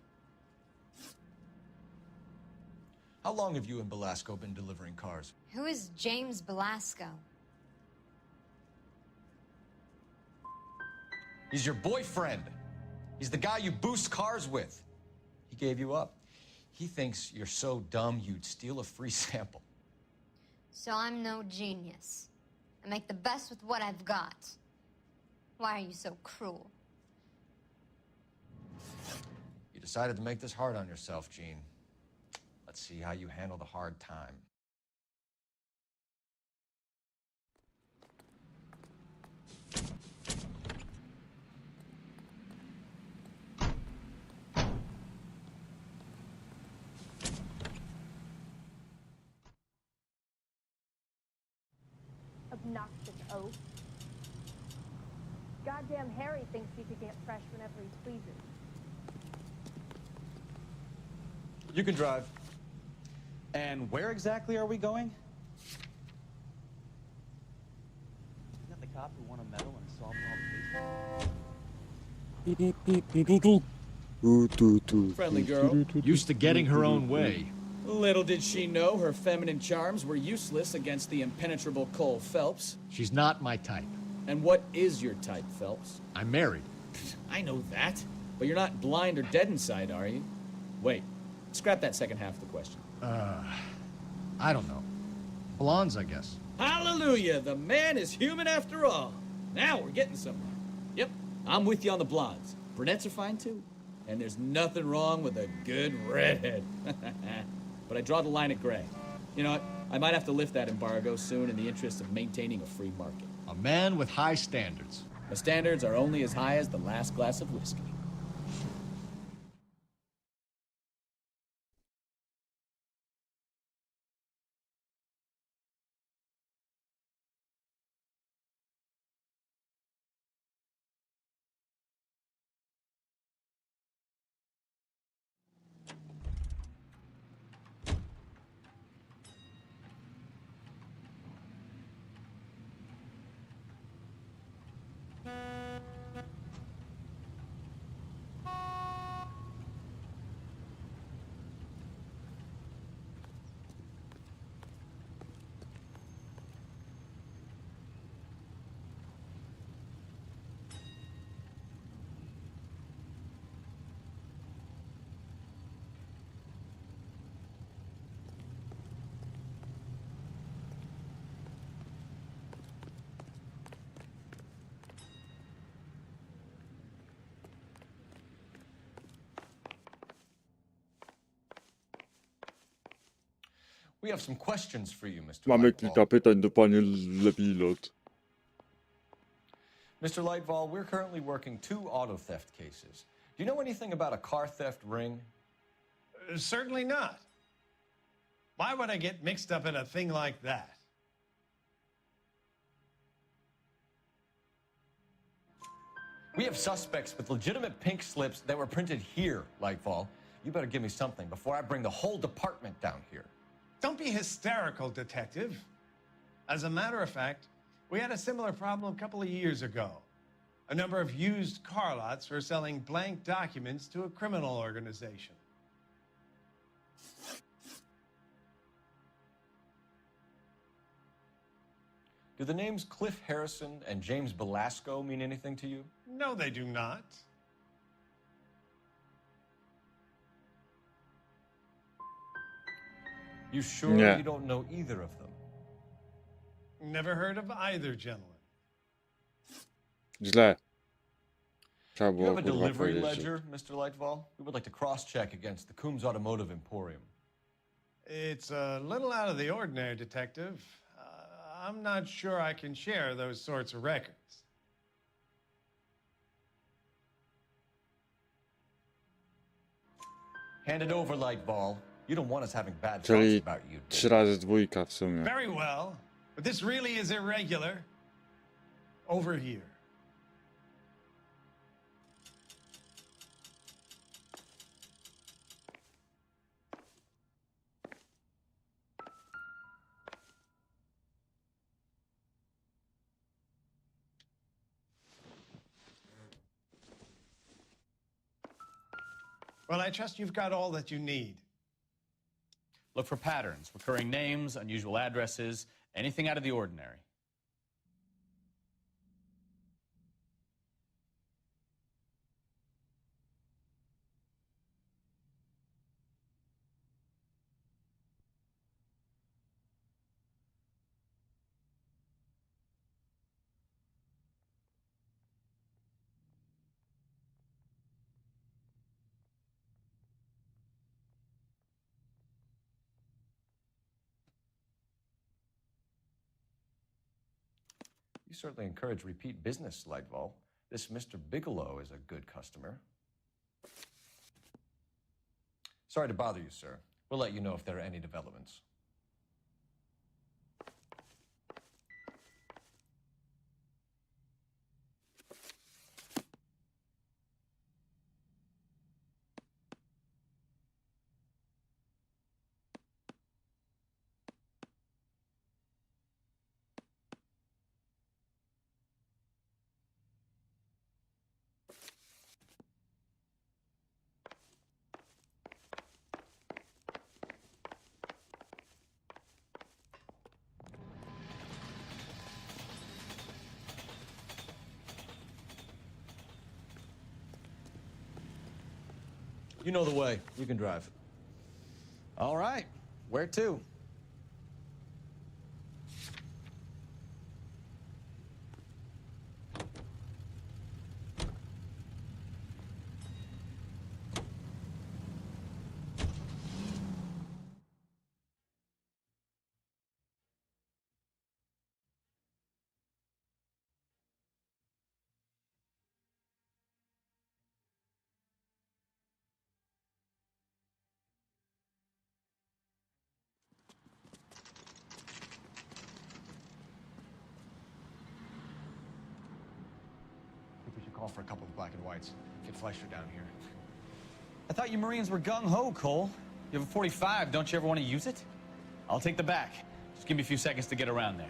E: How long have you and Belasco been delivering cars?
M: Who is James Belasco?
E: He's your boyfriend. He's the guy you boost cars with. He gave you up. He thinks you're so dumb you'd steal a free sample.
M: So I'm no genius. I make the best with what I've got. Why are you so cruel?
E: You decided to make this hard on yourself, Gene. Let's see how you handle the hard time.
N: obnoxious oaf. Goddamn Harry thinks he could get fresh whenever he pleases.
C: You can drive. And where exactly are we going?
I: Isn't that the cop who won a medal and solved all the cases?
K: Friendly girl. Used to getting her own way.
O: Little did she know her feminine charms were useless against the impenetrable Cole Phelps.
K: She's not my type.
O: And what is your type, Phelps?
K: I'm married.
O: I know that, but you're not blind or dead inside, are you? Wait, scrap that second half of the question.
K: I don't know. Blondes, I guess.
O: Hallelujah, the man is human after all. Now we're getting somewhere. Yep, I'm with you on the blondes. Brunettes are fine too. And there's nothing wrong with a good redhead. But I draw the line at gray. You know what? I might have to lift that embargo soon in the interest of maintaining a free market.
K: A man with high standards.
O: The standards are only as high as the last glass of whiskey.
Q: We have some questions for you, Mr.
A: Mamy
Q: Lightball.
A: kilka pytań do pani Lepilot.
Q: Mr. Lightball, we're currently working 2 auto theft cases. Do you know anything about a car theft ring?
R: Certainly not. Why would I get mixed up in a thing like that?
Q: We have suspects with legitimate pink slips that were printed here, Lightball. You better give me something before I bring the whole department down here.
R: Don't be hysterical, Detective. As a matter of fact, we had a similar problem a couple of years ago. A number of used car lots were selling blank documents to a criminal organization.
Q: Do the names Cliff Harrison and James Belasco mean anything to you?
R: No, they do not.
Q: You sure
A: Yeah.
Q: you don't know either of them?
R: Never heard of either gentleman.
A: Źle. Trzeba
Q: Do you
A: było
Q: have a
A: kurwa
Q: delivery
A: powiedzieć.
Q: ledger, Mr. Lightball? We would like to cross-check against the Coombs Automotive Emporium.
R: It's a little out of the ordinary, Detective. I'm not sure I can share those sorts of records.
Q: Hand it over, Lightball. You don't want us having bad thoughts
A: Czyli
Q: about you.
A: 3 razy dwójka w sumie.
R: Very well, but this really is irregular. Over here. Well, I trust you've got all that you need.
C: Look for patterns, recurring names, unusual addresses, anything out of the ordinary.
Q: You certainly encourage repeat business, Lightball. This Mr. Bigelow is a good customer. Sorry to bother you, sir. We'll let you know if there are any developments.
E: You know the way. You can drive.
C: All right. Where to?
E: Call for a couple of black and whites. Get Fleischer down here.
C: I thought you Marines were gung-ho, Cole. You have a 45. Don't you ever want to use it? I'll take the back. Just give me a few seconds to get around there.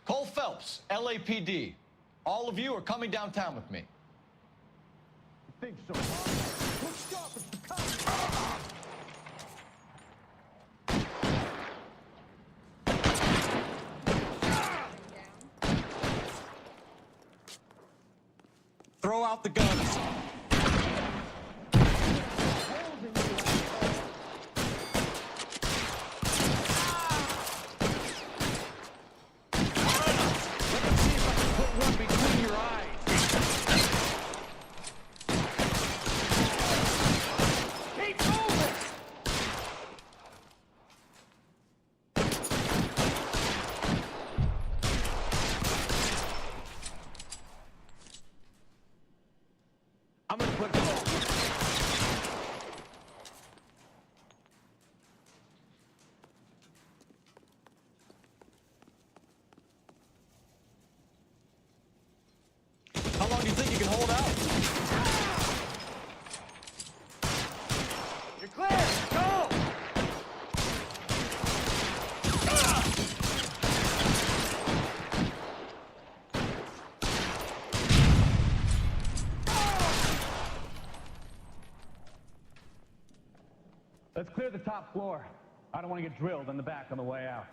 E: Cole Phelps, LAPD. All of you are coming downtown with me.
S: I think so, Mark. Don't stop. It's the cops.
C: Throw out the guns. I'm gonna put How long do you think you can hold out? You're clear! Go!
S: Let's clear the top floor. I don't want to get drilled in the back on the way out.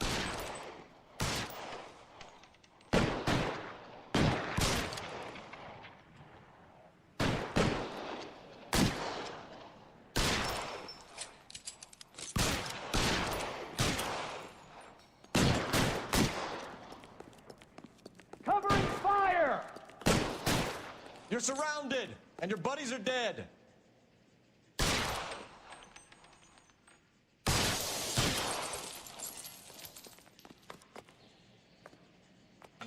E: Covering fire! You're surrounded, and your buddies are dead.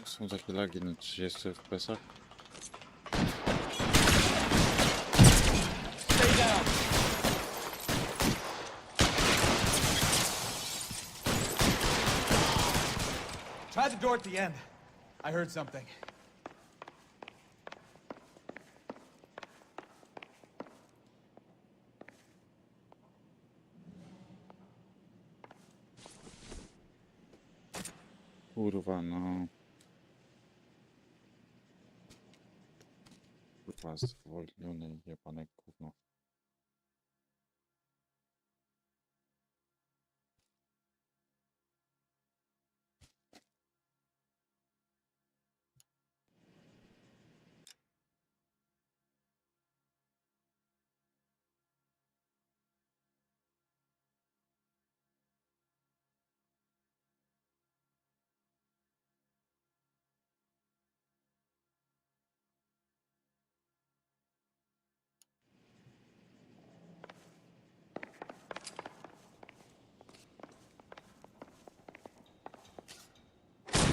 A: Są takie lagi na 30 FPS-ach.
C: Stay down. Try the door at the end. I heard something.
A: Kurwa, no. Kurwa, zwolnione jebane gówno.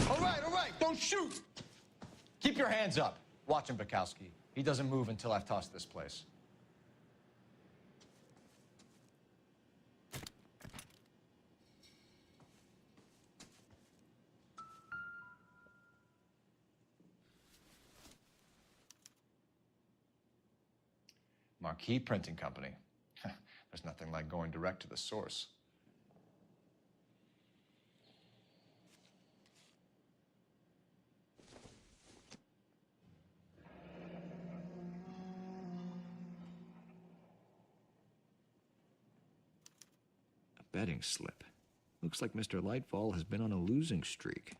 E: All right, don't shoot! Keep your hands up. Watch him, Bukowski. He doesn't move until I've tossed this place. Marquee Printing Company. There's nothing like going direct to the source.
K: betting slip. Looks like Mr. Lightfall has been on a losing streak.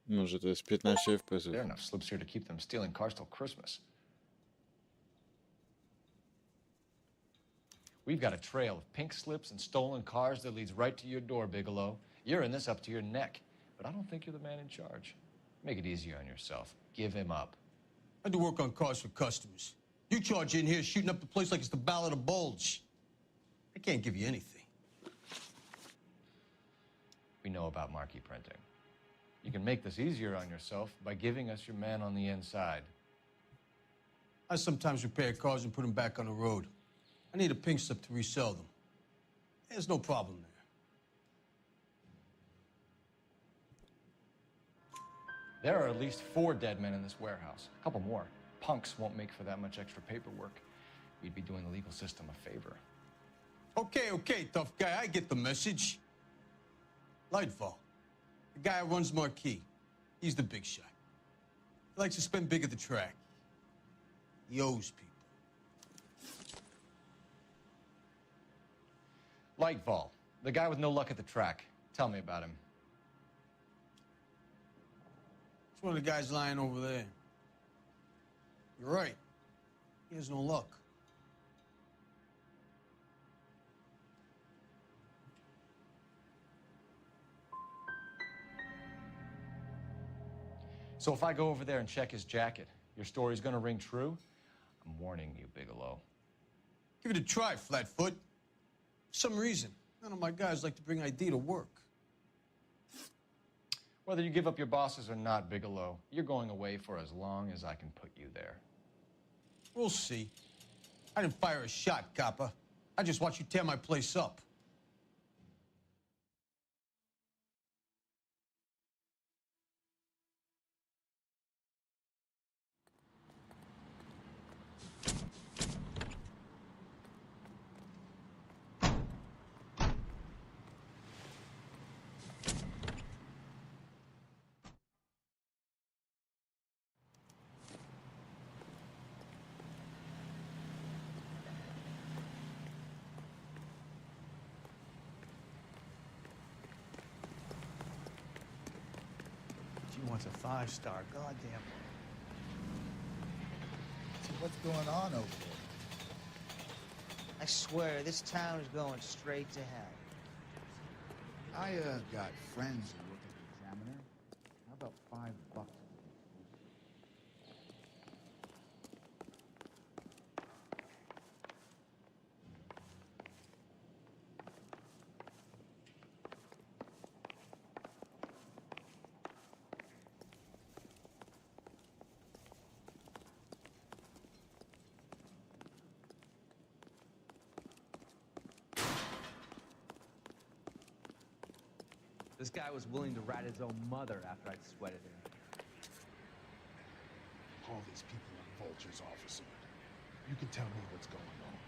A: Może to jest 15 FPS-ów.
Q: There are enough slips here to keep them stealing cars till Christmas. We've got a trail of pink slips and stolen cars that leads right to your door, Bigelow. You're in this up to your neck, but I don't think you're the man in charge. Make it easier on yourself. Give him up.
J: I do work on cars for customers. You charge in here shooting up the place like it's the Ballad of Bulge. I can't give you anything.
Q: We know about marquee printing. You can make this easier on yourself by giving us your man on the inside.
J: I sometimes repair cars and put them back on the road. I need a pink slip to resell them. There's no problem there.
Q: There are at least 4 dead men in this warehouse. A couple more. Punks won't make for that much extra paperwork. We'd be doing the legal system a favor.
J: Okay, tough guy. I get the message. Lightfall, the guy who runs Marquee. He's the big shot. He likes to spend big at the track. He owes people.
Q: Lightfall, the guy with no luck at the track. Tell me about him.
J: It's one of the guys lying over there. You're right. He has no luck.
Q: So if I go over there and check his jacket, your story's gonna ring true? I'm warning you, Bigelow.
J: Give it a try, Flatfoot. For some reason, none of my guys like to bring ID to work.
Q: Whether you give up your bosses or not, Bigelow, you're going away for as long as I can put you there.
J: We'll see. I didn't fire a shot, copper. I just watched you tear my place up.
S: She wants a 5-star, goddamn. See what's going on over there.
I: I swear, this town is going straight to hell.
S: I got friends who work at the Examiner. How about $5?
I: This guy was willing to rat his own mother after I'd sweated him.
P: All these people are vultures, officer. You can tell me what's going on.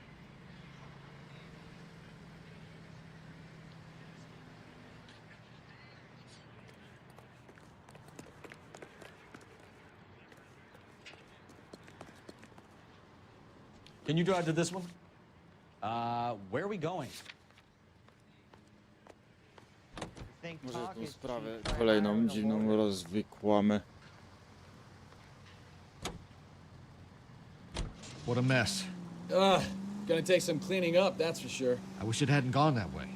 C: Can you drive to this one?
I: Where are we going?
A: Może tą sprawę kolejną dziwną rozwikłamy.
K: What a mess.
O: Gonna take some cleaning up, that's for sure.
K: I wish it hadn't gone that way.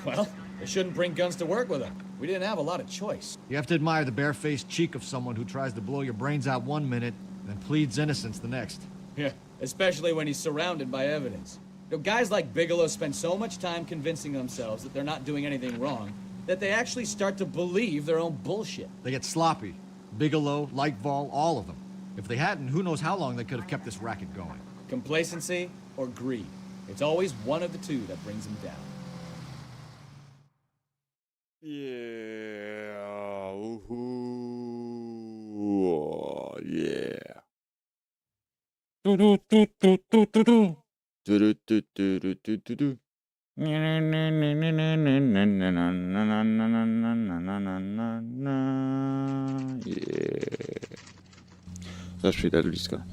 O: Well, they shouldn't bring guns to work with them. We didn't have a lot of choice.
K: You have to admire the barefaced cheek of someone who tries to blow your brains out one minute, then pleads innocence the next.
O: Yeah, especially when he's surrounded by evidence. You know, guys like Bigelow spend so much time convincing themselves that they're not doing anything wrong, that they actually start to believe their own bullshit.
K: They get sloppy. Bigelow, Lightfall, all of them. If they hadn't, who knows how long they could have kept this racket going.
O: Complacency or greed. It's always one of the two that brings them down.
A: Yeah. Yeah. Tyry, ty, tyry, ty, ty, ty. Yeah. Zaraz przyjdę do bliska.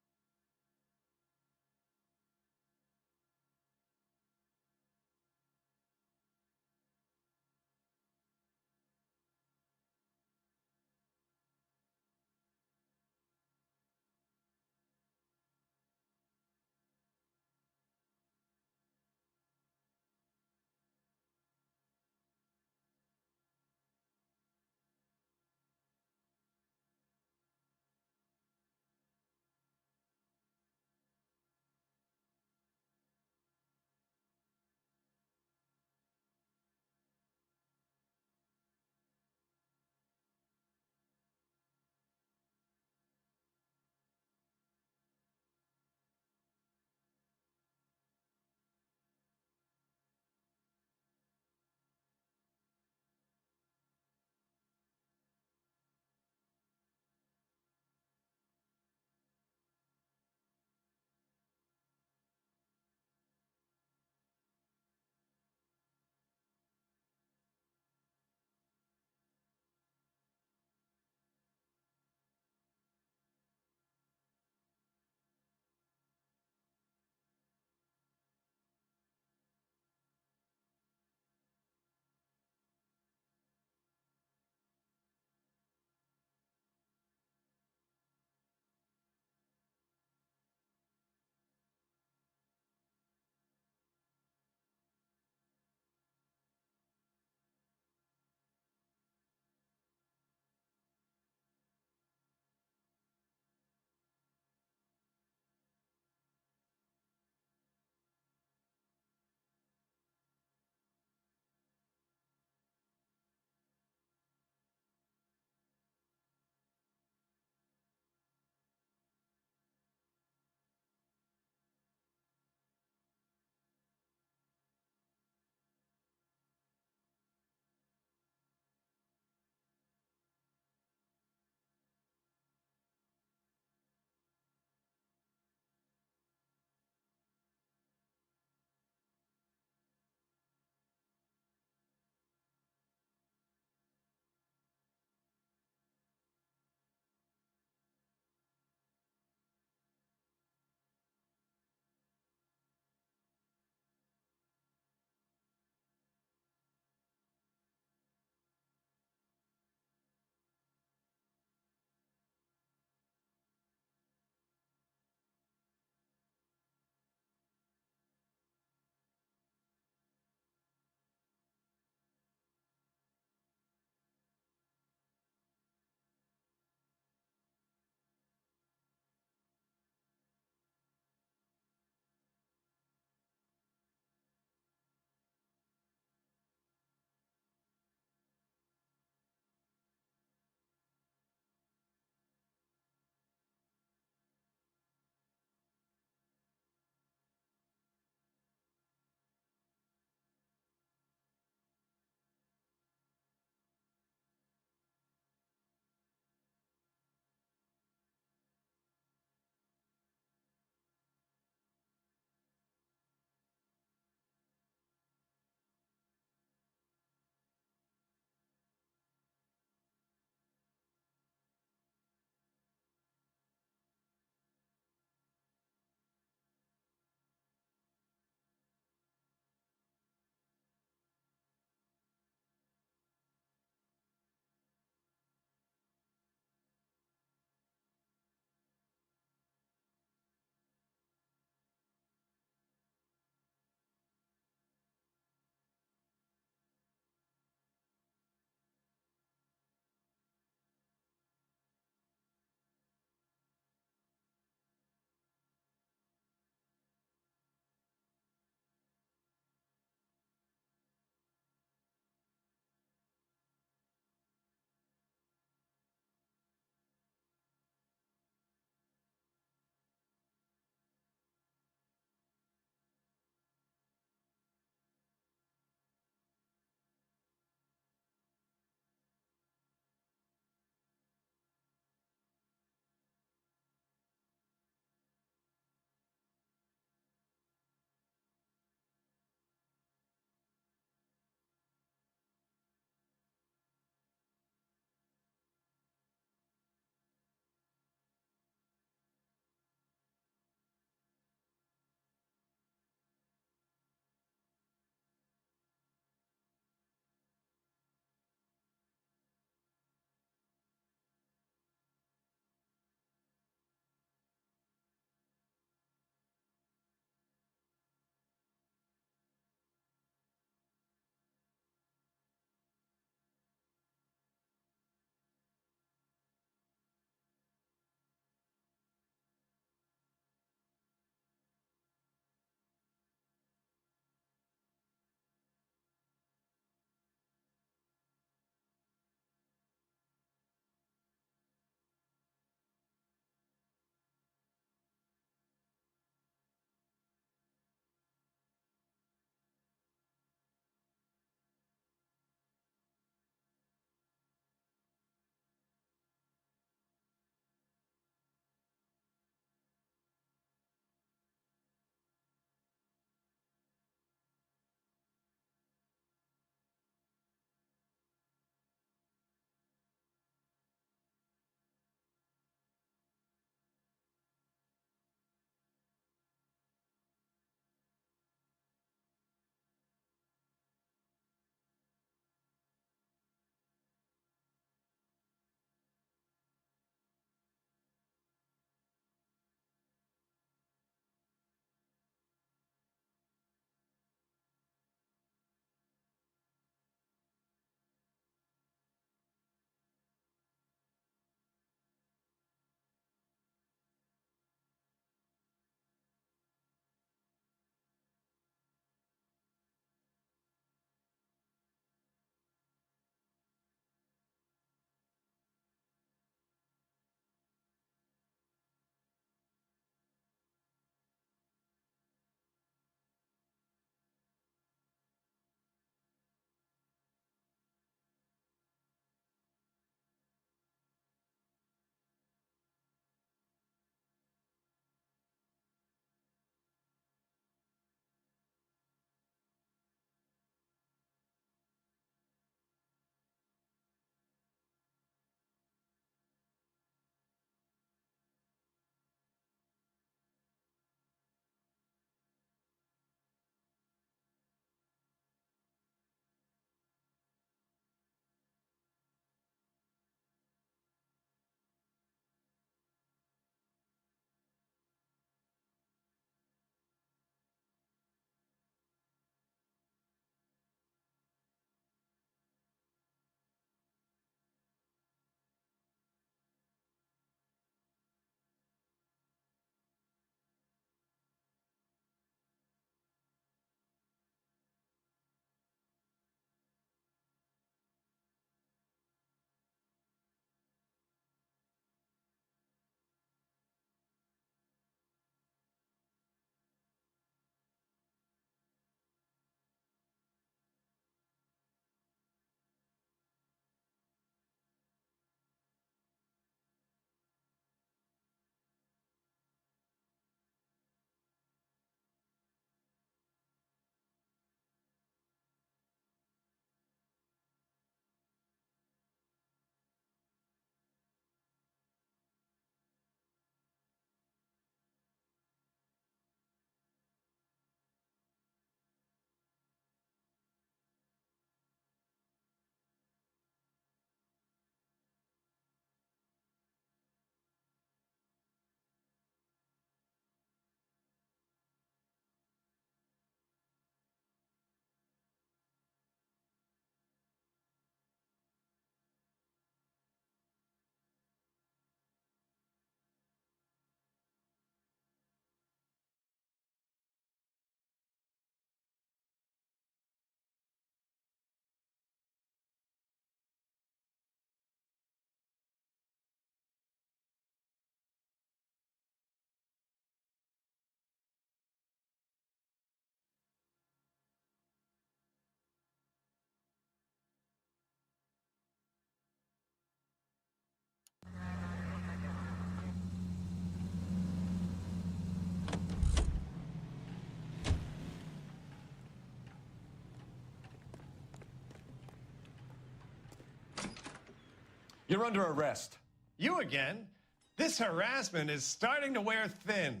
E: You're under arrest.
R: You again? This harassment is starting to wear thin.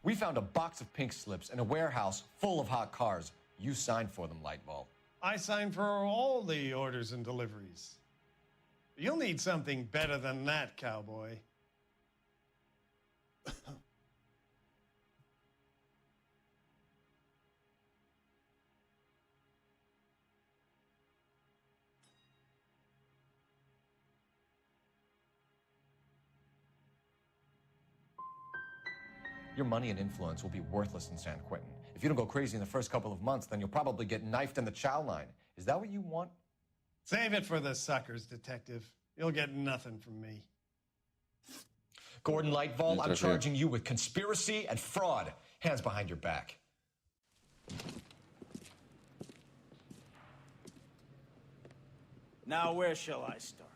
E: We found a box of pink slips in a warehouse full of hot cars. You signed for them, Lightbulb.
R: I signed for all the orders and deliveries. You'll need something better than that, cowboy.
E: Your money and influence will be worthless in San Quentin. If you don't go crazy in the first couple of months, then you'll probably get knifed in the chow line. Is that what you want?
R: Save it for the suckers, Detective. You'll get nothing from me.
E: Gordon Lightbulb, I'm charging you with conspiracy and fraud. Hands behind your back.
O: Now, where shall I start?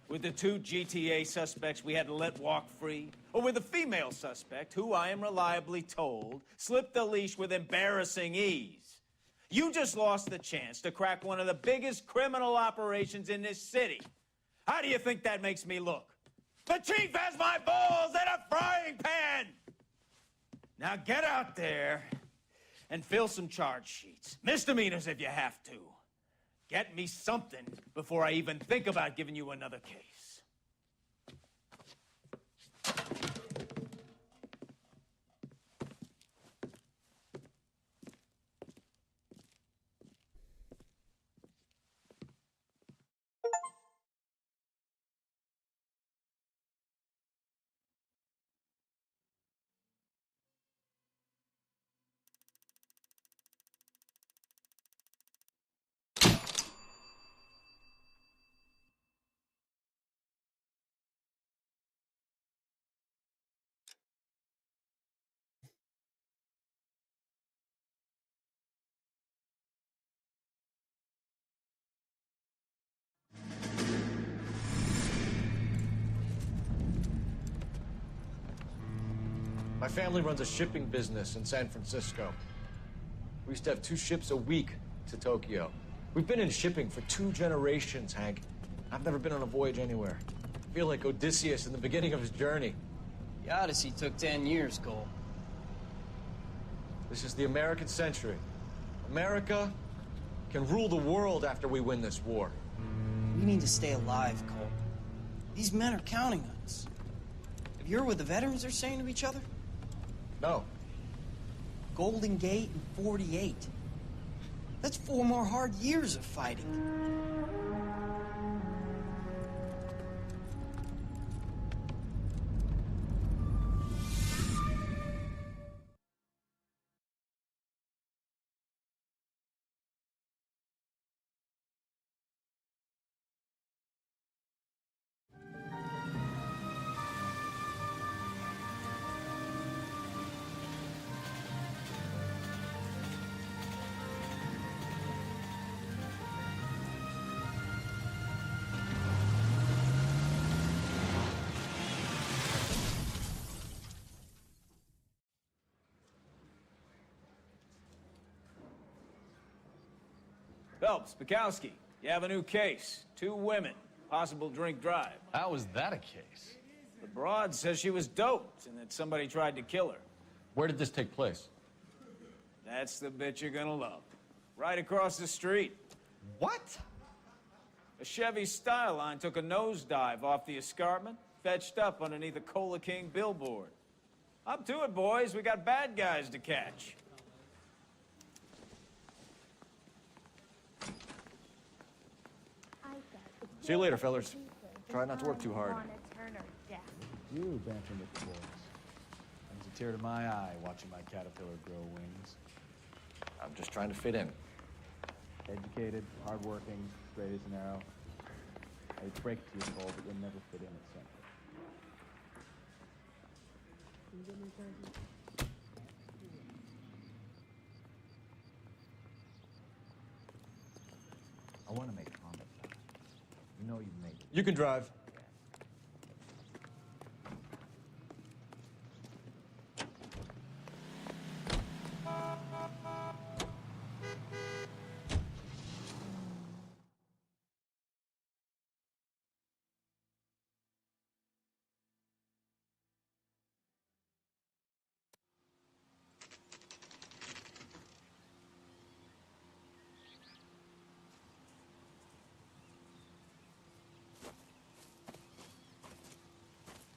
O: With the 2 GTA suspects we had to let walk free? Or with the female suspect, who I am reliably told slipped the leash with embarrassing ease? You just lost the chance to crack one of the biggest criminal operations in this city. How do you think that makes me look? The chief has my balls in a frying pan! Now get out there and fill some charge sheets. Misdemeanors if you have to. Get me something before I even think about giving you another case.
Q: My family runs a shipping business in San Francisco. We used to have 2 ships a week to Tokyo. We've been in shipping for 2 generations, Hank. I've never been on a voyage anywhere. I feel like Odysseus in the beginning of his journey.
V: The Odyssey took 10 years, Cole.
Q: This is the American century. America can rule the world after we win this war.
L: We need to stay alive, Cole. These men are counting on us. Have you heard what the veterans are saying to each other?
Q: No.
L: Golden Gate and 48. That's 4 more hard years of fighting.
O: Phelps, Bukowski, you have a new case. 2 women, possible drink drive.
Q: How was that a case?
O: The broad says she was doped and that somebody tried to kill her.
Q: Where did this take place?
O: That's the bit you're gonna love. Right across the street.
Q: What?
O: A Chevy Styline took a nosedive off the escarpment, fetched up underneath a Cola King billboard. Up to it, boys. We got bad guys to catch.
Q: See you later, fellers. Try not to work too hard.
C: You bantering with the boys. Brings a tear to my eye watching my caterpillar grow wings.
Q: I'm just trying to fit in.
C: Educated, hardworking, straight as an arrow. I hate to break it to you, Cole, but you'll never fit in at Central. I want to make combat fast. You know you've made it.
Q: You can drive.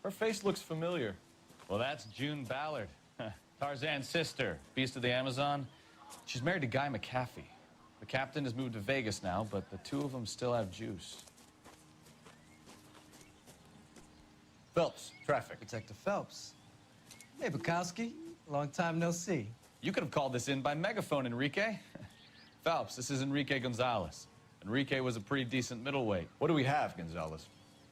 Q: Her face looks familiar.
C: Well, that's June Ballard, Tarzan's sister, beast of the Amazon.
Q: She's married to Guy McAfee. The captain has moved to Vegas now, but the two of them still have juice. Phelps, traffic.
L: Detective Phelps. Hey, Bukowski. Long time no see.
C: You could have called this in by megaphone, Enrique.
Q: Phelps, this is Enrique Gonzalez. Enrique was a pretty decent middleweight. What do we have, Gonzalez?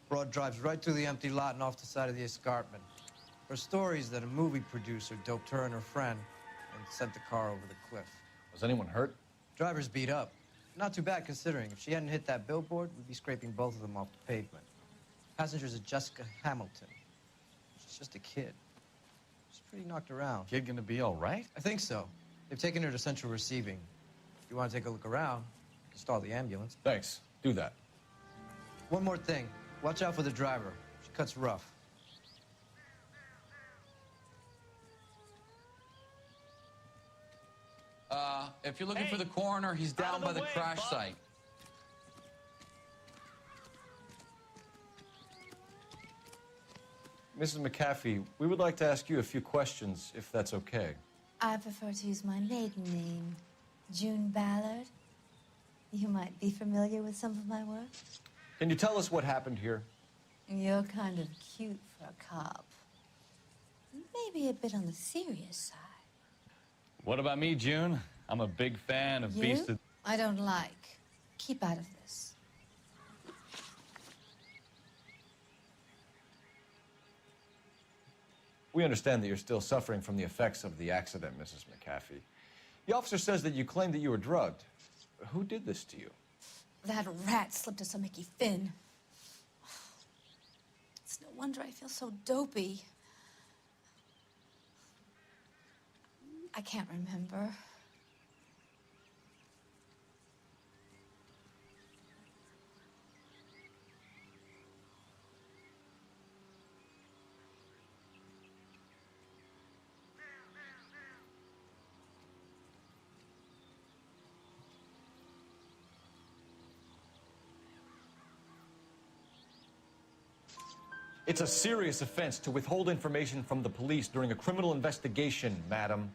L: Broad drives right through the empty lot and off the side of the escarpment. Her story is that a movie producer doped her and her friend and sent the car over the cliff.
Q: Was anyone hurt?
L: Driver's beat up. Not too bad considering. If she hadn't hit that billboard, we'd be scraping both of them off the pavement. Passenger's a Jessica Hamilton. She's just a kid. She's pretty knocked around.
Q: Kid gonna be all right?
L: I think so. They've taken her to central receiving. If you want to take a look around, you can stall the ambulance.
Q: Thanks. Do that.
L: One more thing. Watch out for the driver. She cuts rough.
T: If you're looking for the coroner, he's down by the crash site.
Q: Mrs. McAfee, we would like to ask you a few questions, if that's okay.
U: I prefer to use my maiden name, June Ballard. You might be familiar with some of my work.
Q: Can you tell us what happened here?
U: You're kind of cute for a cop. Maybe a bit on the serious side.
C: What about me, June? I'm a big fan of Beast of...
U: I don't like. Keep out of this.
Q: We understand that you're still suffering from the effects of the accident, Mrs. McAfee. The officer says that you claimed that you were drugged. Who did this to you?
U: That rat slipped us a Mickey Finn. It's no wonder I feel so dopey. I can't remember.
Q: It's a serious offense to withhold information from the police during a criminal investigation, madam.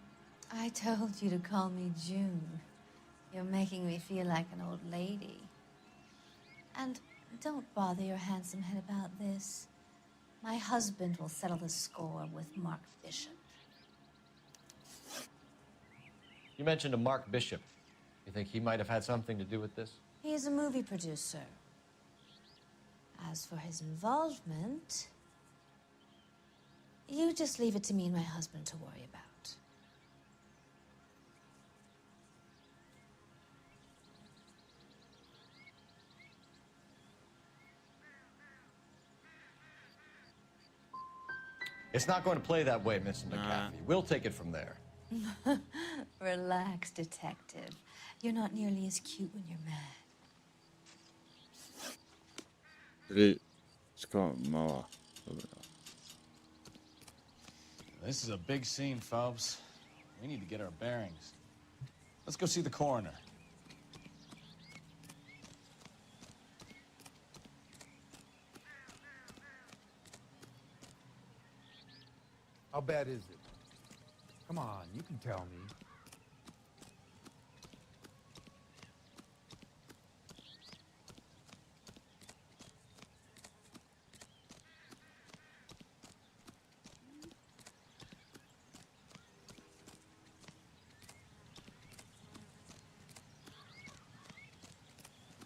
U: I told you to call me June. You're making me feel like an old lady. And don't bother your handsome head about this. My husband will settle the score with Mark Bishop.
Q: You mentioned a Mark Bishop. You think he might have had something to do with this?
U: He is a movie producer. As for his involvement, you just leave it to me and my husband to worry about.
Q: It's not going to play that way, Mrs. McAfee. We'll take it from there.
U: Relax, detective. You're not nearly as cute when you're mad.
A: Mała. Dobra.
C: This is a big scene, Phelps. We need to get our bearings. Let's go see the coroner.
S: How bad is it? Come on, you can tell me.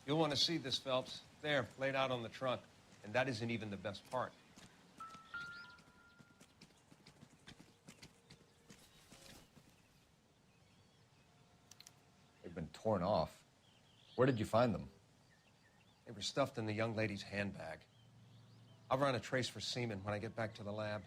F: You'll want to see this, Phelps. There, laid out on the trunk. And that isn't even the best part.
Q: They've been torn off. Where did you find them?
F: They were stuffed in the young lady's handbag. I'll run a trace for semen when I get back to the lab.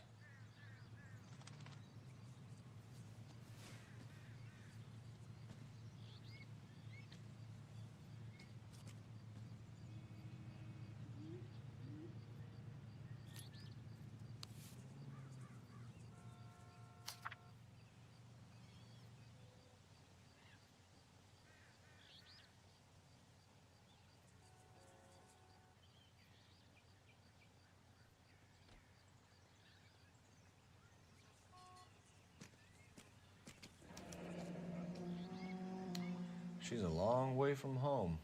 Q: She's a long way from home.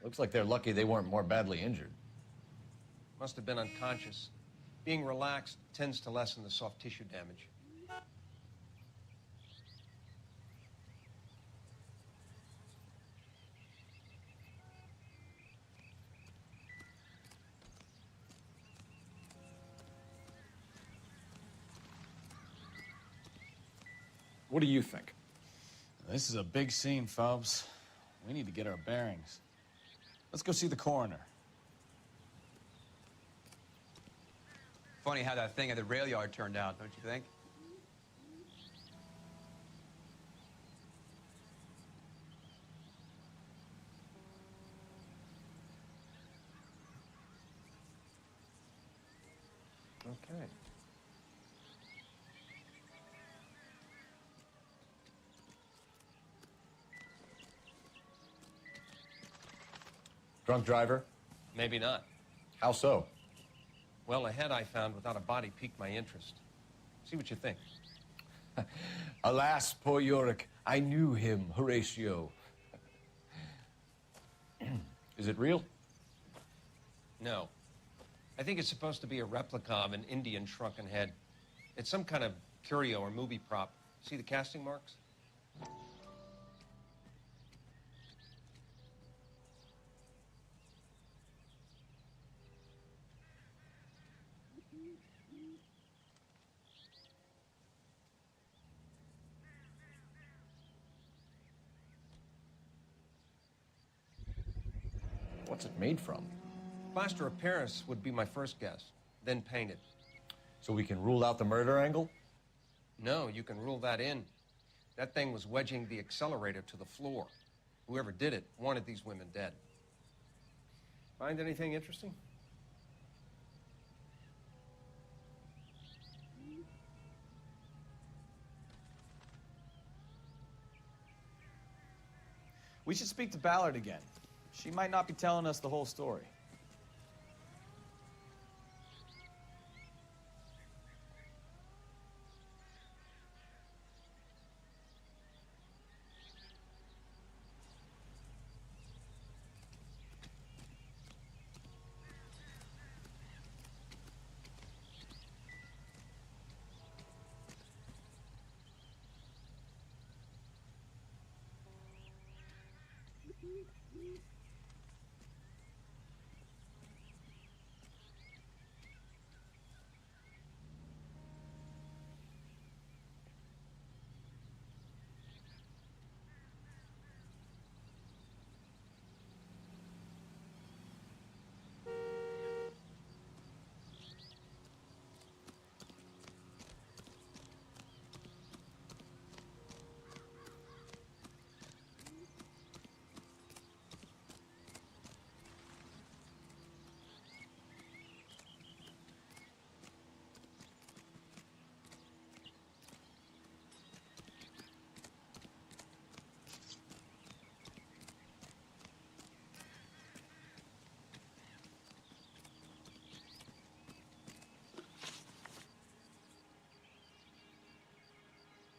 Q: Looks like they're lucky they weren't more badly injured.
F: Must have been unconscious. Being relaxed tends to lessen the soft tissue damage.
Q: What do you think?
C: This is a big scene, Phelps. We need to get our bearings. Let's go see the coroner.
B: Funny how that thing at the rail yard turned out, don't you think?
F: Okay.
Q: Drunk driver?
F: Maybe not.
Q: How so?
F: Well, a head I found without a body piqued my interest. See what you think.
Q: Alas, poor Yorick, I knew him, Horatio. Is it real?
F: No. I think it's supposed to be a replica of an Indian shrunken head. It's some kind of curio or movie prop. See the casting marks?
Q: What's it made from?
F: Plaster of Paris would be my first guess, then painted.
Q: So we can rule out the murder angle?
F: No, you can rule that in. That thing was wedging the accelerator to the floor. Whoever did it wanted these women dead. Find anything interesting?
C: We should speak to Ballard again. She might not be telling us the whole story.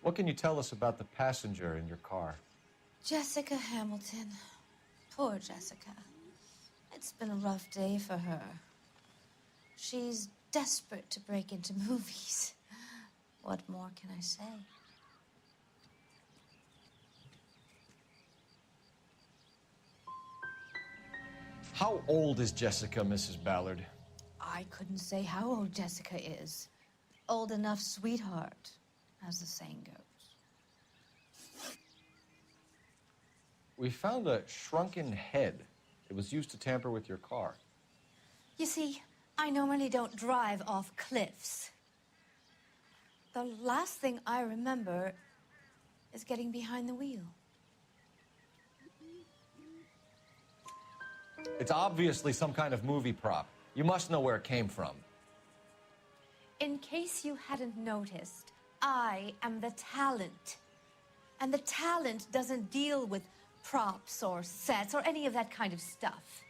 Q: What can you tell us about the passenger in your car?
U: Jessica Hamilton. Poor Jessica. It's been a rough day for her. She's desperate to break into movies. What more can I say?
Q: How old is Jessica, Mrs. Ballard?
U: I couldn't say how old Jessica is. Old enough, sweetheart, as the saying goes.
Q: We found a shrunken head. It was used to tamper with your car.
U: You see, I normally don't drive off cliffs. The last thing I remember is getting behind the wheel.
Q: It's obviously some kind of movie prop. You must know where it came from.
U: In case you hadn't noticed, I am the talent. And the talent doesn't deal with props or sets or any of that kind of stuff.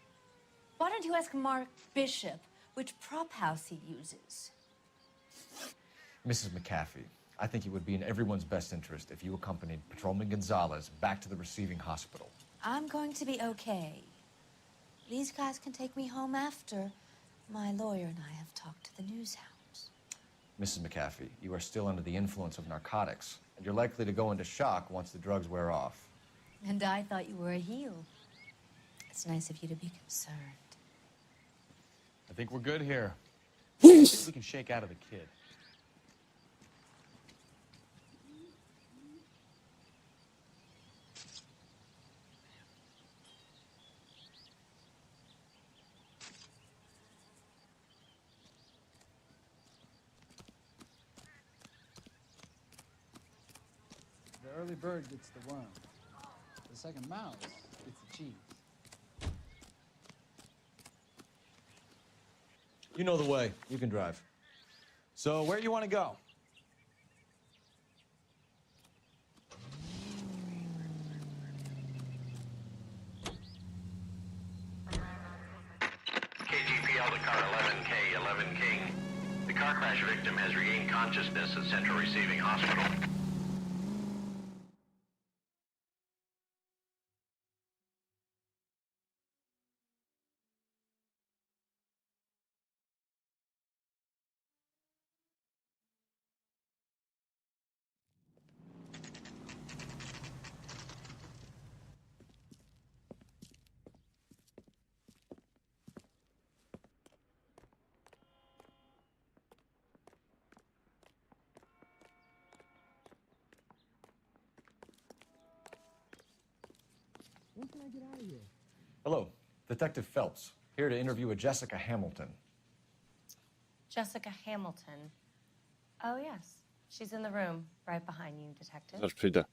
U: Why don't you ask Mark Bishop which prop house he uses?
Q: Mrs. McAfee, I think it would be in everyone's best interest if you accompanied Patrolman Gonzalez back to the receiving hospital.
U: I'm going to be okay. These guys can take me home after. My lawyer and I have talked to the news hounds.
Q: Mrs. McAfee, you are still under the influence of narcotics, and you're likely to go into shock once the drugs wear off.
U: And I thought you were a heel. It's nice of you to be concerned.
C: I think we're good here. I think we can shake out of the kid.
D: The early bird gets the worm. The second mouse gets the cheese.
Q: You know the way. You can drive.
C: So, where do you want to go?
G: KGPL to car 11K, 11 King. The car crash victim has regained consciousness at Central Receiving Hospital.
D: When can I get out of here?
Q: Hello, Detective Phelps, here to interview a Jessica Hamilton.
W: Jessica Hamilton. Oh, yes. She's in the room right behind you, Detective.
A: Zaraz przyjdę.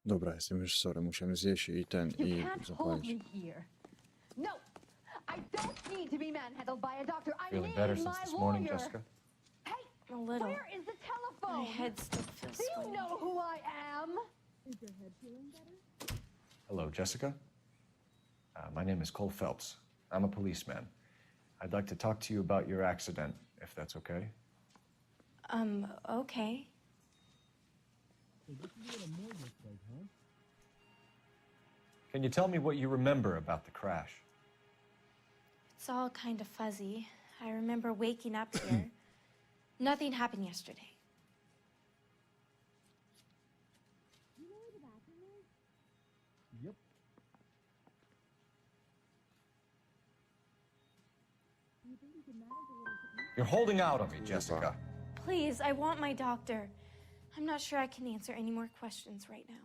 A: Dobra, jestem już sorry, musiałem zjeść i zapalić.
H: No, I don't need to be manhandled by a doctor. I
Q: Feeling
H: need
Q: better
H: my
Q: since this morning,
H: lawyer.
Q: Jessica?
H: Hey,
W: A little.
H: where is the telephone?
W: My head still feels
H: Do you
W: funny.
H: know who I am? Is your head feeling better?
Q: Hello, Jessica. My name is Cole Phelps. I'm a policeman. I'd like to talk to you about your accident, if that's okay.
W: Okay.
Q: Can you tell me what you remember about the crash?
W: It's all kind of fuzzy. I remember waking up here. Nothing happened yesterday.
P: Yep.
Q: You're holding out on me, Jessica.
W: Please, I want my doctor. I'm not sure I can answer any more questions right now.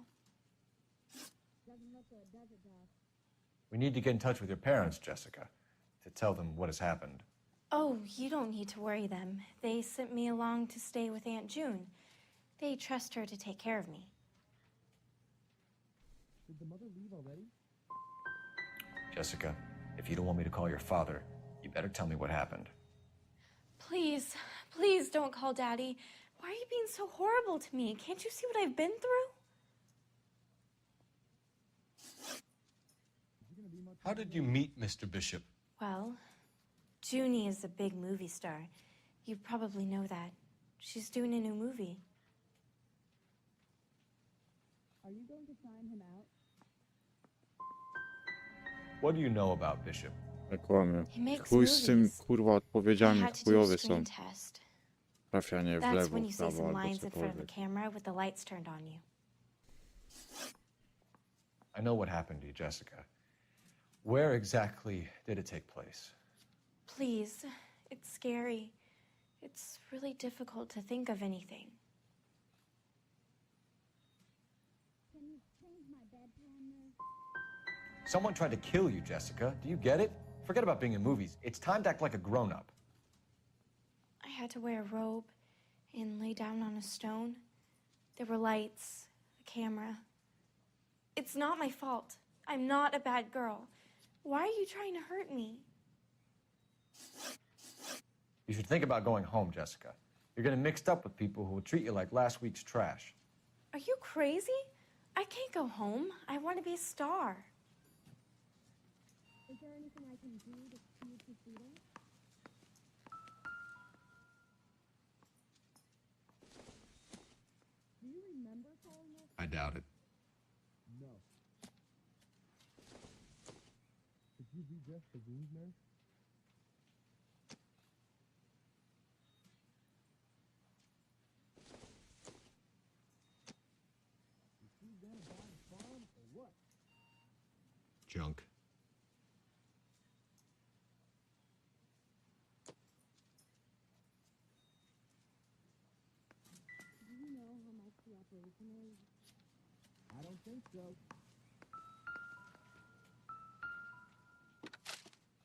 Q: We need to get in touch with your parents, Jessica, to tell them what has happened.
W: Oh, you don't need to worry them. They sent me along to stay with Aunt June. They trust her to take care of me.
P: Did the mother leave already?
Q: Jessica, if you don't want me to call your father, you better tell me what happened.
W: Please, please don't call Daddy. Why are you being so horrible to me? Can't you see what I've been through?
E: How did you meet Mr. Bishop?
W: Well, Junie is a big movie star. You probably know that. She's doing a new movie.
H: Are you going to sign him out?
Q: What do you know about Bishop?
A: Kłamie.
W: He makes
A: Chuj z tym,
W: movies.
A: kurwa,
W: I
A: odpowiedziami
W: had to do a
A: chujowe są.
W: screen test.
A: Trafianie w
W: That's
A: lewo,
W: when
A: w
W: you say
A: prawo
W: some
A: albo
W: lines in front of the
A: cokolwiek.
W: camera with the lights turned on you.
Q: I know what happened to you, Jessica. Where exactly did it take place?
W: Please, it's scary. It's really difficult to think of anything.
H: Can you change my bedpan, nurse?
Q: Someone tried to kill you, Jessica. Do you get it? Forget about being in movies. It's time to act like a grown-up.
W: I had to wear a robe and lay down on a stone. There were lights, a camera. It's not my fault. I'm not a bad girl. Why are you trying to hurt me?
Q: You should think about going home, Jessica. You're getting mixed up with people who will treat you like last week's trash.
W: Are you crazy? I can't go home. I want to be a star.
H: Is there anything I can do to keep you freedom? Do you remember calling us?
Q: I doubt it.
P: No. Could you be just the wound nurse? Is she gonna buy a farm or what?
Q: Junk.
H: Do you know how much the operation is?
P: I don't think so.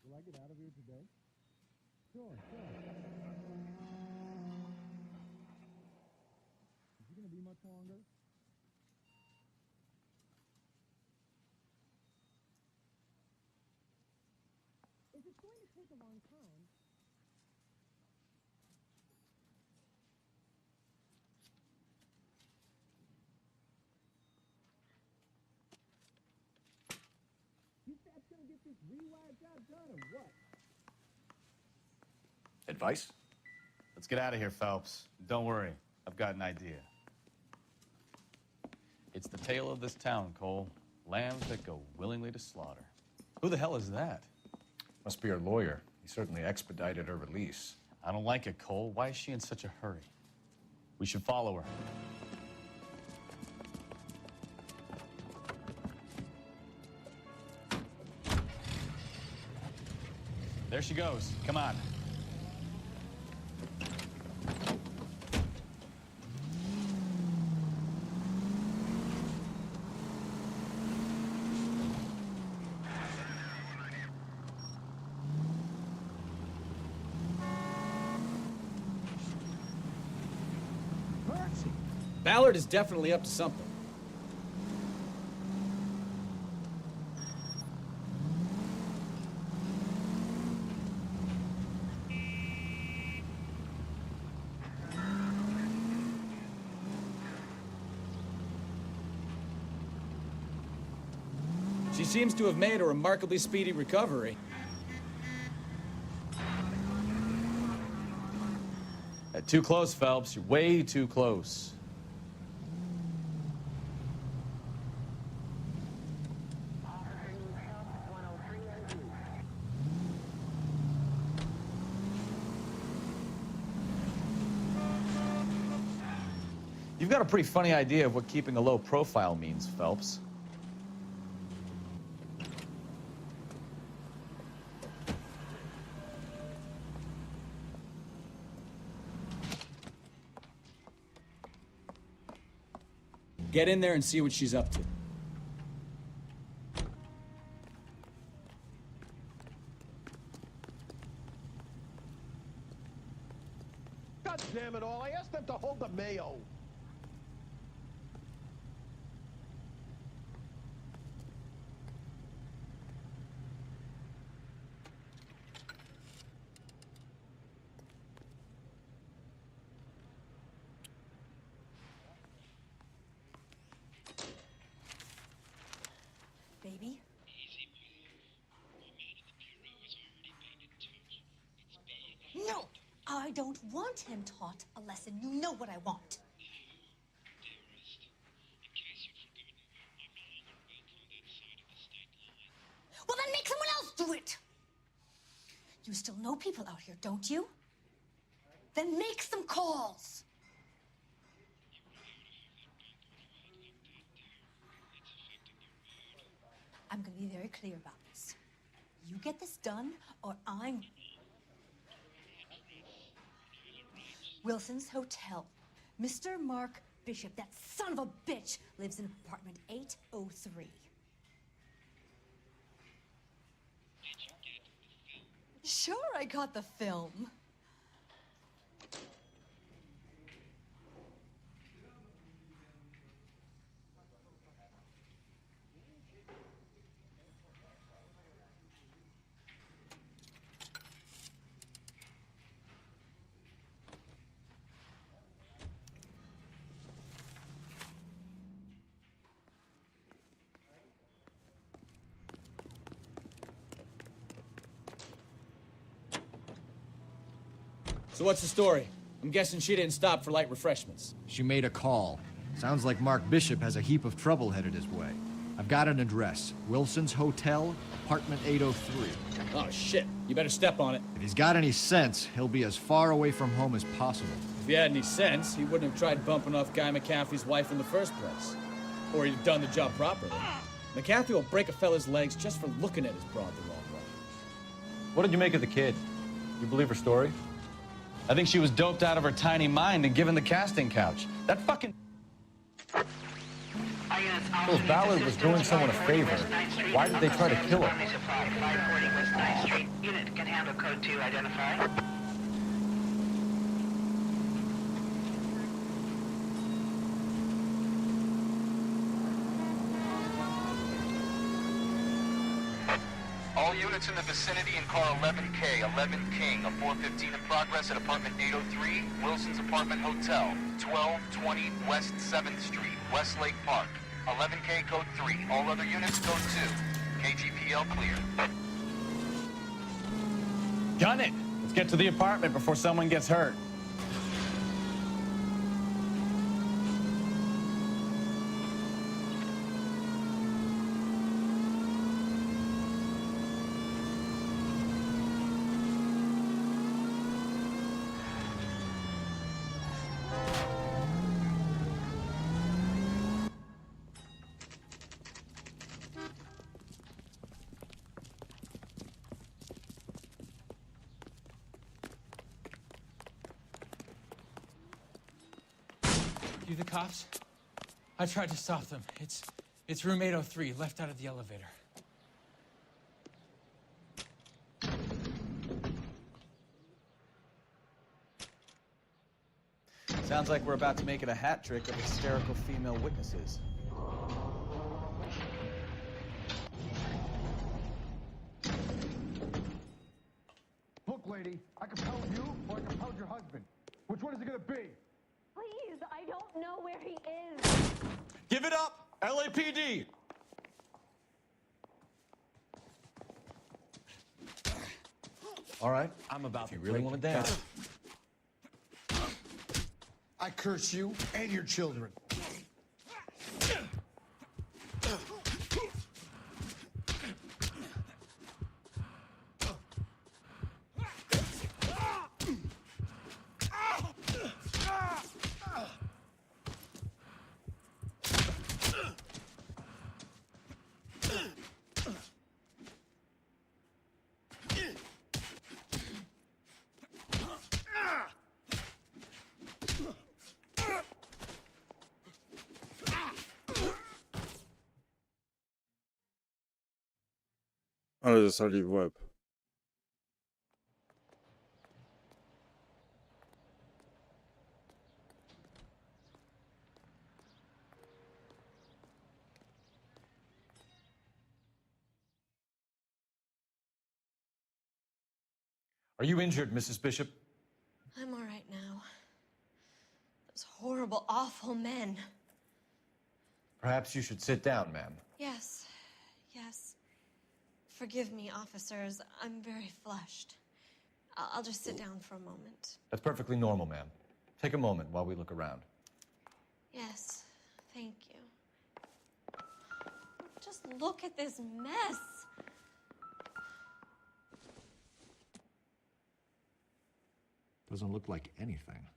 P: Will I get out of here today? Sure. Is it gonna be much longer?
H: Is it going to take a long time?
P: You Fab's gonna get this rewire job done or what?
C: Advice? Let's get out of here, Phelps. Don't worry, I've got an idea. It's the tale of this town, Cole. Lambs that go willingly to slaughter. Who the hell is that?
Q: Must be her lawyer. He certainly expedited her release.
C: I don't like it, Cole. Why is she in such a hurry? We should follow her. There she goes. Come on.
D: Ballard is definitely up to something.
O: She seems to have made a remarkably speedy recovery. Too close, Phelps. You're way too close. You've got a pretty funny idea of what keeping a low profile means, Phelps. Get in there and see what she's up to.
J: God damn it all, I asked them to hold the mayo.
H: Baby? No! I don't want him taught a lesson. You know what I want. Well, then make someone else do it! You still know people out here, don't you? Then make some calls! I'm gonna be very clear about this. You get this done, or I'm... Wilson's Hotel. Mr. Mark Bishop, that son of a bitch, lives in apartment 803. Sure, I got the film.
O: So what's the story? I'm guessing she didn't stop for light refreshments.
K: She made a call. Sounds like Mark Bishop has a heap of trouble headed his way. I've got an address. Wilson's Hotel, apartment 803.
O: Oh, shit. You better step on it.
K: If he's got any sense, he'll be as far away from home as possible.
O: If he had any sense, he wouldn't have tried bumping off Guy McCaffrey's wife in the first place. Or he'd have done the job properly. McCaffrey will break a fella's legs just for looking at his broad the wrong way.
M: What did you make of the kid? You believe her story?
O: I think she was doped out of her tiny mind and given the casting couch. That fucking...
M: Well, if Ballard was doing someone a favor, why did they try to kill her?
G: 540 West 9th Street. Unit can handle code 2 identify.
N: All units in the vicinity in car 11K, 11 King, a 415 in progress at apartment 803, Wilson's Apartment Hotel, 1220 West 7th Street, Westlake Park. 11K code 3, all other units code 2. KGPL clear.
O: Gun it! Let's get to the apartment before someone gets hurt.
T: You the cops? I tried to stop them. It's room 803, left out of the elevator.
O: Sounds like we're about to make it a hat trick of hysterical female witnesses.
J: Look, lady, I can pound you or I can pound your husband. Which one is it gonna be?
H: Please, I don't know where he is.
O: Give it up! LAPD!
E: All right, I'm about to really want to dance.
J: I curse you and your children.
A: Ale dostali w łeb.
E: Are you injured, Mrs. Bishop?
U: I'm all right now. Those horrible, awful men.
E: Perhaps you should sit down, ma'am.
U: Yes, yes. Forgive me, officers. I'm very flushed. I'll just sit down for a moment.
E: That's perfectly normal, ma'am. Take a moment while we look around.
U: Yes, thank you. Just look at this mess.
K: Doesn't look like anything.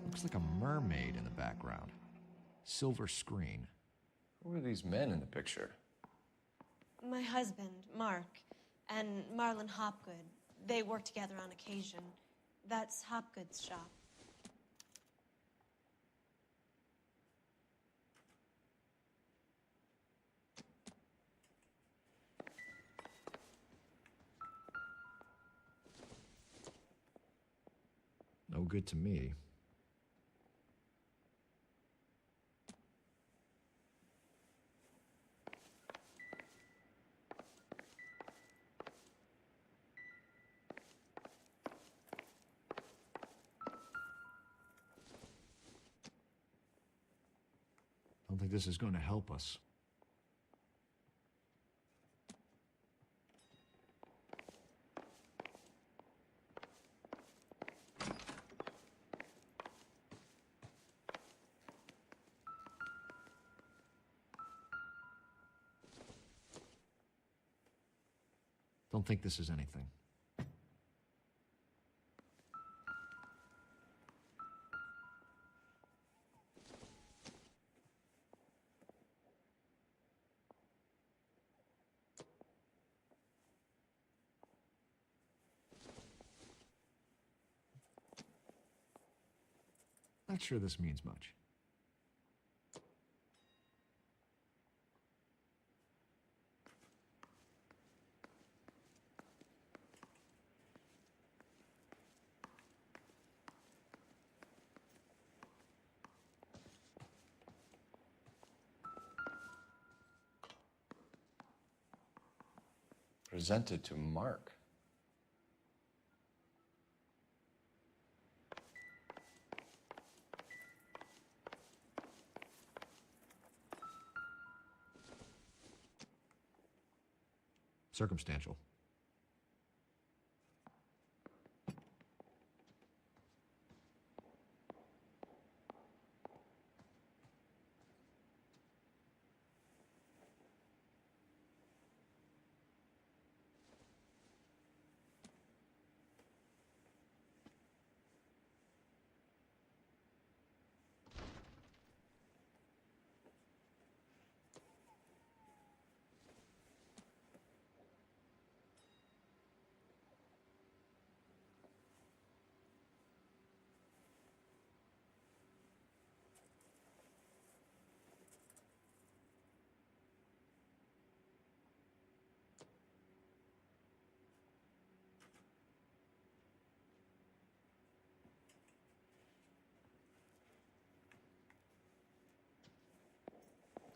K: Looks like a mermaid in the background. Silver screen.
E: Who are these men in the picture?
U: My husband, Mark, and Marlon Hopgood. They work together on occasion. That's Hopgood's shop.
K: No good to me. Don't think this is going to help us. Don't think this is anything. Not sure this means much.
E: Presented to Mark.
K: Circumstantial.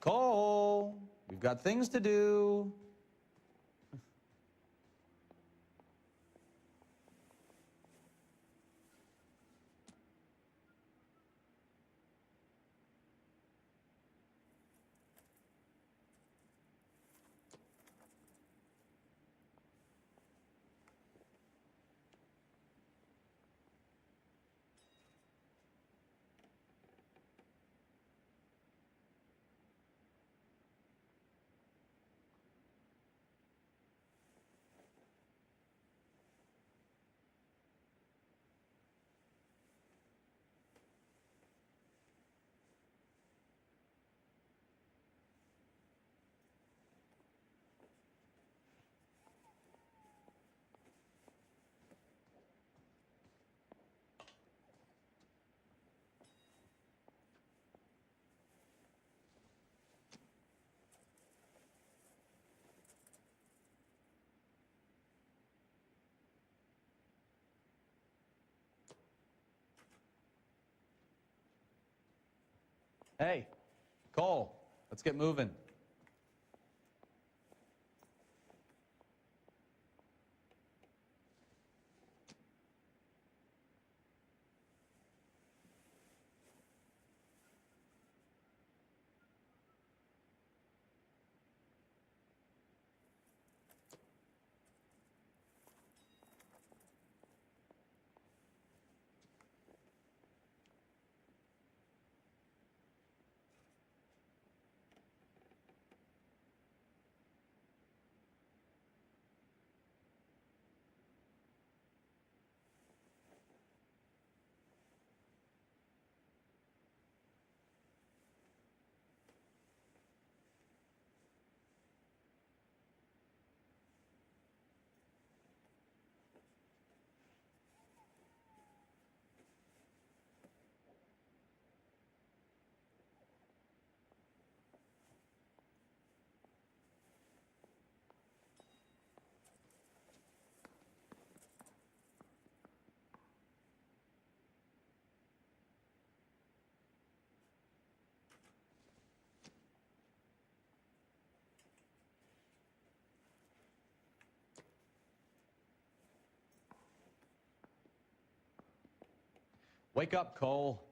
O: Cole, we've got things to do.
C: Hey, Cole, let's get moving. Wake up, Cole.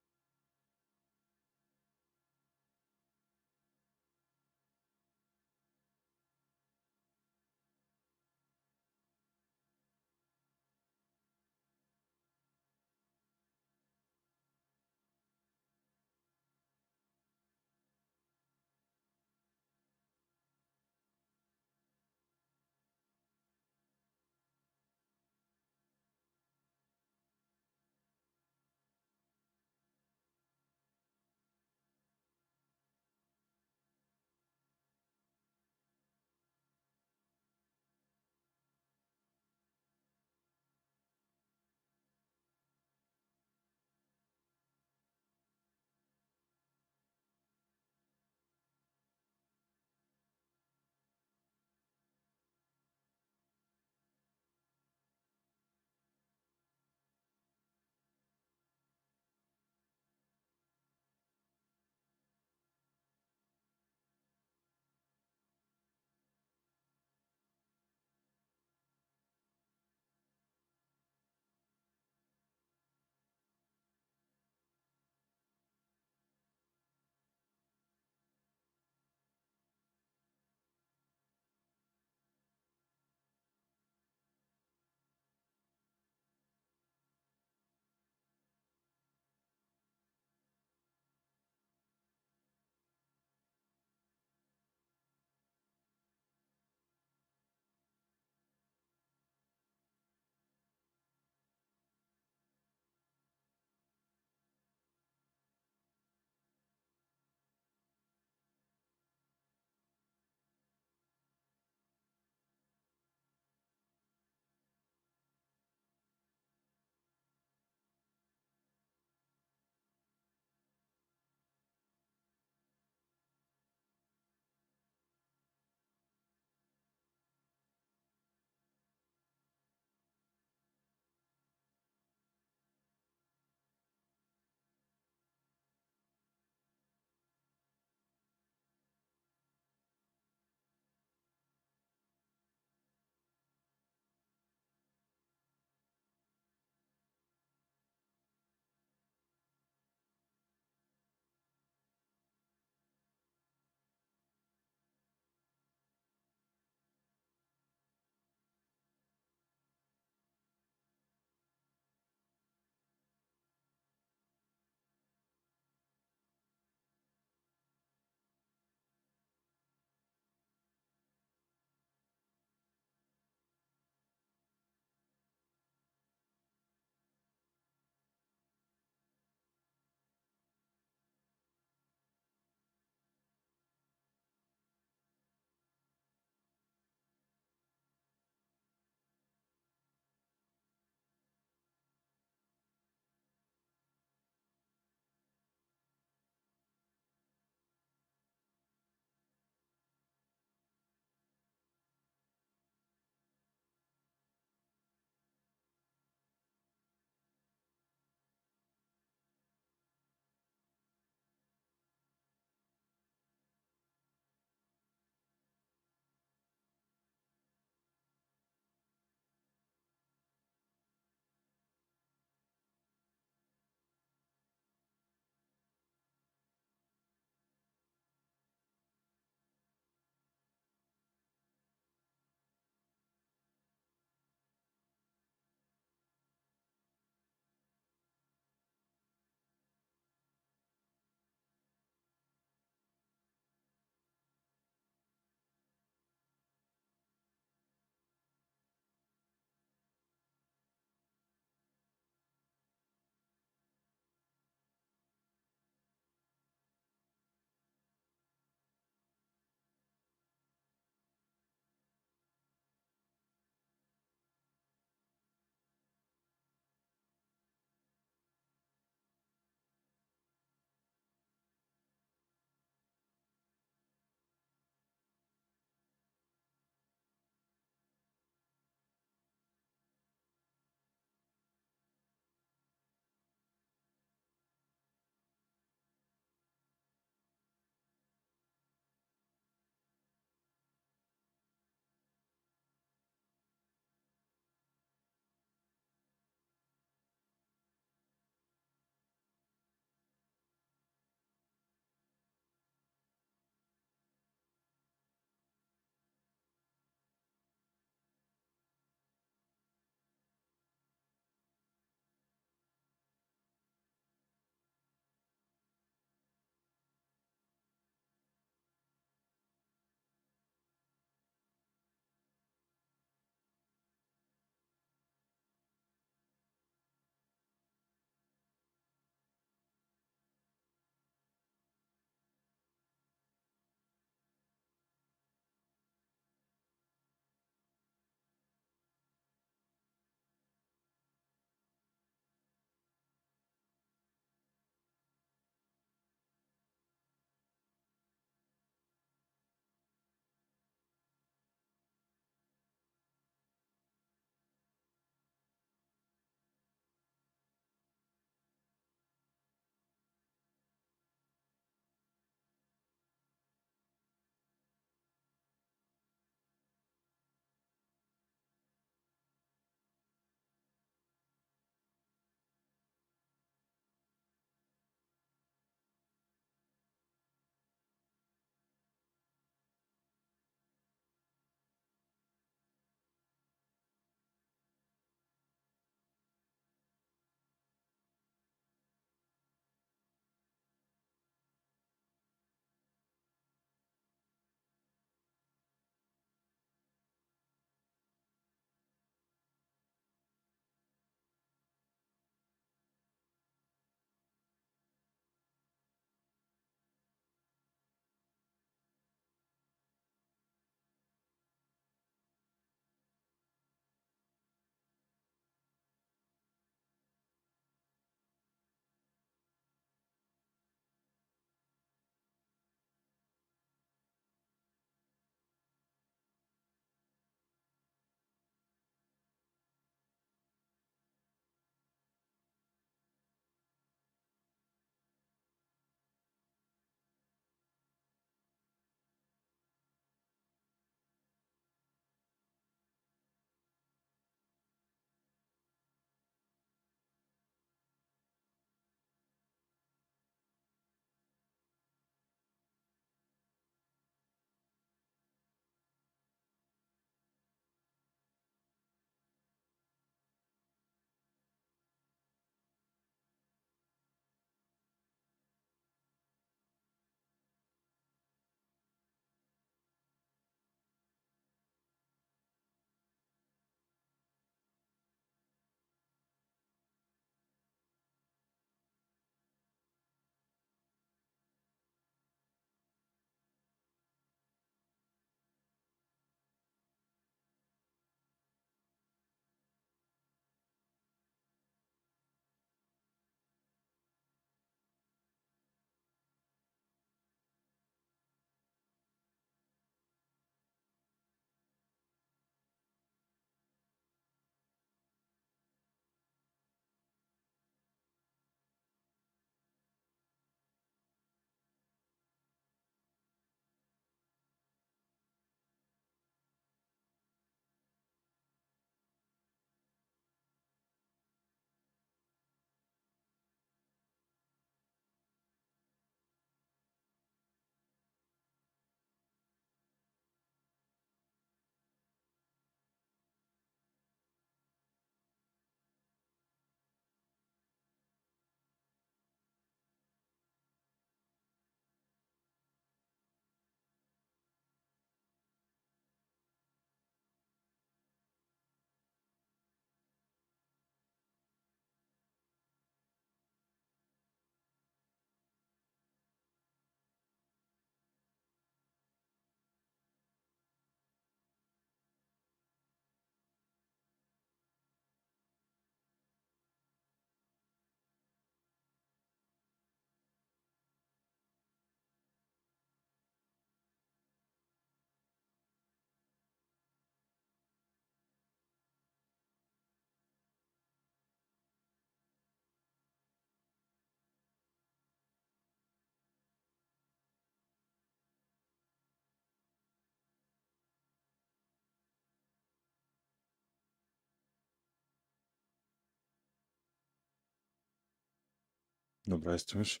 A: Dobra, jestem już.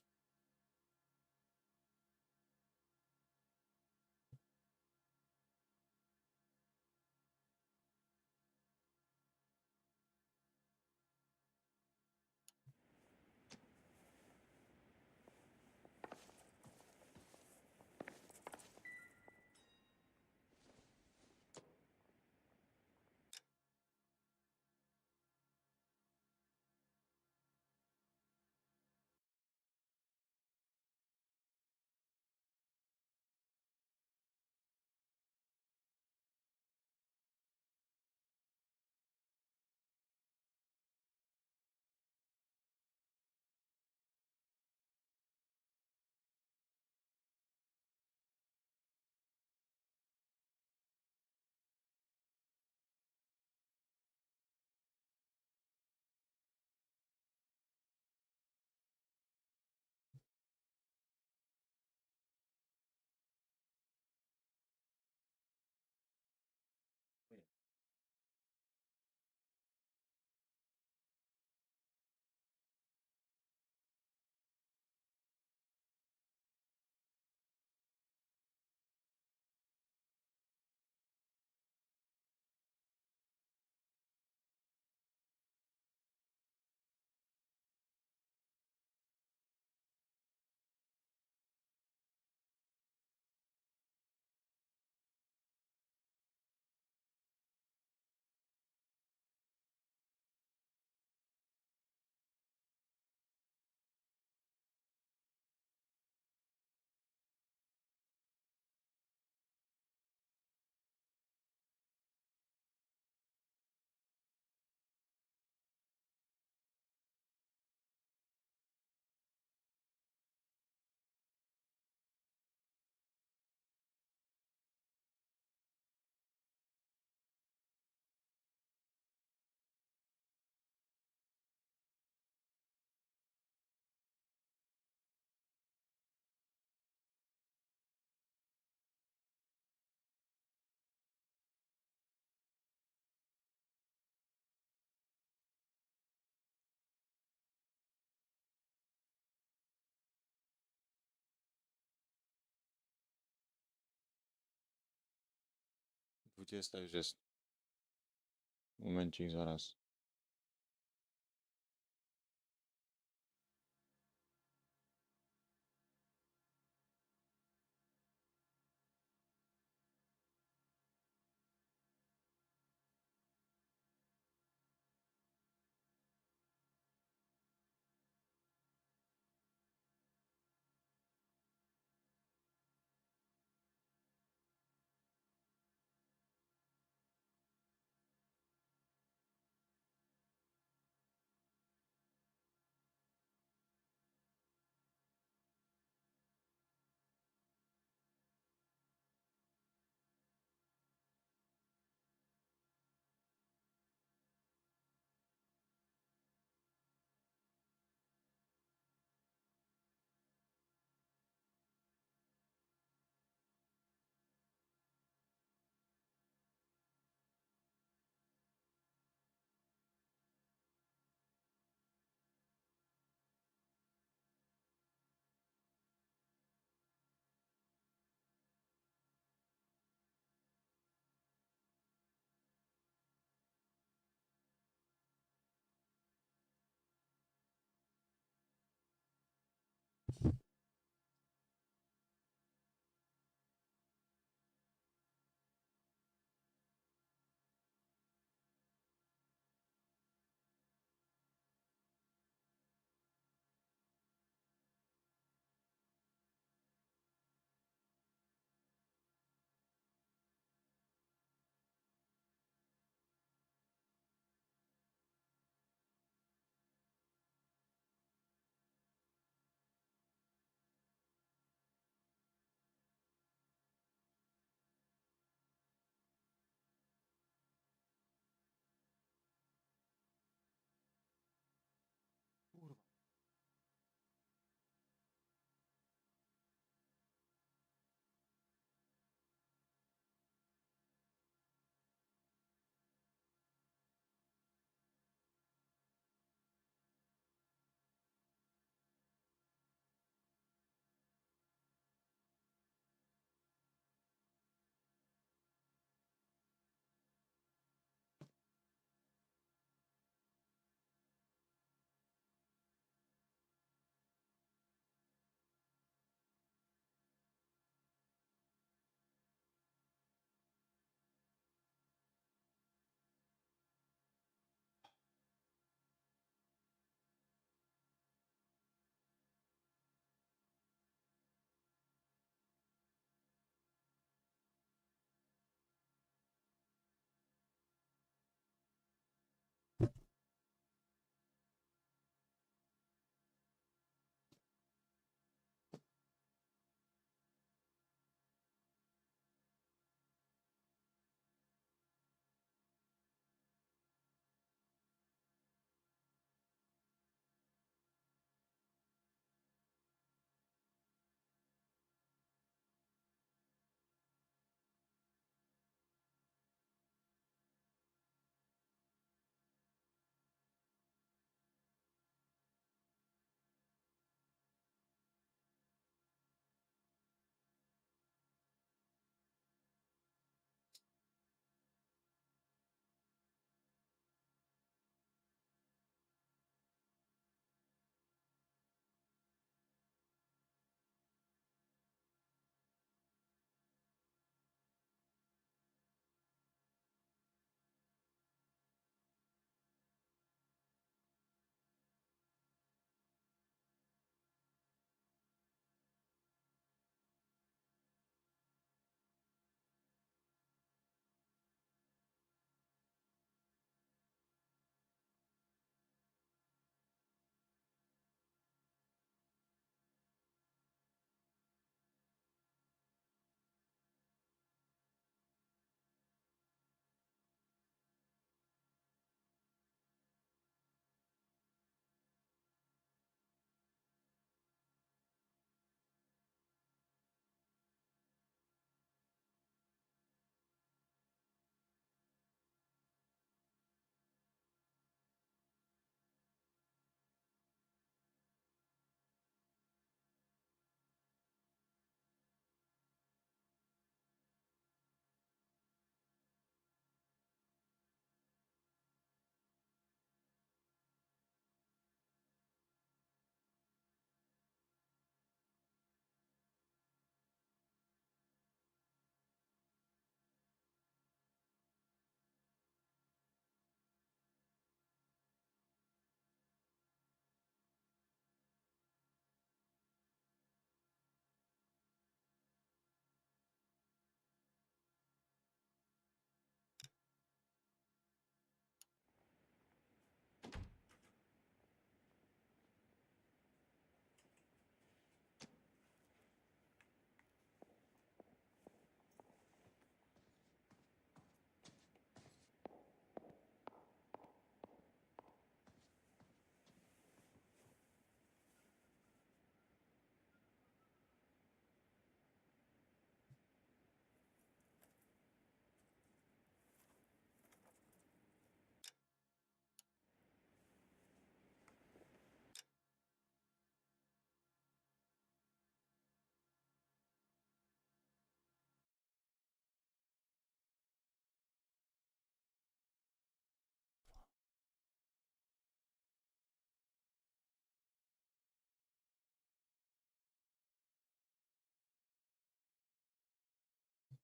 A: Dwudziesta już jest. Momencik, zaraz.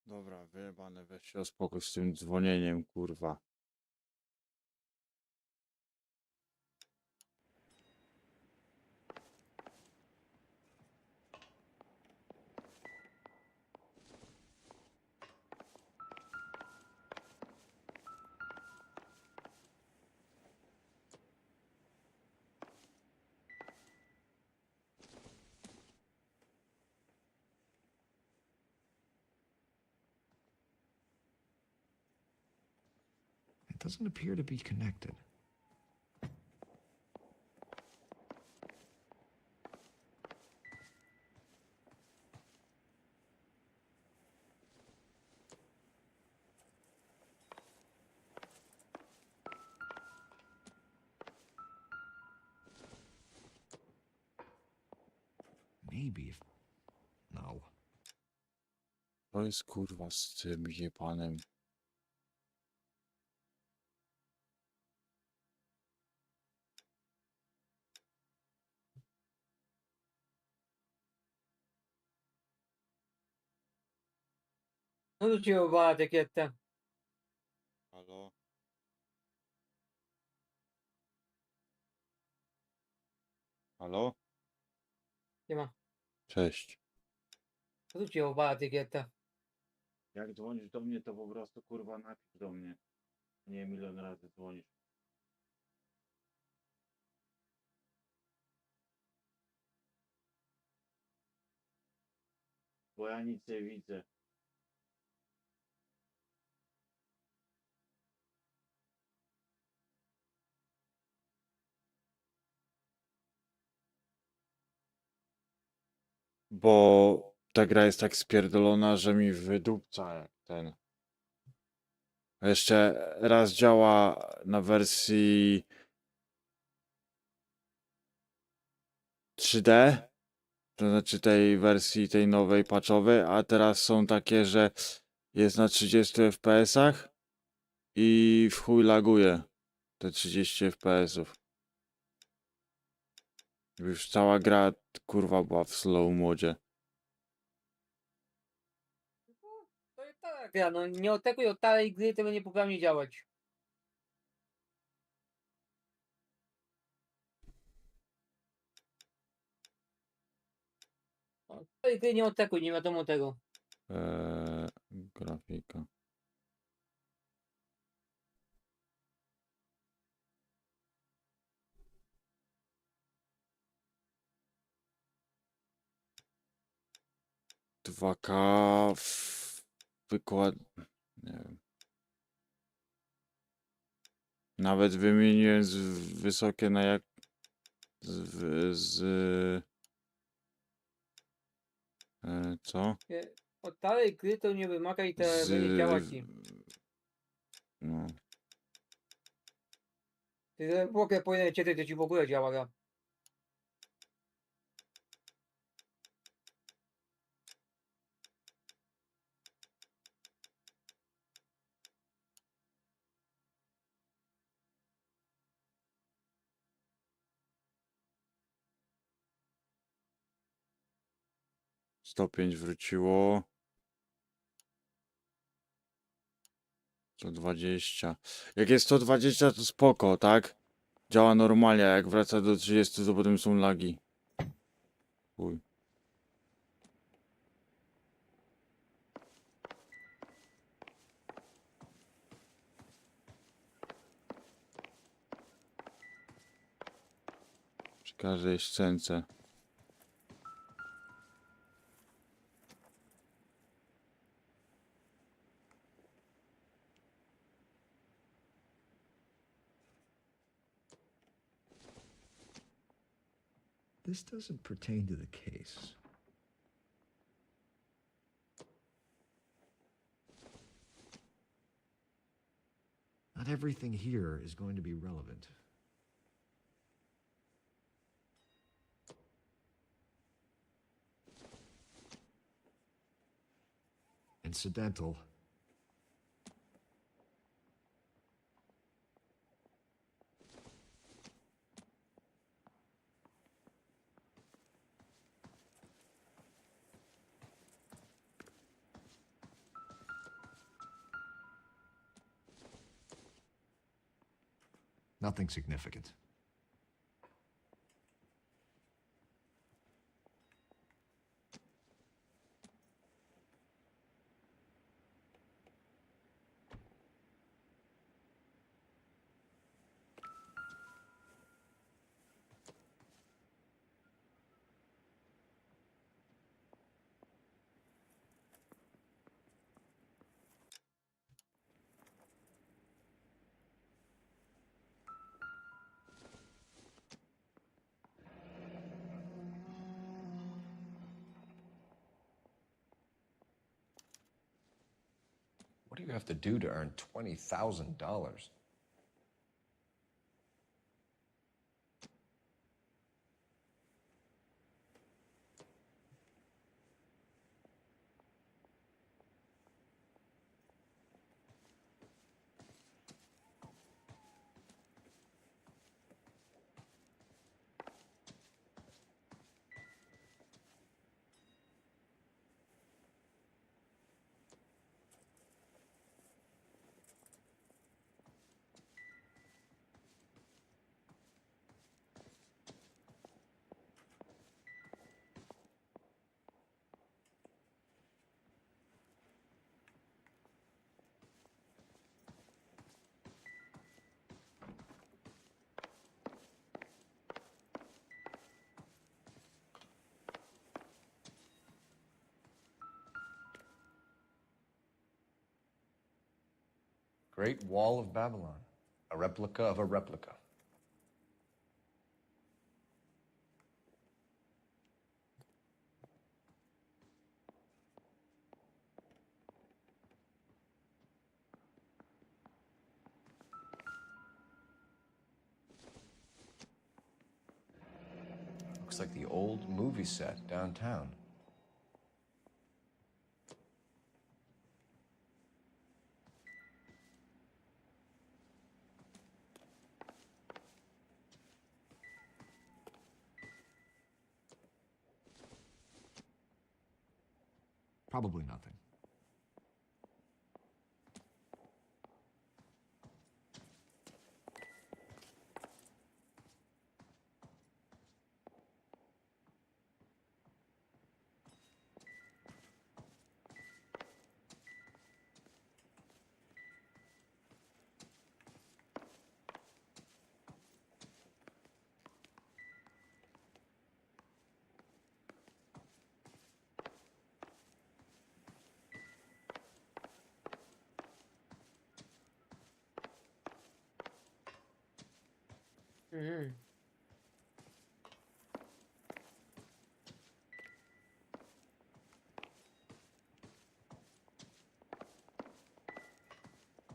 A: Dobra, wyjebane, weź się o spokój z tym dzwonieniem, kurwa.
I: It doesn't appear to be connected. Maybe if... No.
A: To jest kurwa z tym jebanem.
R: Non ci provate che te.
A: Halo? Halo?
R: Nie ma.
A: Cześć.
R: Co tu ci provate che te?
A: Jak dzwonisz do mnie, to po prostu kurwa napisz do mnie. Nie milion razy dzwonisz. Bo ja nic nie widzę. Bo ta gra jest tak spierdolona, że mi wydupca jak ten. A jeszcze raz działa na wersji 3D, to znaczy tej wersji tej nowej patchowej, a teraz są takie, że jest na 30 FPS-ach i w chuj laguje te 30 FPS-ów. Już cała gra kurwa była w slow modzie.
R: To jest ta gra, no nie oczekuj od takiej gry, to będzie poprawnie działać. No, tej gry nie oczekuj, nie wiadomo tego.
A: Grafika. Dwa K wykład... Nie wiem. Nawet wymieniłem wysokie na jak... co?
R: Od takiej gry to nie wymaga i to będzie działać.
A: No.
R: Ty w ogóle powinien cię, to ci w ogóle działa gra.
A: Stopień wróciło. 120. Jak jest 120 to spoko, tak? Działa normalnie, a jak wraca do 30 to potem są lagi. Uj. Przy każdej scence.
I: This doesn't pertain to the case. Not everything here is going to be relevant. Incidental. Nothing significant.
F: What do you have to do to earn $20,000? Great Wall of Babylon, a replica of a replica. Looks like the old movie set downtown.
I: Probably nothing.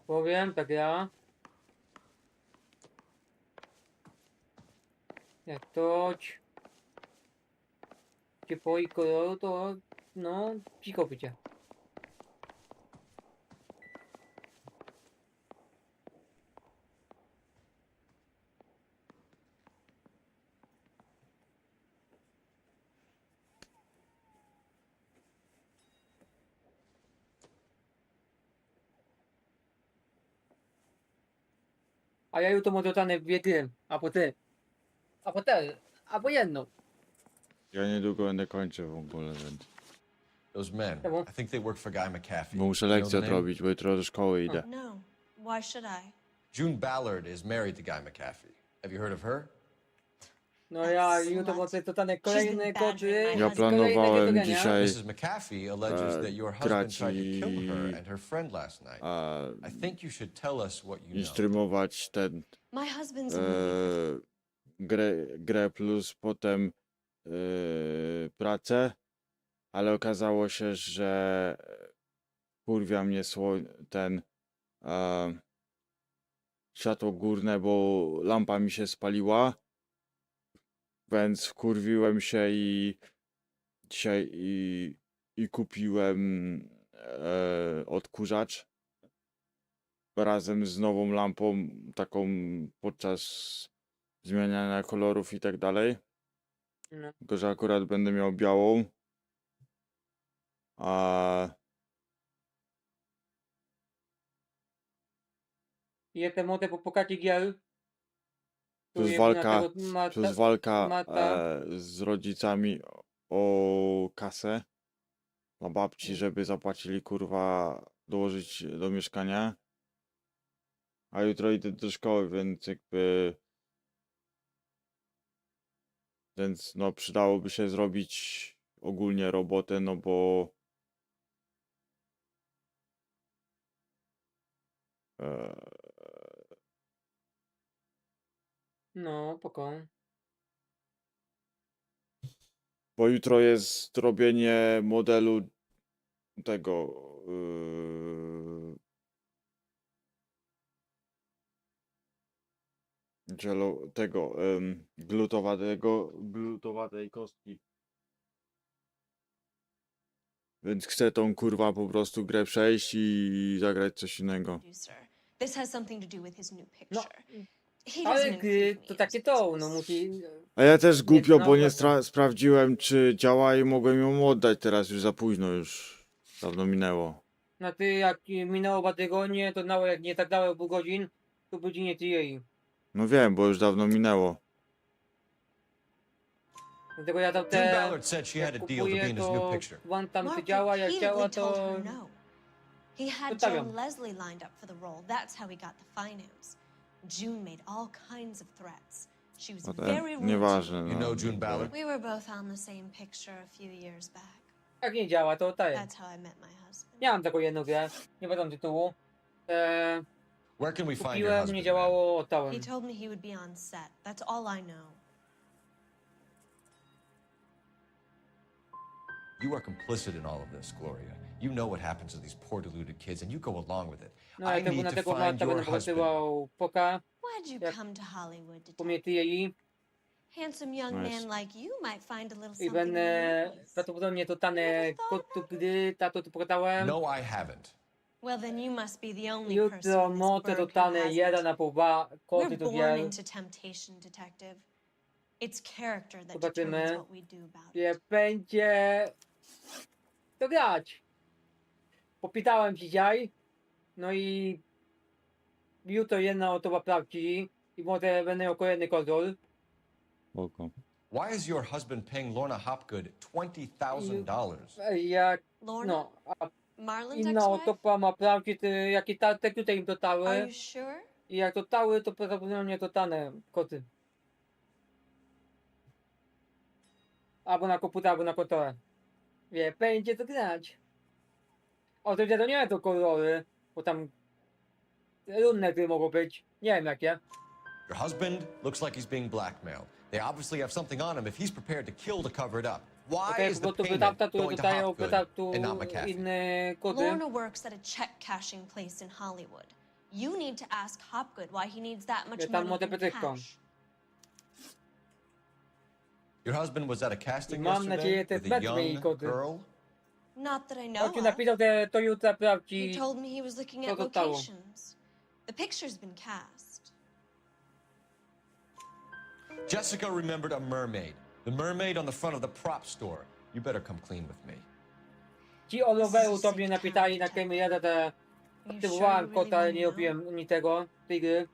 R: Powiem, tak ja. Jak to ci poi koloru, to no, psiko picie. A ja jutro może dostanę wietry, albo ty. Albo te, albo jedną.
A: Ja niedługo będę kończył w ogóle, więc...
F: Those men, I think they work for Guy McAfee.
A: Bo muszę
F: You know
A: lekcję
F: the name?
A: odrobić, bo jutro do szkoły idę.
H: No. Why should I?
F: June Ballard is married to Guy McAfee. Have you heard of her?
R: No ja jutro może dostanę kolejne koty.
A: Ja planowałem dzisiaj
F: Mrs. McAfee alleges that your husband
A: grać
F: tried to
A: i
F: kill her and her friend last night. I think you should tell us what you
A: i
F: know.
A: streamować ten
H: My husband's a movie.
A: grę plus potem pracę, ale okazało się, że kurwia mnie ten światło górne, bo lampa mi się spaliła, więc wkurwiłem się i dzisiaj kupiłem odkurzacz razem z nową lampą, taką podczas zmieniania kolorów i tak dalej.
R: No.
A: Tylko że akurat będę miał białą.
R: Jestem młody po pokacie gier.
A: Plus walka z rodzicami o kasę dla babci, żeby zapłacili, kurwa, dołożyć do mieszkania. A jutro idę do szkoły, więc jakby... Więc no przydałoby się zrobić ogólnie robotę, no bo...
R: No, poko.
A: Bo jutro jest robienie modelu tego... tego glutowatej kostki. Więc chcę tą kurwa po prostu grę przejść i zagrać coś innego.
H: This has something to do with his new
R: No,
H: picture. He
R: ale
H: doesn't include me
R: to
H: in
R: takie
H: his
R: to, no
H: business.
R: musi...
A: A ja też głupio, bo nie
R: no,
A: sprawdziłem, czy działa i mogłem ją oddać. Teraz już za późno, już dawno minęło.
R: No ty jak minęło 2 tygodnie, to nawet jak nie tak dało pół godzin, to będzie nie ty jej.
A: No wiem, bo już dawno minęło.
R: Dlatego ja tam
E: June
R: te...
E: Ballard said she had a deal to be
R: kupuję,
E: in his new
R: to
E: picture.
R: wam tam to
H: Mark
R: działa, jak
H: repeatedly
R: działa,
H: told
R: to...
H: her no. He had
R: Zostawiam.
H: Joan Leslie lined up for the role. That's how he got the finance. June made all kinds of threats. She was very rude.
A: Nieważne,
E: You know
A: no.
E: June Ballard?
H: We were both on the same picture a few years back.
R: Jak nie działa, to tak.
H: That's how I met my husband.
R: Miałem taką jedną grę, nie pamiętam tytułu.
E: Where can we find your
R: Kupiłem, nie
E: husband?
R: działało, oddałem.
H: He told me he would be on set. That's all I know.
E: You are complicit in all of this, Gloria. You know what happens to these poor deluded kids, and you go along with it.
R: No
E: I
R: ale tego
E: need
R: na
E: to
R: tego
E: find
R: Marta
E: your
R: będę
E: husband.
R: pokazywał poka,
H: Why'd you
R: Jak
H: come to Hollywood, detective?
R: pomięty jej
H: Handsome young
A: Nice.
H: man like you might find a little
R: i
H: something in
R: będę
H: the movies.
R: prawdopodobnie totalnie kotu gdy tato to pokazałem.
E: No, I haven't.
H: Well, then you must be the only
R: Jutro
H: person in this
R: moce
H: burg who
R: totalne
H: hasn't.
R: 1,5 koty
H: We're
R: tu
H: born
R: wiel.
H: into temptation, detective. It's character that
R: Zobaczymy.
H: determines what we do about it.
R: Nie będzie to grać. Popytałem dzisiaj, no i jutro jedna osoba sprawdzi i może będę miał kolejny kontrol.
A: Spoko.
E: Why is your husband paying Lorna Hopgood $20,000?
R: Jak,
H: Lorna?
R: no, a
H: Marlon's
R: inna
H: ex-wife?
R: osoba ma sprawdzić, jakie te tutaj im
H: Are
R: dotały.
H: you sure?
R: I jak dotały, to prawdopodobnie dotanę koty. Albo na komputer, albo na kontorę. Wie, będzie to grać. O, to nie wiem to kolory, bo tam różne gry mogą być. Nie wiem jakie.
E: Your husband looks like he's being blackmailed. They obviously have something on him if he's prepared to kill to cover it up. Why
R: Okej,
E: is
R: bo
E: the
R: to
E: payment
R: wydawca tu
E: going to
R: dodają
E: Hopgood
R: wydawcu
E: and not McAfee?
R: inne kody.
H: Lorna works at a check cashing place in Hollywood. You need to ask Hopgood why he needs that much
R: Ja tam
H: money
R: mogę
H: in
R: pytykką.
H: cash.
E: Your husband was at a casting
R: Mam
E: yesterday
R: nadzieję, te
E: with a
R: wezmę jej
E: young
R: kody.
E: girl?
H: Not that I know
R: On ci
H: of.
R: napisał, że to jutro
H: He
R: sprawdzi.
H: told me he was looking
R: Co
H: at
R: dostało.
H: locations. The picture's been cast.
E: Jessica remembered a mermaid. The mermaid on the front of the prop store. You better come clean with me.
R: Ci o roweru tobie napisali na kemie, ja te aktywowałem kota, ale nie robiłem ani tego, tej gry.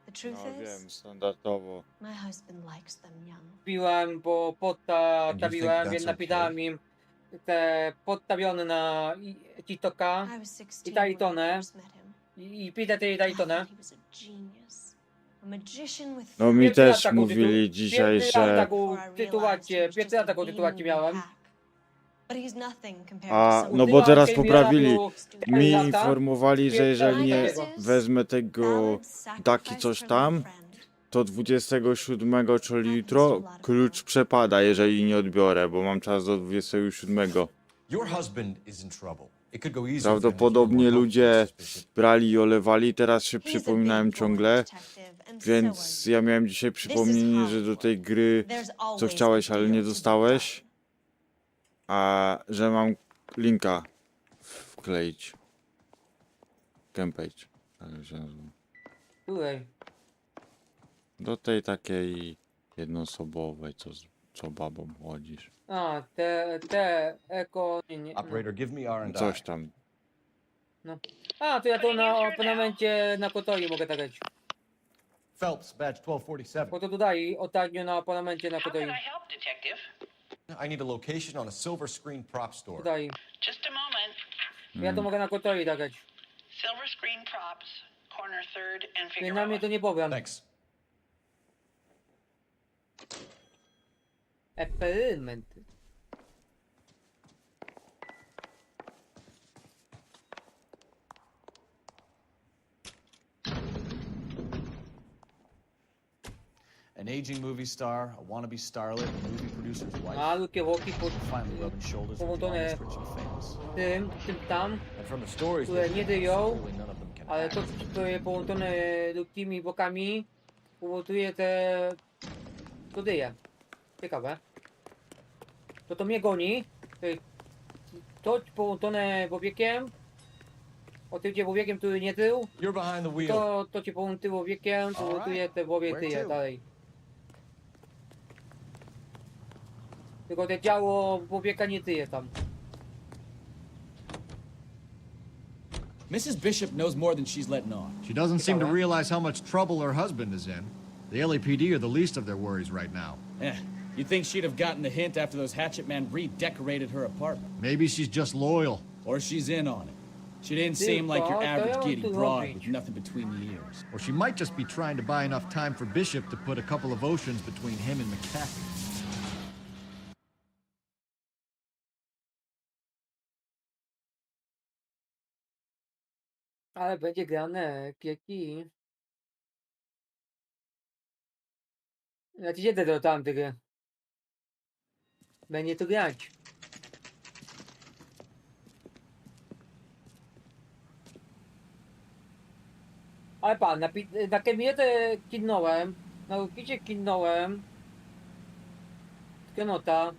H: The truth
A: No
H: is,
A: wiem, standardowo.
H: my husband likes them young.
R: Piłem, bo podstawiłem,
E: that's
R: więc
E: okay?
R: napisałem im te podstawione na TikToka
H: I was 16
R: i
H: when I
R: Daytonę.
H: first met him.
R: I piszę tej
H: I
R: Daytonę.
H: thought he was a genius. A magician with
A: No mi
R: Pierwszy raz
A: też
R: taką
A: mówili dzisiaj,
R: pierwszy raz
A: że...
R: taką tytułację, pierwszy raz taką tytułację miałem.
H: But he's nothing compared
A: A,
H: to some
A: no bo
R: Była
A: teraz
R: Kemia
A: poprawili.
R: tu
A: Mi
R: lata.
A: informowali, że jeżeli nie wezmę tego
H: Ballard's
A: daki
H: sacrifice
A: coś
H: for
A: tam,
H: my friend.
A: to 27, czyli jutro, klucz przepada, jeżeli nie odbiorę, bo mam czas do 27.
E: Your husband is in trouble. It could go easier.
A: Prawdopodobnie ludzie brali i olewali, teraz się przypominałem ciągle, więc ja miałem dzisiaj przypomnienie, że do tej gry co chciałeś, ale nie dostałeś, a że mam linka wkleić. Campage. Tak się nazywa.
R: Której?
A: Do tej takiej jednoosobowej, co babą chodzisz.
R: A, te eko... Nie.
E: Operator, give me R&I.
A: Coś tam.
R: No. A, to ja to na abonamencie na Kotori mogę tak grać.
Q: Phelps, badge 1247.
R: Bo to tutaj ostatnio na apartamencie na
L: How
R: której
L: can I help, Detective?
Q: I need a location on a silver screen prop store.
R: tutaj.
L: Just a moment.
R: Ja to mogę na kontroli dać.
L: Silver screen props, corner 3rd and
R: Więc na
L: Figueroa.
R: mnie to nie powiem.
Q: Thanks.
R: Eksperyment.
C: An aging movie star, a wannabe starlet, a movie producer's wife.
R: Malutkie łoki
C: Finally rubbing shoulders with the
R: połączone
C: honest, rich and famous.
R: tym tam,
C: And from the stories,
R: które nie dyją,
C: clearly none of them can
R: ale
C: act.
R: to, co jest połączone ludzkimi bokami, powoduje to dyje. Ciekawe. To mnie goni. To połączone wiekiem, oczywiście wiekiem, który nie tył,
Q: You're behind the wheel.
R: to cię połączyło wiekiem, powoduje te wowie
Q: Where
R: tyje
Q: to?
R: dalej. Tylko te ciało wieka nie tyje tam.
C: Mrs. Bishop knows more than she's letting on.
I: She doesn't seem to realize how much trouble her husband is in. The LAPD are the least of their worries right now.
C: You'd think she'd have gotten the hint after those hatchet men redecorated her apartment.
I: Maybe she's just loyal.
C: Or she's in on it. She didn't seem like your average giddy broad with nothing between the ears.
I: Or she might just be trying to buy enough time for Bishop to put a couple of oceans between him and McCaffrey.
R: Ale będzie grane, kieki. Ja ci siedzę do tamtych. Będzie to grać. Ale pan, na kamietę kidnąłem, na rukicie kidnąłem. Kenota.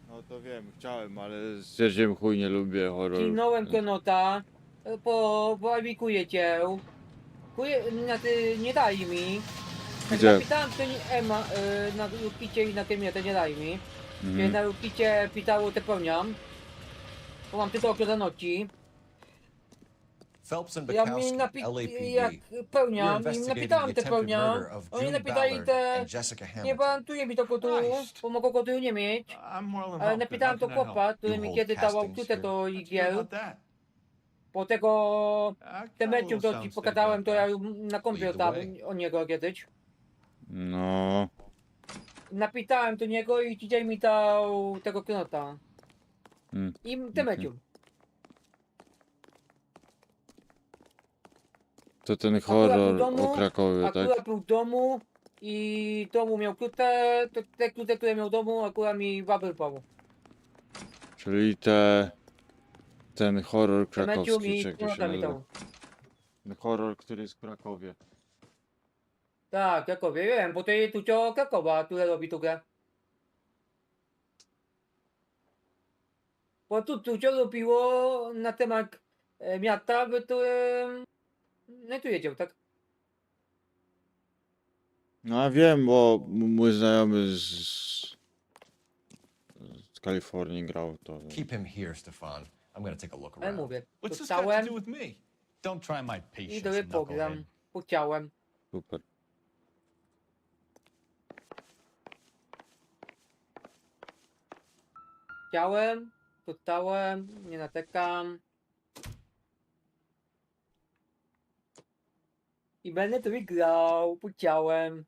A: No to wiem, chciałem, ale stwierdziłem, chuj, nie lubię horror.
R: Kidnąłem Kenota. Poawikuję cię. Nie dali mi.
A: Gdzie?
R: Napytałem to Ema na rukicie i na kamietę nie dali mi. Na rukicie pitało te pełniam. Bo mam tylko okazanoci.
Q: Phelps and
R: Ja
Q: Bukowski,
R: mi
Q: LAPD.
R: jak
Q: We're
R: pełniam, im
Q: investigating
R: napytałem
Q: the
R: te
Q: attempted
R: pełniam.
Q: murder of
R: Oni
Q: June
R: napytali
Q: Ballard
R: te...
Q: and Jessica
R: Nie
Q: Hamilton.
R: gwarantuje mi to kotu, bo mogą kotu nie mieć.
P: I'm more than
R: Ale
P: helping.
R: napytałem to
P: How can I
R: chłopa,
P: help?
R: który
Q: You
R: mi
Q: hold
R: kiedy dawał
Q: castings
R: tutaj
Q: here.
R: to
P: What's good
R: igiel.
P: about that?
R: Po tego te
P: got a
R: mecium,
P: little
R: to ci
P: sound
R: pokazałem, to
P: stage
R: ja na kompie
Q: Lead the
R: tam
Q: way.
R: o niego kiedyś.
A: No.
R: Napytałem do niego i dzisiaj mi dał tego knota. I te mecium.
A: To ten
R: Akurat był w
A: horror
R: domu,
A: o Krakowie, tak?
R: Akurat był w domu i domu miał klute, to te klute, które miał w domu, akurat mi wabyl pomógł.
A: Czyli ten horror
R: Te mecium
A: krakowski,
R: i
A: czy jak to się
R: knota mi
A: nazywa?
R: dał.
A: Ten horror, który jest w Krakowie.
R: Tak, Krakowie, wiem, bo to jest tucio Krakowa, które robi tu grę. Bo tu tucio robiło na temat miasta, w którym... No i tu jedział, tak?
A: No ja wiem, bo mój znajomy z Kalifornii grał to.
Q: Keep him here, Stefan. I'm gonna take a look
R: Ale
Q: around.
R: mówię,
P: What's this got
R: dostałem
P: to do with me?
C: Don't try my
R: i
C: patience,
R: dobry program,
C: knucklehead.
R: chciałem.
A: Super.
R: Chciałem, dostałem, nie natekam. I będę tu grał, chciałem.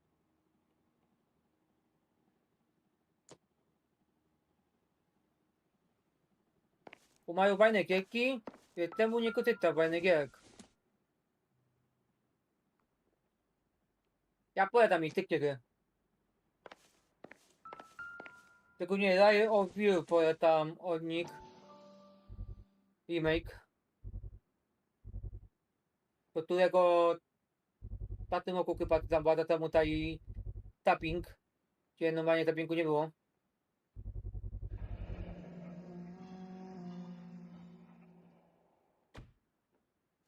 R: Bo mają fajne gierki, więc temu nie kotyta fajny gierek. Ja polecam ich tych gry. Tego nie daję o View, polecam od nich. Remake. Do którego w tym roku chyba tam 2 lata temu taj tapping, gdzie normalnie tappingu nie było.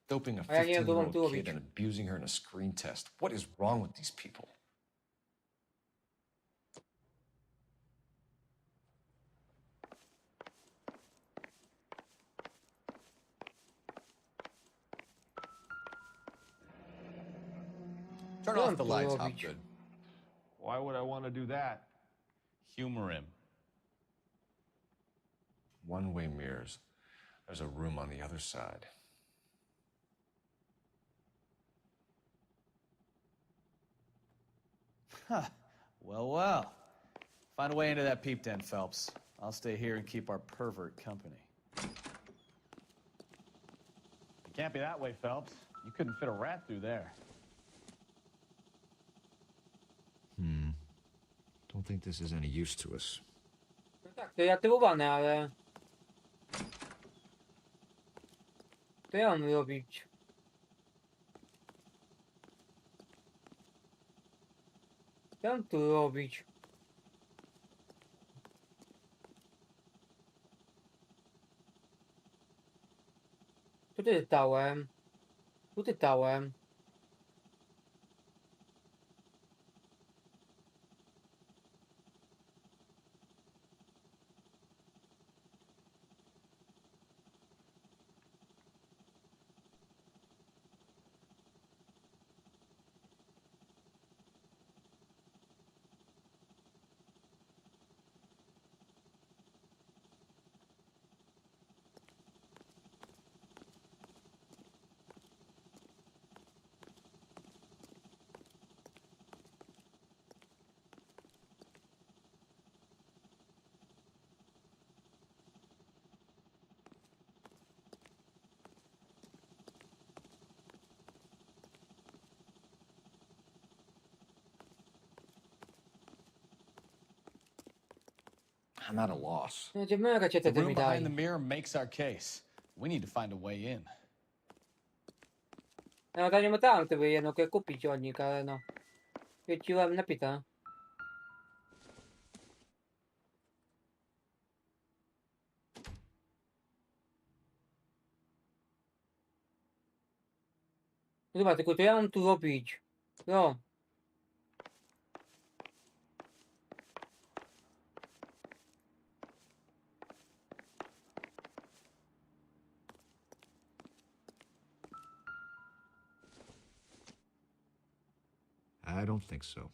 Q: Doping a
R: A ja nie wiem, co mam
Q: 15-year-old
R: tu robić.
Q: kid and abusing her in a screen test. What is wrong with these people?
E: Turn off the lights, Hopgood.
P: Why would I want to do that?
E: Humor him. One-way mirrors. There's a room on the other side.
C: Huh. Well, well. Find a way into that peep den, Phelps. I'll stay here and keep our pervert company.
O: It can't be that way, Phelps. You couldn't fit a rat through there.
I: Don't think this is any use to us.
R: No tak, to jatywowane, ale... To ja mam robić. Co mam tu robić? Tu czytałem. Tu czytałem.
E: I'm at a loss.
R: No, gdzie mega cię
C: The
R: wtedy
C: room
R: mi
C: behind the
R: dali.
C: mirror makes our case. We need to find a way in.
R: No to nie musiałem sobie jedno kupić od nich, ale no. Świeciłem napita. Dobra, tylko to ja mam tu robić. No.
I: I don't think so.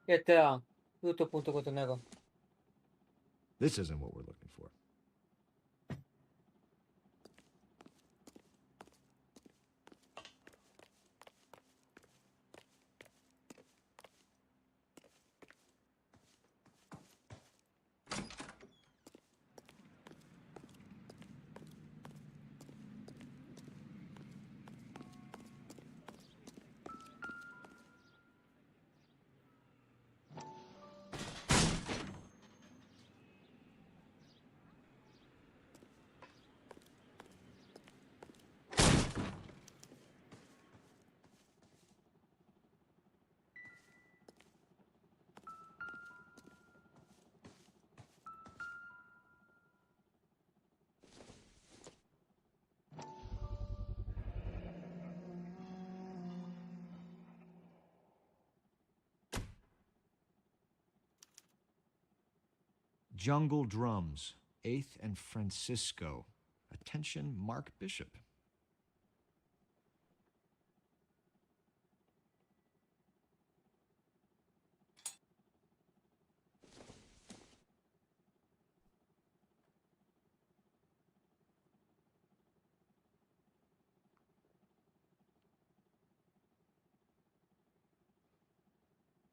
R: GTA. Luto punto gotonego.
I: This isn't what we're looking for. Jungle Drums, 8th and Francisco. Attention, Mark Bishop.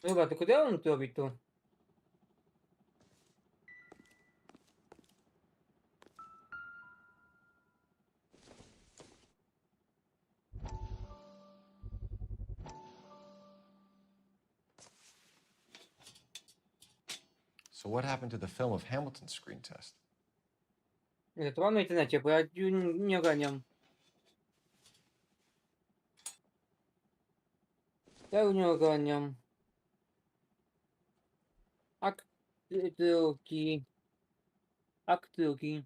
R: Dobra, tylko ja mam tu robić tu.
E: So what happened to the film of Hamilton's screen test?
R: Nie, to mam na internecie, bo ja nie ogarniam. Ja już nie ogarniam. Aktorki. Aktorki.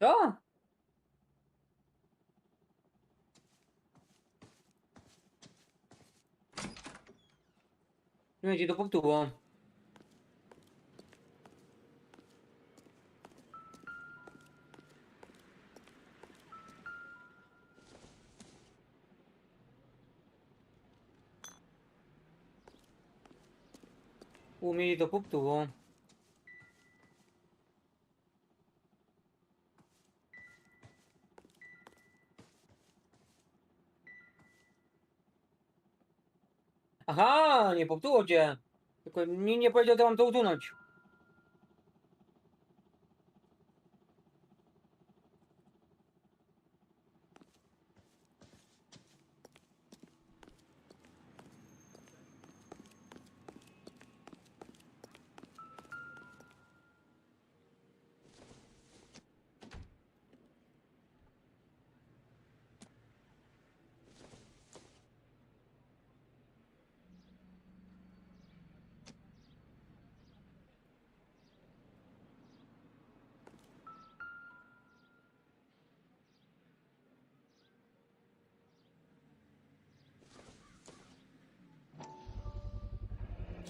R: Co? Nie będzie to poptuło. Umieli to poptuło. Aha, nie poptuło cię. Tylko nikt nie powiedział, że mam to usunąć.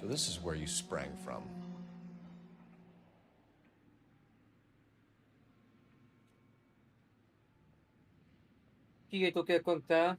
E: So this is where you sprang from.
R: Sigue tu que contar.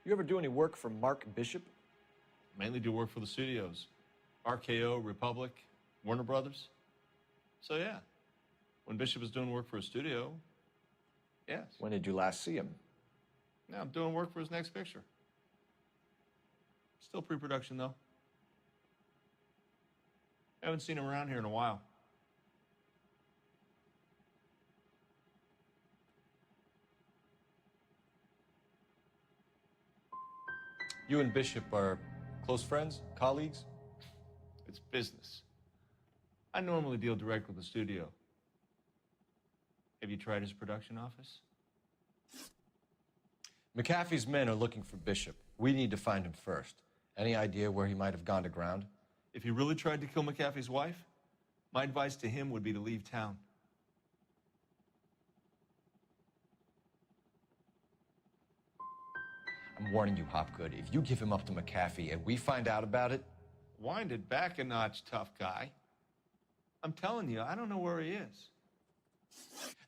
E: You ever do any work for Mark Bishop?
K: Mainly do work for the studios. RKO, Republic, Warner Brothers. So yeah, when Bishop was doing work for a studio, yes.
E: When did you last see him?
K: Now I'm doing work for his next picture. Still pre-production though. Haven't seen him around here in a while.
E: You and Bishop are close friends, colleagues?
K: It's business. I normally deal direct with the studio. Have you tried his production office?
E: McAfee's men are looking for Bishop. We need to find him first. Any idea where he might have gone to ground?
K: If he really tried to kill McAfee's wife, my advice to him would be to leave town.
E: I'm warning you, Hopgood. If you give him up to McAfee and we find out about it...
K: Wind it back a notch, tough guy. I'm telling you, I don't know where he is.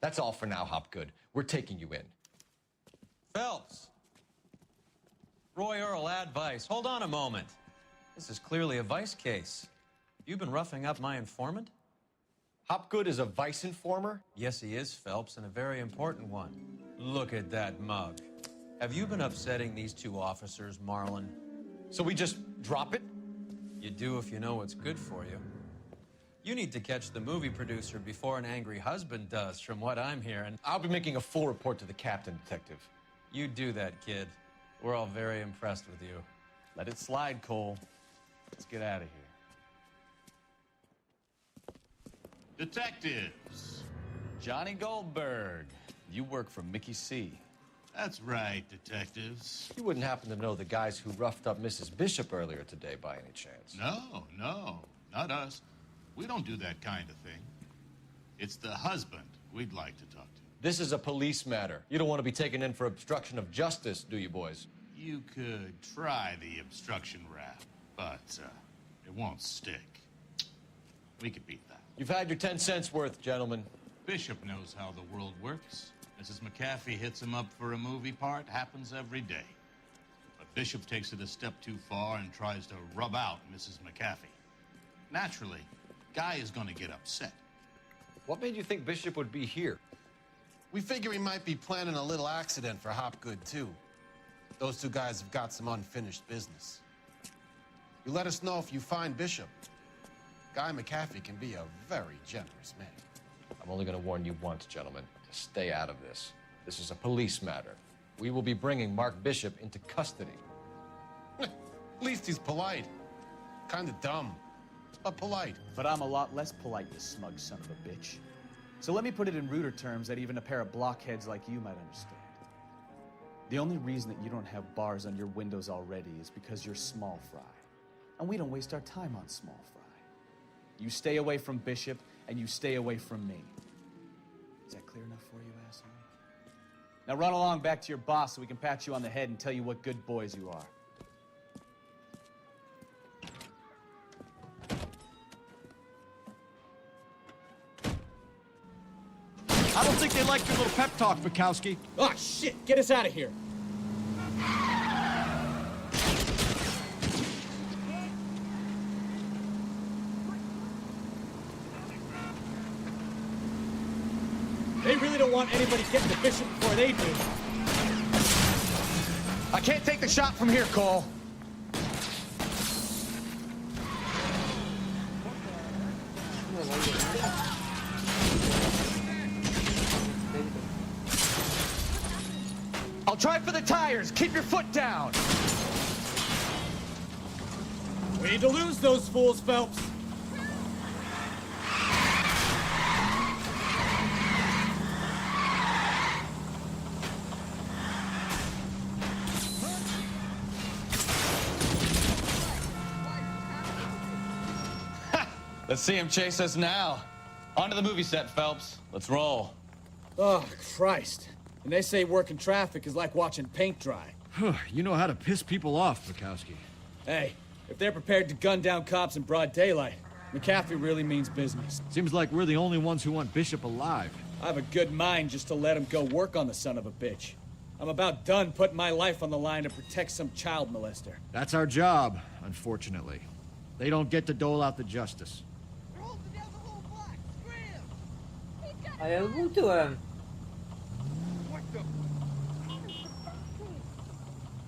E: That's all for now, Hopgood. We're taking you in.
M: Phelps! Roy Earl, advice. Hold on a moment. This is clearly a vice case. You've been roughing up my informant?
E: Hopgood is a vice informer?
M: Yes, he is, Phelps, and a very important one. Look at that mug. Have you been upsetting these two officers, Marlon?
E: So we just drop it?
M: You do if you know what's good for you. You need to catch the movie producer before an angry husband does, from what I'm hearing.
E: I'll be making a full report to the captain, Detective.
M: You do that, kid. We're all very impressed with you.
C: Let it slide, Cole. Let's get out of here.
B: Detectives.
C: Johnny Goldberg. You work for Mickey C.
B: That's right, detectives.
E: You wouldn't happen to know the guys who roughed up Mrs. Bishop earlier today by any chance?
B: No, not us. We don't do that kind of thing. It's the husband we'd like to talk to.
E: This is a police matter. You don't want to be taken in for obstruction of justice, do you, boys?
B: You could try the obstruction rap, but it won't stick. We could beat that.
E: You've had your 10 cents worth, gentlemen.
B: Bishop knows how the world works. Mrs. McAfee hits him up for a movie part. Happens every day. But Bishop takes it a step too far and tries to rub out Mrs. McAfee. Naturally, Guy is going to get upset.
F: What made you think Bishop would be here?
S: We figure he might be planning a little accident for Hopgood, too. Those two guys have got some unfinished business. You let us know if you find Bishop. Guy McAfee can be a very generous man.
E: I'm only going to warn you once, gentlemen, to stay out of this. This is a police matter. We will be bringing Mark Bishop into custody.
S: At least he's polite. Kind of dumb, but polite.
C: But I'm a lot less polite, you smug son of a bitch. So let me put it in ruder terms that even a pair of blockheads like you might understand. The only reason that you don't have bars on your windows already is because you're small fry. And we don't waste our time on small fry. You stay away from Bishop, and you stay away from me. Is that clear enough for you, asshole? Now run along back to your boss so we can pat you on the head and tell you what good boys you are.
I: I don't think they like your little pep talk, Bukowski.
O: Oh, shit! Get us out of here! They really don't want anybody getting to Bishop before they do.
E: I can't take the shot from here, Cole. I'll try for the tires. Keep your foot down.
O: We need to lose those fools, Phelps.
C: Let's see him chase us now. On to the movie set, Phelps. Let's roll.
O: Oh, Christ. And they say working traffic is like watching paint dry.
I: You know how to piss people off, Bukowski.
O: Hey, if they're prepared to gun down cops in broad daylight, McAfee really means business.
I: Seems like we're the only ones who want Bishop alive.
O: I have a good mind just to let him go work on the son of a bitch. I'm about done putting my life on the line to protect some child molester.
I: That's our job, unfortunately. They don't get to dole out the justice.
R: Hay algún tuem.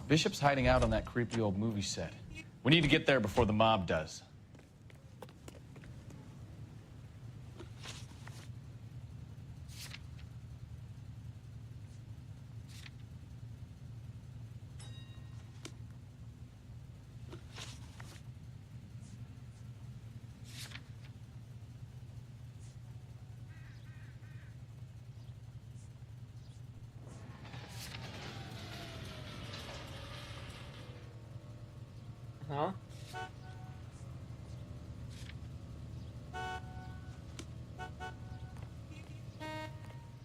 C: Bishop's hiding out on that creepy old movie set. We need to get there before the mob does.
R: Huh?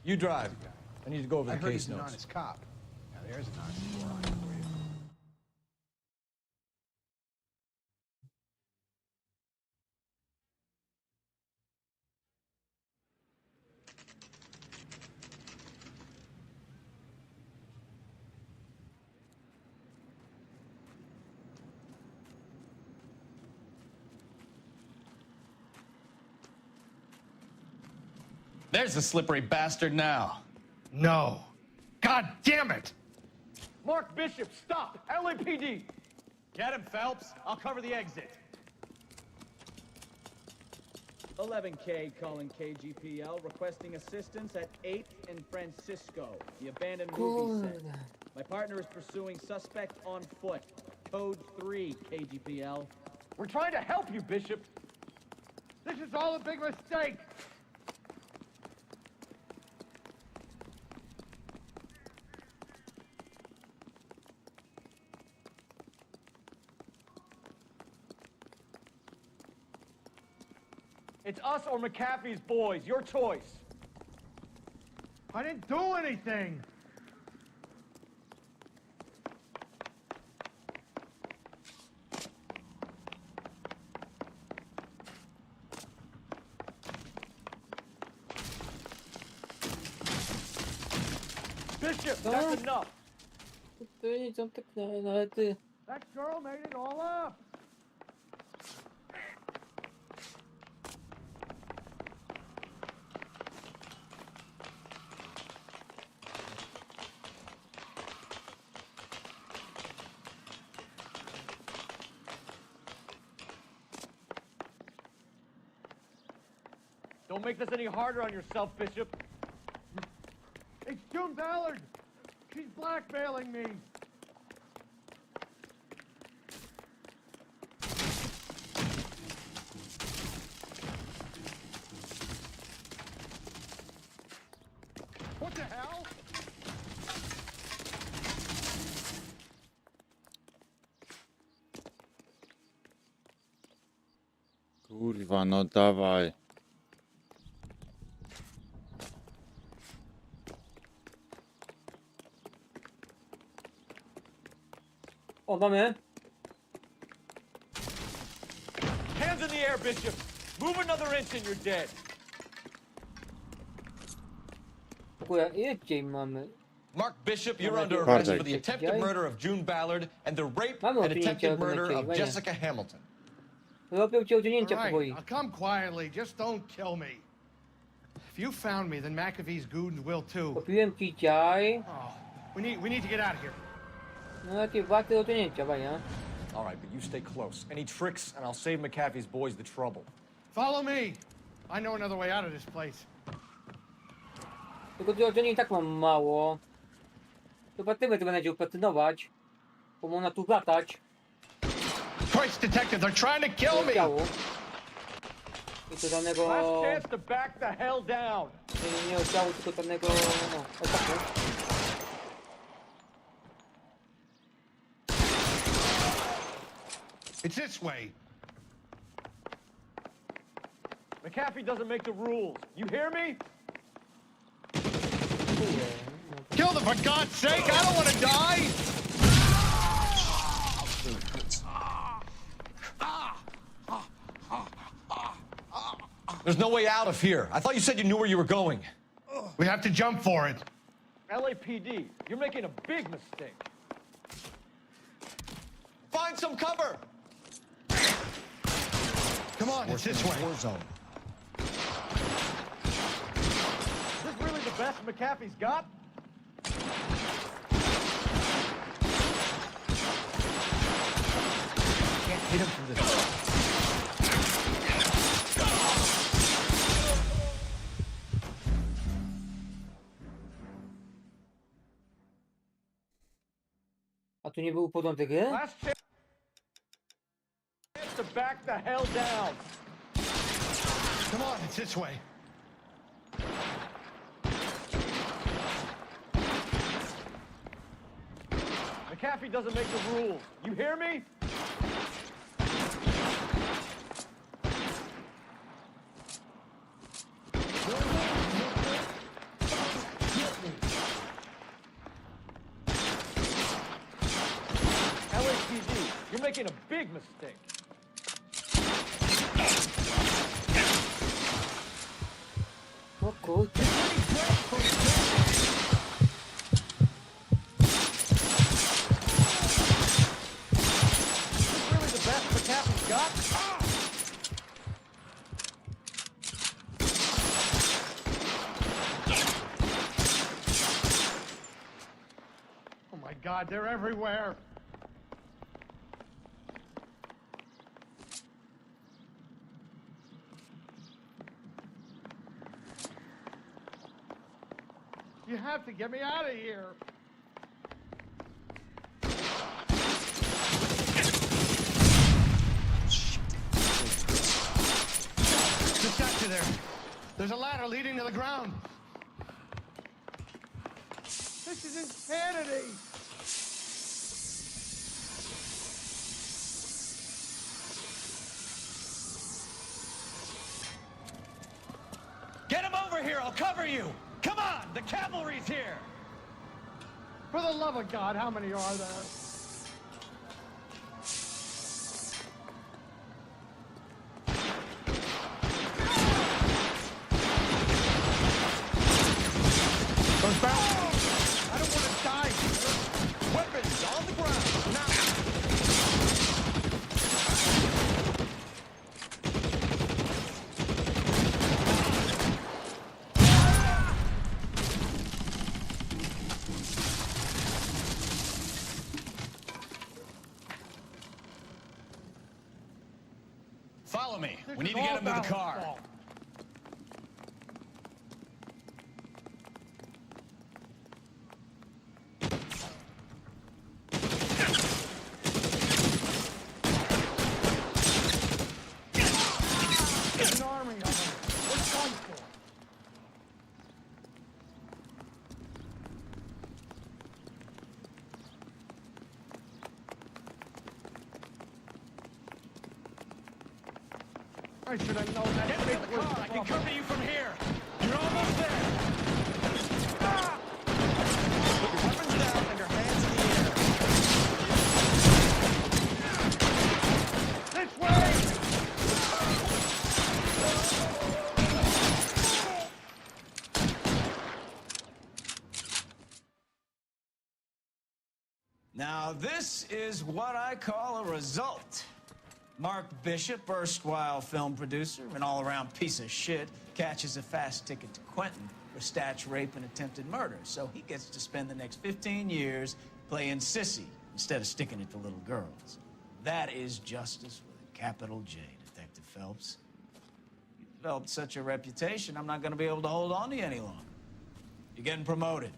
E: You drive. I need to go over the
J: I heard
E: case
J: he's an
E: notes.
J: honest cop. Now there's an honest for you.
C: There's the slippery bastard now.
J: No. God damn it!
E: Mark Bishop, stop! LAPD! Get him, Phelps. I'll cover the exit.
O: 11K calling KGPL, requesting assistance at 8th and Francisco, the abandoned movie set. My partner is pursuing suspect on foot. Code 3, KGPL.
E: We're trying to help you, Bishop.
J: This is all a big mistake!
E: It's us or McAfee's boys. Your choice.
J: I didn't do anything!
E: Bishop, that's enough.
R: To nic tam tak, no ale ty...
J: That girl made it all up!
E: Don't make this any harder on yourself, Bishop.
J: It's June Ballard! She's blackmailing me! What the hell?
A: Kurwa, no dawaj.
R: O, mamy.
E: Hands in the air, Bishop. Move another inch and you're dead.
R: Akurat ile dzisiaj mamy?
C: Mark Bishop, you're
R: Mamy
C: under
R: jakieś-
C: arrest
A: Bartek.
C: for the attempted murder of June Ballard and the rape
R: Mamy
C: and
R: odcięcia
C: attempted
R: od
C: murder of
R: naczelnego.
C: Jessica Hamilton.
R: Robią cię odzunięcia
J: All
R: powoli.
J: right, I'll come quietly. Just don't kill me. If you found me, then McAfee's goons will too.
R: Kupiłem dzisiaj.
J: Oh, we need to get out of here.
R: No jakie warte odzunięcia, fajnie.
E: All right, but you stay close. Any tricks, and I'll save McAfee's boys the trouble.
J: Follow me. I know another way out of this place.
R: Tylko tych odzunięć i tak mam mało. Chyba ty będę chciał platynować. Bo można tu latać.
J: Christ, detective, they're trying to kill me.
R: Działo. I to danego...
E: Last chance to back the hell down.
R: Nie oddziału, tylko danego... no, ataku.
J: It's this way.
E: McAfee doesn't make the rules. You hear me?
J: Kill them, for God's sake! I don't want to die!
C: There's no way out of here. I thought you said you knew where you were going.
J: We have to jump for it.
E: LAPD, you're making a big mistake.
C: Find some cover.
J: Come on, it's this way.
C: War zone.
E: Is this really the best McAfee's got?
C: Can't hit him from this.
R: A tu nie był porządek gry?
E: Last chance to back the hell down.
J: Come on, it's this way.
E: McAfee doesn't make the rules. You hear me? LAPD, you're making a big mistake.
R: O kurczę.
E: Is this really the best McAfee's got?
J: God, they're everywhere. You have to get me out of here.
S: Just got you there. There's a ladder leading to the ground.
J: This is insanity.
Q: Get him over here, I'll cover you! Come on, the cavalry's here!
J: For the love of God, how many are there?
S: Goes back. I don't want to die. Weapons on the ground, now.
Q: Follow me.
J: This
Q: We need
J: is
Q: to get
J: all
Q: him to the
J: Val's
Q: car.
J: fault. There's an army of them. What's going for? I should have known that.
Q: Get to
J: big
Q: the
J: was
Q: car. I can
J: trouble.
Q: cover you from here. You're almost there. Ah! Put your weapons down and your hands in the air.
J: This way!
O: Now, this is what I call a result. Mark Bishop, erstwhile film producer and all-around piece of shit, catches a fast ticket to Quentin for statch rape and attempted murder. So he gets to spend the next 15 years playing sissy instead of sticking it to little girls. That is justice with a capital J, Detective Phelps. You developed such a reputation, I'm not going to be able to hold on to you any longer. You're getting promoted.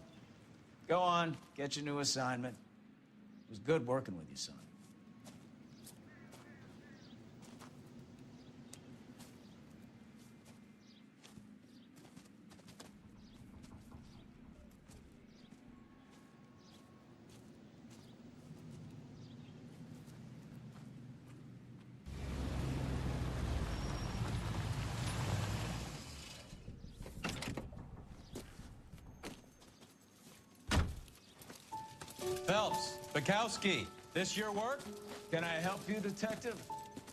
O: Go on, get your new assignment. It was good working with you, son.
M: Phelps, Bukowski, this your work?
O: Can I help you, Detective?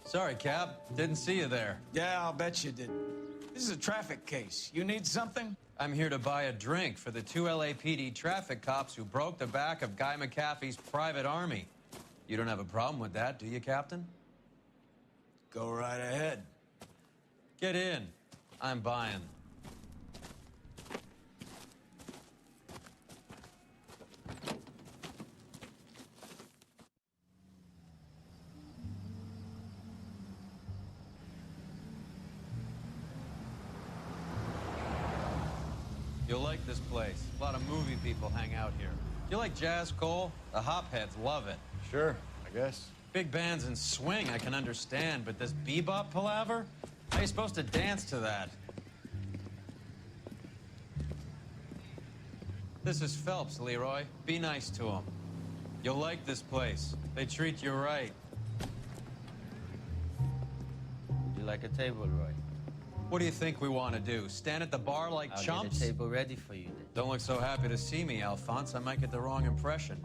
M: Sorry, Cap. Didn't see you there.
O: Yeah, I'll bet you didn't. This is a traffic case. You need something?
M: I'm here to buy a drink for the 2 LAPD traffic cops who broke the back of Guy McAfee's private army. You don't have a problem with that, do you, Captain?
O: Go right ahead.
M: Get in. I'm buying. You'll like this place. A lot of movie people hang out here. You like jazz, Cole? The hopheads love it.
Q: Sure, I guess.
M: Big bands and swing, I can understand, but this bebop palaver? How are you supposed to dance to that? This is Phelps, Leroy. Be nice to him. You'll like this place. They treat you right.
D: Would you like a table, Roy?
M: What do you think we want to do? Stand at the bar like
D: I'll
M: chumps?
D: get a table ready for you then.
M: Don't look so happy to see me, Alphonse. I might get the wrong impression.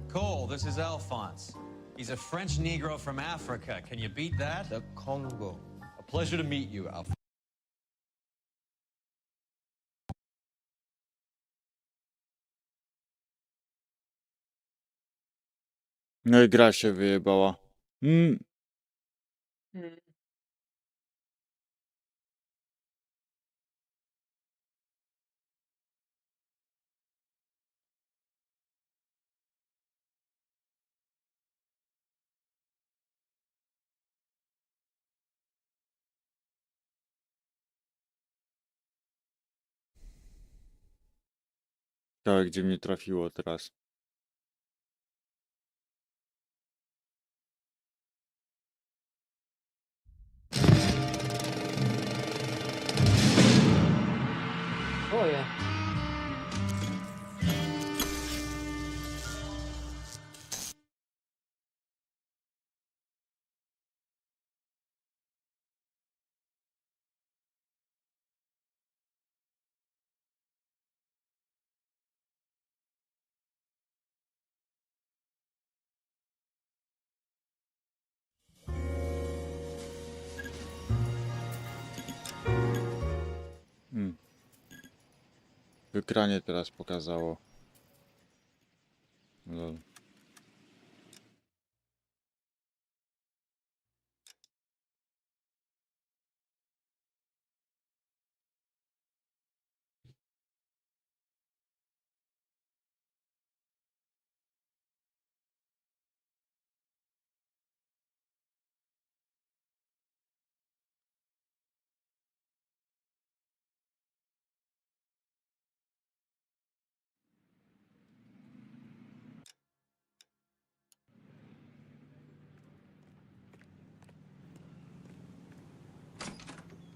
M: Cole, this is Alphonse. He's a French Negro from Africa. Can you beat that?
D: The Congo.
Q: A pleasure to meet you, Alpha.
A: No i gra się wyjebała. Ciekawe, gdzie mnie trafiło teraz.
R: Oje.
A: W ekranie teraz pokazało. Lol.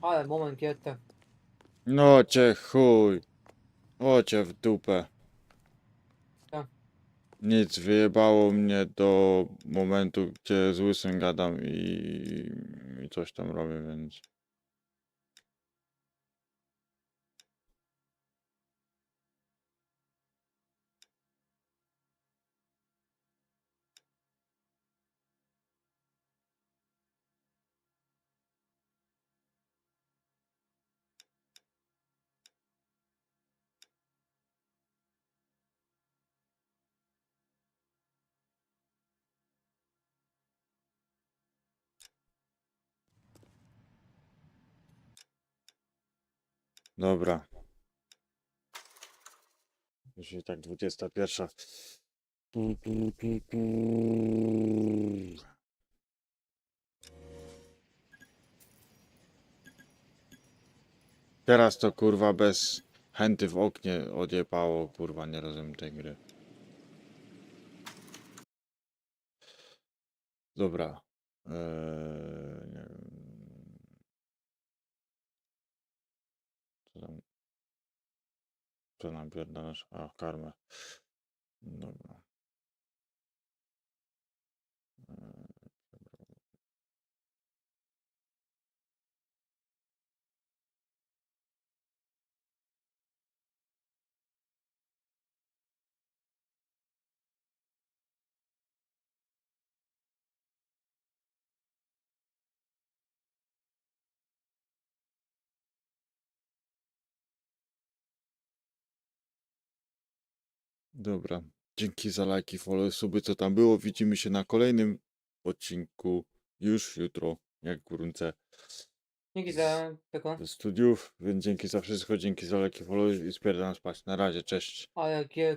R: Ale moment jeszcze.
A: No cię chuj. O cię w dupę.
R: Co?
A: Nic, wyjebało mnie do momentu, gdzie z łysym gadam i coś tam robię, więc... Dobra. Już i tak 21. Teraz to kurwa bez chęty w oknie odjebało, kurwa, nie rozumiem tej gry. Dobra. Nie wiem. Co nam pierdolasz? A, karmę. Dobra. Dobra. Dzięki za lajki, follow, suby, co tam było. Widzimy się na kolejnym odcinku już jutro, jak w górunce.
R: Dzięki za tego.
A: Ze studiów, więc dzięki za wszystko, dzięki za lajki, follow i spierdalam spać. Na razie, cześć.
R: Ale gier